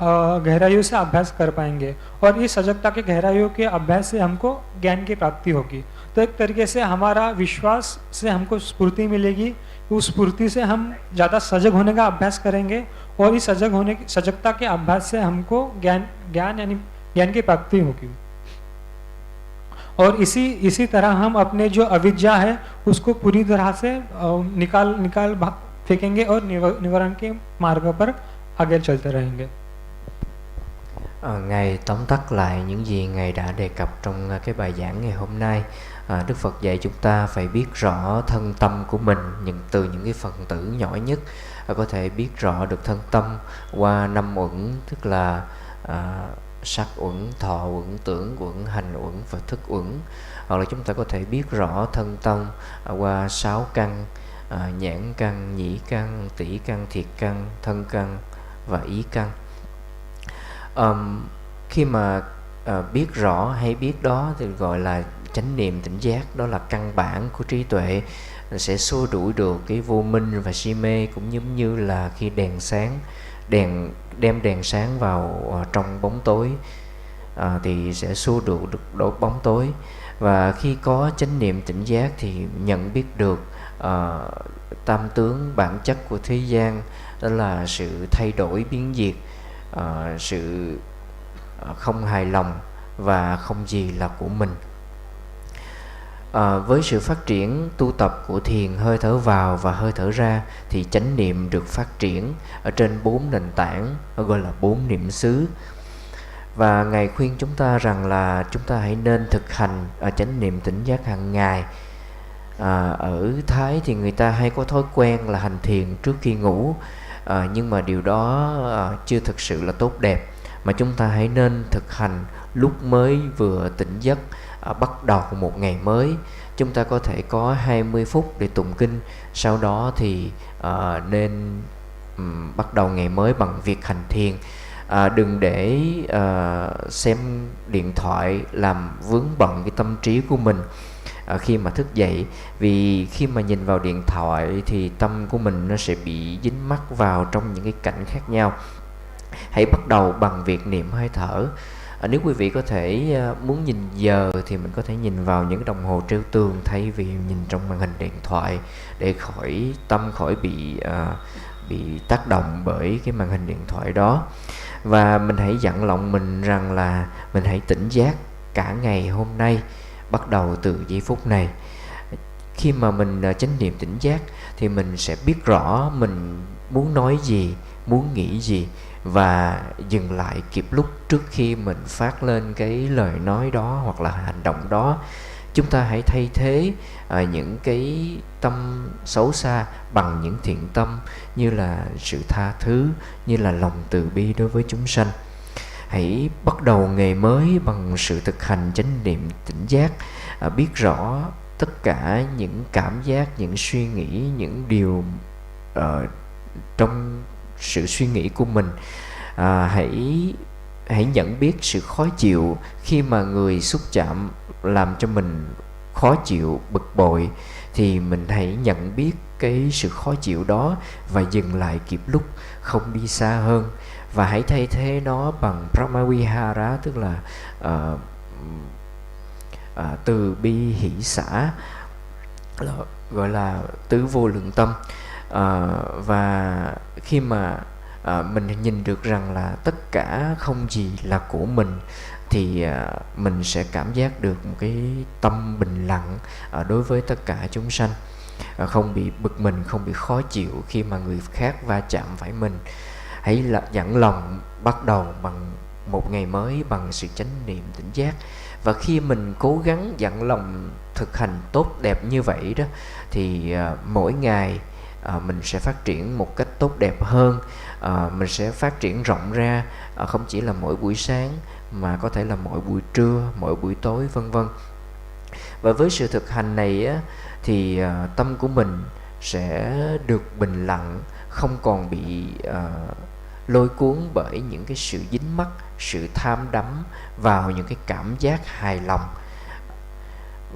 गहराइयों से अभ्यास कर पाएंगे, और इस सजगता के गहराइयों के अभ्यास से हमको ज्ञान की प्राप्ति होगी। तो एक तरीके से हमारा विश्वास से हमको स्फूर्ति मिलेगी, उस स्फूर्ति से हम ज़्यादा सजग होने का अभ्यास करेंगे, और इस सजगता के अभ्यास से हमको ज्ञान यानी ज्ञान की प्राप्ति होगी। और इसी तरह हम अपने जो अविद्या है उसको पूरी तरह से निकाल फेंकेंगे और निवारण के मार्ग पर आगे चलते रहेंगे। Ngài tóm tắt lại những gì Ngài đã đề cập trong cái bài giảng ngày hôm nay. Đức Phật dạy chúng ta phải biết rõ thân tâm của mình từ những cái phần tử nhỏ nhất, có thể biết rõ được thân tâm qua 5 uẩn, tức là sắc uẩn, thọ uẩn, tưởng uẩn, hành uẩn và thức uẩn. Hoặc là chúng ta có thể biết rõ thân tâm qua 6 căn, nhãn căn, nhĩ căn, tỷ căn, thiệt căn, thân căn và ý căn. Khi mà biết rõ hay biết đó thì gọi là chánh niệm tỉnh giác, đó là căn bản của trí tuệ. sẽ xua đuổi được cái vô minh và si mê, cũng giống như là khi đèn sáng, đem đèn sáng vào trong bóng tối thì sẽ xua đuổi được đốt bóng tối. Và khi có chánh niệm tỉnh giác thì nhận biết được tam tướng bản chất của thế gian, đó là sự thay đổi biến diệt, sự không hài lòng và không gì là của mình. Với sự phát triển tu tập của thiền hơi thở vào và hơi thở ra thì chánh niệm được phát triển ở trên 4 nền tảng, gọi là 4 niệm xứ. Và Ngài khuyên chúng ta rằng là chúng ta hãy nên thực hành chánh niệm tỉnh giác hàng ngày. Ở Thái thì người ta hay có thói quen là hành thiền trước khi ngủ, nhưng mà điều đó chưa thực sự là tốt đẹp, mà chúng ta hãy nên thực hành lúc mới vừa tỉnh giấc. Bắt đầu một ngày mới, chúng ta có thể có 20 phút để tụng kinh, sau đó thì nên bắt đầu ngày mới bằng việc hành thiền. Đừng để xem điện thoại làm vướng bận cái tâm trí của mình khi mà thức dậy, vì khi mà nhìn vào điện thoại thì tâm của mình nó sẽ bị dính mắc vào trong những cái cảnh khác nhau. Hãy bắt đầu bằng việc niệm hơi thở. Nếu quý vị có thể muốn nhìn giờ thì mình có thể nhìn vào những đồng hồ treo tường thay vì nhìn trong màn hình điện thoại, để tâm khỏi bị tác động bởi cái màn hình điện thoại đó. Và mình hãy dặn lòng mình rằng là mình hãy tỉnh giác cả ngày hôm nay, bắt đầu từ giây phút này. Khi mà mình chánh niệm tỉnh giác thì mình sẽ biết rõ mình muốn nói gì, muốn nghĩ gì, và dừng lại kịp lúc trước khi mình phát lên cái lời nói đó hoặc là hành động đó. Chúng ta hãy thay thế những cái tâm xấu xa bằng những thiện tâm, như là sự tha thứ, như là lòng từ bi đối với chúng sanh. Hãy bắt đầu ngày mới bằng sự thực hành chánh niệm tỉnh giác, biết rõ tất cả những cảm giác, những suy nghĩ, những điều trong sự suy nghĩ của mình. Hãy nhận biết sự khó chịu khi mà người xúc chạm làm cho mình khó chịu, bực bội, thì mình hãy nhận biết cái sự khó chịu đó và dừng lại kịp lúc, không đi xa hơn. Và hãy thay thế nó bằng Brahmavihara, tức là từ bi hỷ xả, gọi là tứ vô lượng tâm. Và khi mà mình nhìn được rằng là tất cả không gì là của mình, thì mình sẽ cảm giác được một cái tâm bình lặng đối với tất cả chúng sanh, không bị bực mình, không bị khó chịu khi mà người khác va chạm phải mình. Hãy dặn lòng bắt đầu bằng một ngày mới bằng sự chánh niệm tỉnh giác. Và khi mình cố gắng dặn lòng thực hành tốt đẹp như vậy đó, thì mỗi ngày mình sẽ phát triển một cách tốt đẹp hơn. Mình sẽ phát triển rộng ra, không chỉ là mỗi buổi sáng mà có thể là mỗi buổi trưa, mỗi buổi tối, vân vân. Và với sự thực hành này á, thì tâm của mình sẽ được bình lặng, không còn bị lôi cuốn bởi những cái sự dính mắc, sự tham đắm vào những cái cảm giác hài lòng.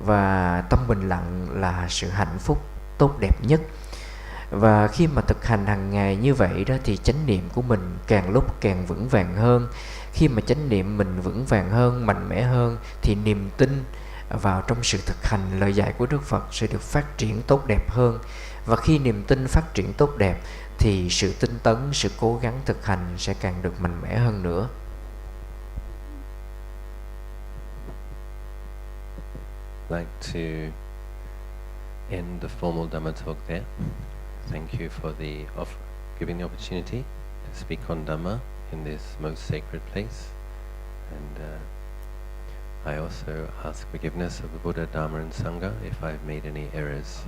Và tâm bình lặng là sự hạnh phúc tốt đẹp nhất. Và khi mà thực hành hàng ngày như vậy đó, thì chánh niệm của mình càng lúc càng vững vàng hơn. Khi mà chánh niệm mình vững vàng hơn, mạnh mẽ hơn, thì niềm tin vào trong sự thực hành lời dạy của Đức Phật sẽ được phát triển tốt đẹp hơn. Và khi niềm tin phát triển tốt đẹp thì sự tinh tấn, sự cố gắng thực hành sẽ càng được mạnh mẽ hơn nữa. Like to end the formal Dhamma talk there. Thank you for giving the opportunity to speak on Dhamma in this most sacred place. And I also ask forgiveness of the Buddha, Dhamma and Sangha if I've made any errors.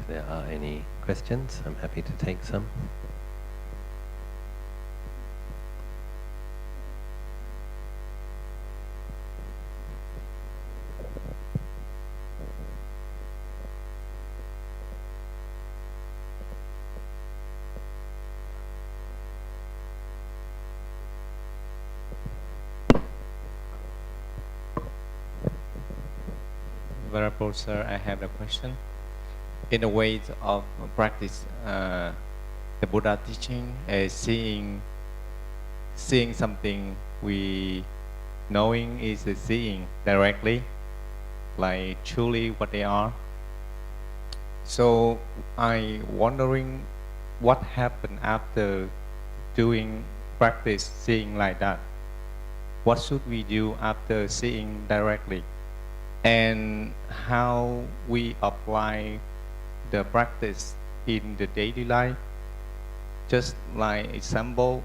If there are any questions, I'm happy to take some. Venerable Sir, I have a question. In the way of practice, the Buddha teaching is seeing something we knowing is the seeing directly, like truly what they are. So I wondering what happened after doing practice seeing like that. What should we do after seeing directly? And how we apply the practice in the daily life? Just like example,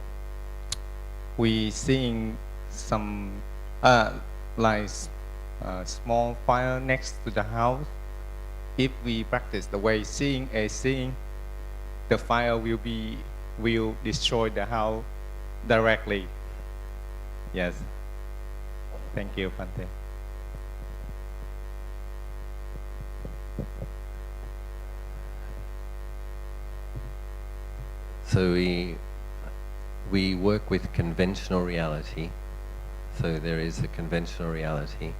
we seeing some like small fire next to the house. If we practice the way seeing is seeing, the fire will destroy the house directly. Yes. Thank you, Bhante. So we work with conventional reality. So there is a conventional reality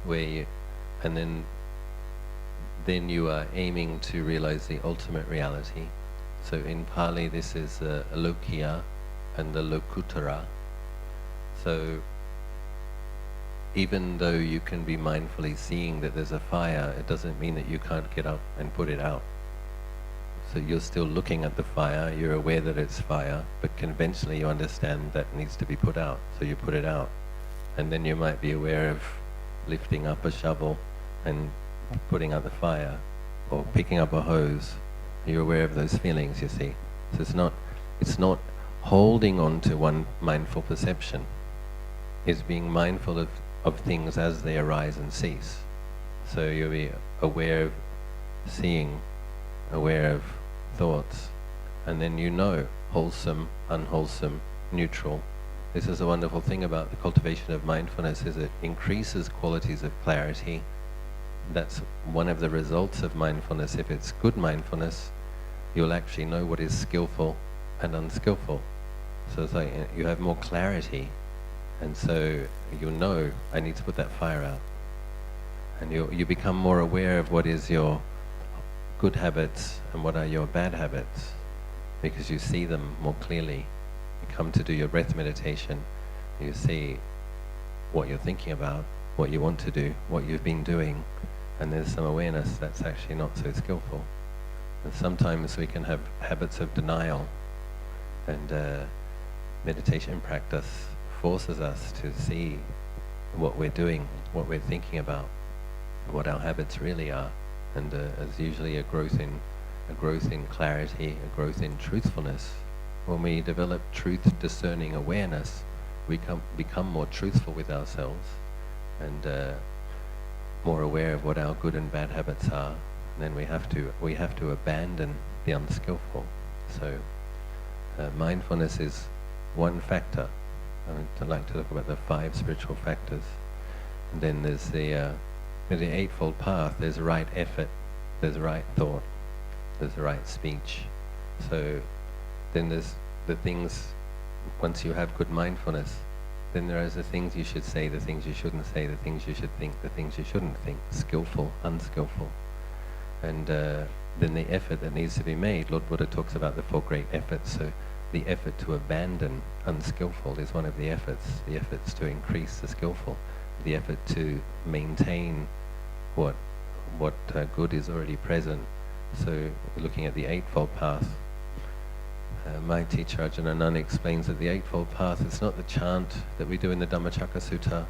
where you, and then you are aiming to realize the ultimate reality. So in Pali this is Lokiya and the Lokutara. So even though you can be mindfully seeing that there's a fire, it doesn't mean that you can't get up and put it out. So you're still looking at the fire, you're aware that it's fire, but conventionally you understand that needs to be put out, so you put it out. And then you might be aware of lifting up a shovel and putting out the fire, or picking up a hose. You're aware of those feelings, you see. So it's not holding on to one mindful perception. It's being mindful of things as they arise and cease. So you'll be aware of seeing, aware of thoughts, and then you know wholesome, unwholesome, neutral. This is a wonderful thing about the cultivation of mindfulness, is it increases qualities of clarity. That's one of the results of mindfulness. If it's good mindfulness, you'll actually know what is skillful and unskillful. So it's like you have more clarity, and so you'll know, I need to put that fire out. And you become more aware of what is your good habits and what are your bad habits, because you see them more clearly. You come to do your breath meditation, you see what you're thinking about, what you want to do, what you've been doing, and there's some awareness that's actually not so skillful. And sometimes we can have habits of denial, and meditation practice forces us to see what we're doing, what we're thinking about, what our habits really are. And as usually a growth in clarity, a growth in truthfulness. When we develop truth discerning awareness, we become more truthful with ourselves, and more aware of what our good and bad habits are. And then we have to abandon the unskillful. So mindfulness is one factor. I'd like to talk about the 5 spiritual factors. And then there's the Eightfold Path. There's a right effort, there's a right thought, there's a right speech. So then there's the things, once you have good mindfulness, then there are the things you should say, the things you shouldn't say, the things you should think, the things you shouldn't think, skillful, unskillful. And then the effort that needs to be made. Lord Buddha talks about the 4 great efforts. So the effort to abandon unskillful is one of the efforts. The efforts to increase the skillful. The effort to maintain what good is already present. So looking at the Eightfold Path, my teacher Ajahn explains that the Eightfold Path is not the chant that we do in the Dhammacakka Sutta.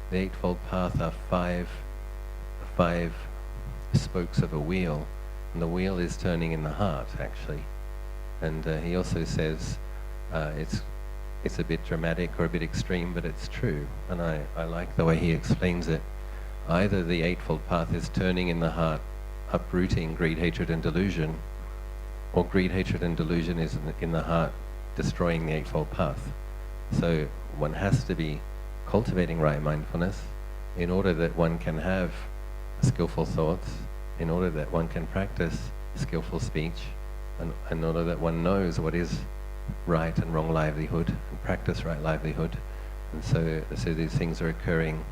The Eightfold Path are five spokes of a wheel, and the wheel is turning in the heart actually. And he also says it's a bit dramatic or a bit extreme, but it's true, and I like the way he explains it. Either the Eightfold Path is turning in the heart, uprooting greed, hatred and delusion, or greed, hatred and delusion is in the heart, destroying the Eightfold Path. So one has to be cultivating right mindfulness in order that one can have skillful thoughts, in order that one can practice skillful speech, and in order that one knows what is right and wrong livelihood, and practice right livelihood. And so these things are occurring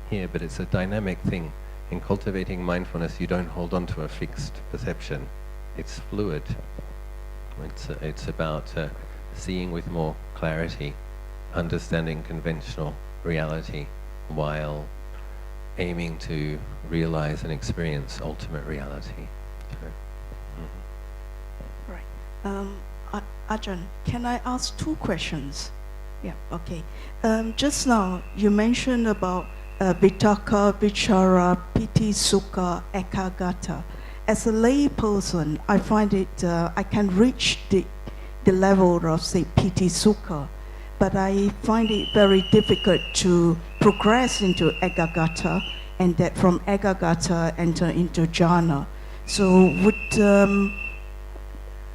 here, but it's a dynamic thing. in cultivating mindfulness, you don't hold on to a fixed perception. It's fluid. It's about seeing with more clarity, understanding conventional reality while aiming to realize and experience ultimate reality. So, Right. Ajahn, can I ask 2 questions? Yeah, okay. Just now, you mentioned about Vitakka, Vichara, Piti, Sukha, Ekagata. As a lay person, I find it, I can reach the level of, say, Piti, Sukha, but I find it very difficult to progress into Ekagata, and that from Ekagata enter into jhana. So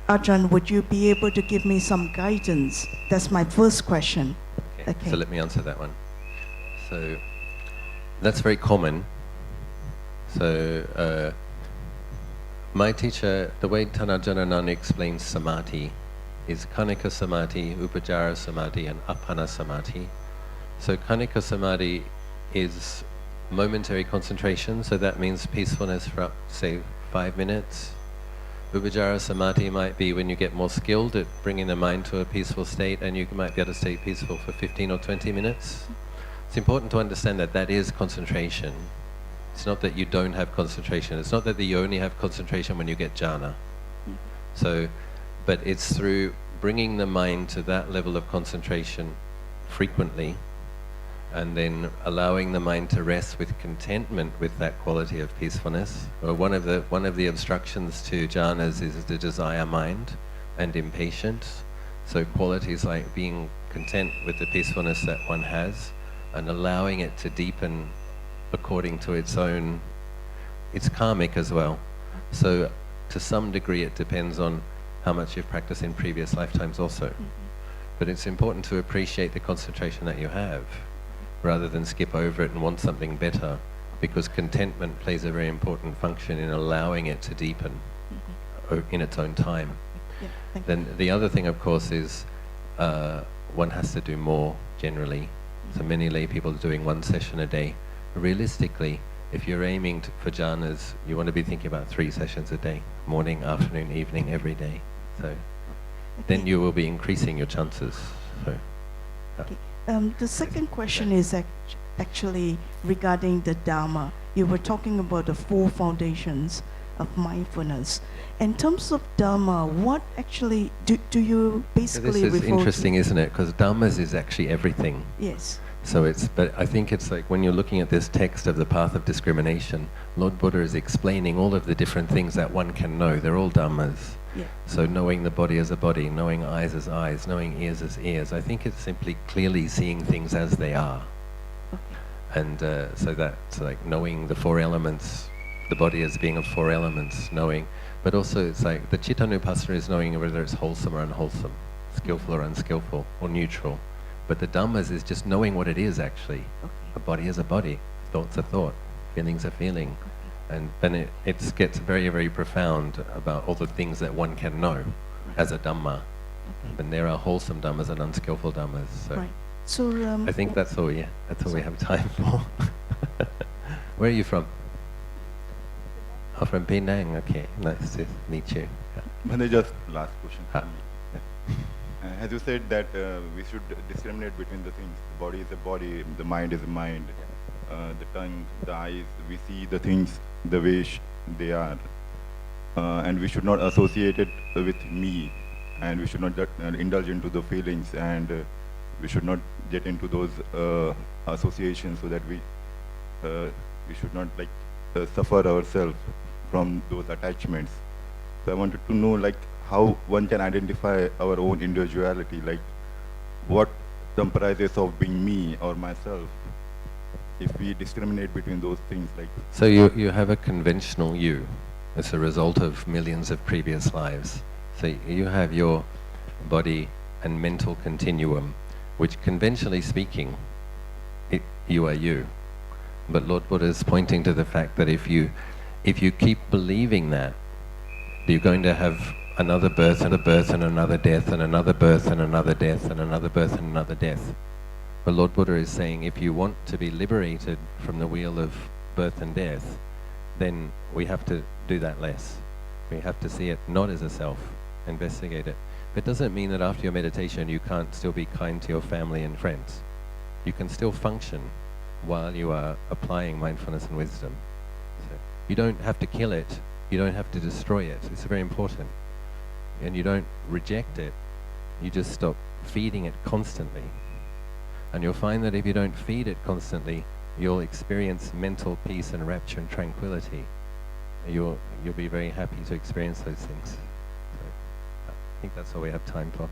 Ajahn, would you be able to give me some guidance? That's my first question. okay. So let me answer that one. So that's very common. So my teacher, the way Tanajanananda explains samadhi is Kanika Samadhi, Upajara Samadhi, and Appana Samadhi. So Kanika Samadhi is momentary concentration, so that means peacefulness for up, say, 5 minutes. Upajara Samadhi might be when you get more skilled at bringing the mind to a peaceful state, and you might be able to stay peaceful for 15 or 20 minutes. It's important to understand that that is concentration. It's not that you don't have concentration. It's not that you only have concentration when you get jhana. So, but it's through bringing the mind to that level of concentration frequently, and then allowing the mind to rest with contentment with that quality of peacefulness. Well, one of the obstructions to jhanas is the desire mind and impatience. So qualities like being content with the peacefulness that one has and allowing it to deepen according to its own, it's karmic as well. So to some degree it depends on how much you've practiced in previous lifetimes also. But it's important to appreciate the concentration that you have, rather than skip over it and want something better, because contentment plays a very important function in allowing it to deepen in its own time. Yeah, Then the other thing, of course, is one has to do more generally. So many lay people are doing 1 session a day. Realistically, if you're aiming for jhanas, you want to be thinking about 3 sessions a day, morning, afternoon, evening, every day. So then you will be increasing your chances. So, Okay. The second question is actually regarding the Dhamma. You were talking about the 4 foundations of mindfulness. In terms of Dhamma, what actually do you basically this is refer interesting, to? isn't it? Because Dhammas is actually everything. Yes. So but I think it's like when you're looking at this text of the path of discrimination, Lord Buddha is explaining all of the different things that one can know. They're all Dhammas. Yeah. So knowing the body as a body, knowing eyes as eyes, knowing ears as ears. I think it's simply clearly seeing things as they are. Okay. And so that's like knowing the 4 elements, the body as being of 4 elements, knowing. But also it's like the Chittanupassana is knowing whether it's wholesome or unwholesome, skillful or unskillful, or neutral. But the Dhammas is just knowing what it is actually. Okay. A body is a body, thought's a thought, feeling's a feeling. And then it gets very, very profound about all the things that one can know as a Dhamma. Okay. And there are wholesome Dhammas and unskillful Dhammas. So Right. So I think that's all we have time for. Where are you from? Oh, from Penang. Okay, nice to meet you. Mane, just last question. Ah. As you said that we should discriminate between the things. The body is a body, the mind is a mind. The tongue, the eyes, we see the things the way they are. And we should not associate it with me. And we should not indulge into the feelings. And we should not get into those associations, so that we should not suffer ourselves from those attachments. So I wanted to know how one can identify our own individuality, what comprises of being me or myself, if we discriminate between those things. So you have a conventional you as a result of millions of previous lives. So you have your body and mental continuum, which conventionally speaking, you are you. But Lord Buddha is pointing to the fact that if you keep believing that, you're going to have another birth and a birth and another death and another birth and another death and another birth and another death. But Lord Buddha is saying if you want to be liberated from the wheel of birth and death, then we have to do that less. We have to see it not as a self, investigate it. But it doesn't mean that after your meditation you can't still be kind to your family and friends. You can still function while you are applying mindfulness and wisdom. So you don't have to kill it, you don't have to destroy it. It's very important. And you don't reject it, you just stop feeding it constantly. And you'll find that if you don't feed it constantly, you'll experience mental peace and rapture and tranquility. You'll be very happy to experience those things. So I think that's all we have time for.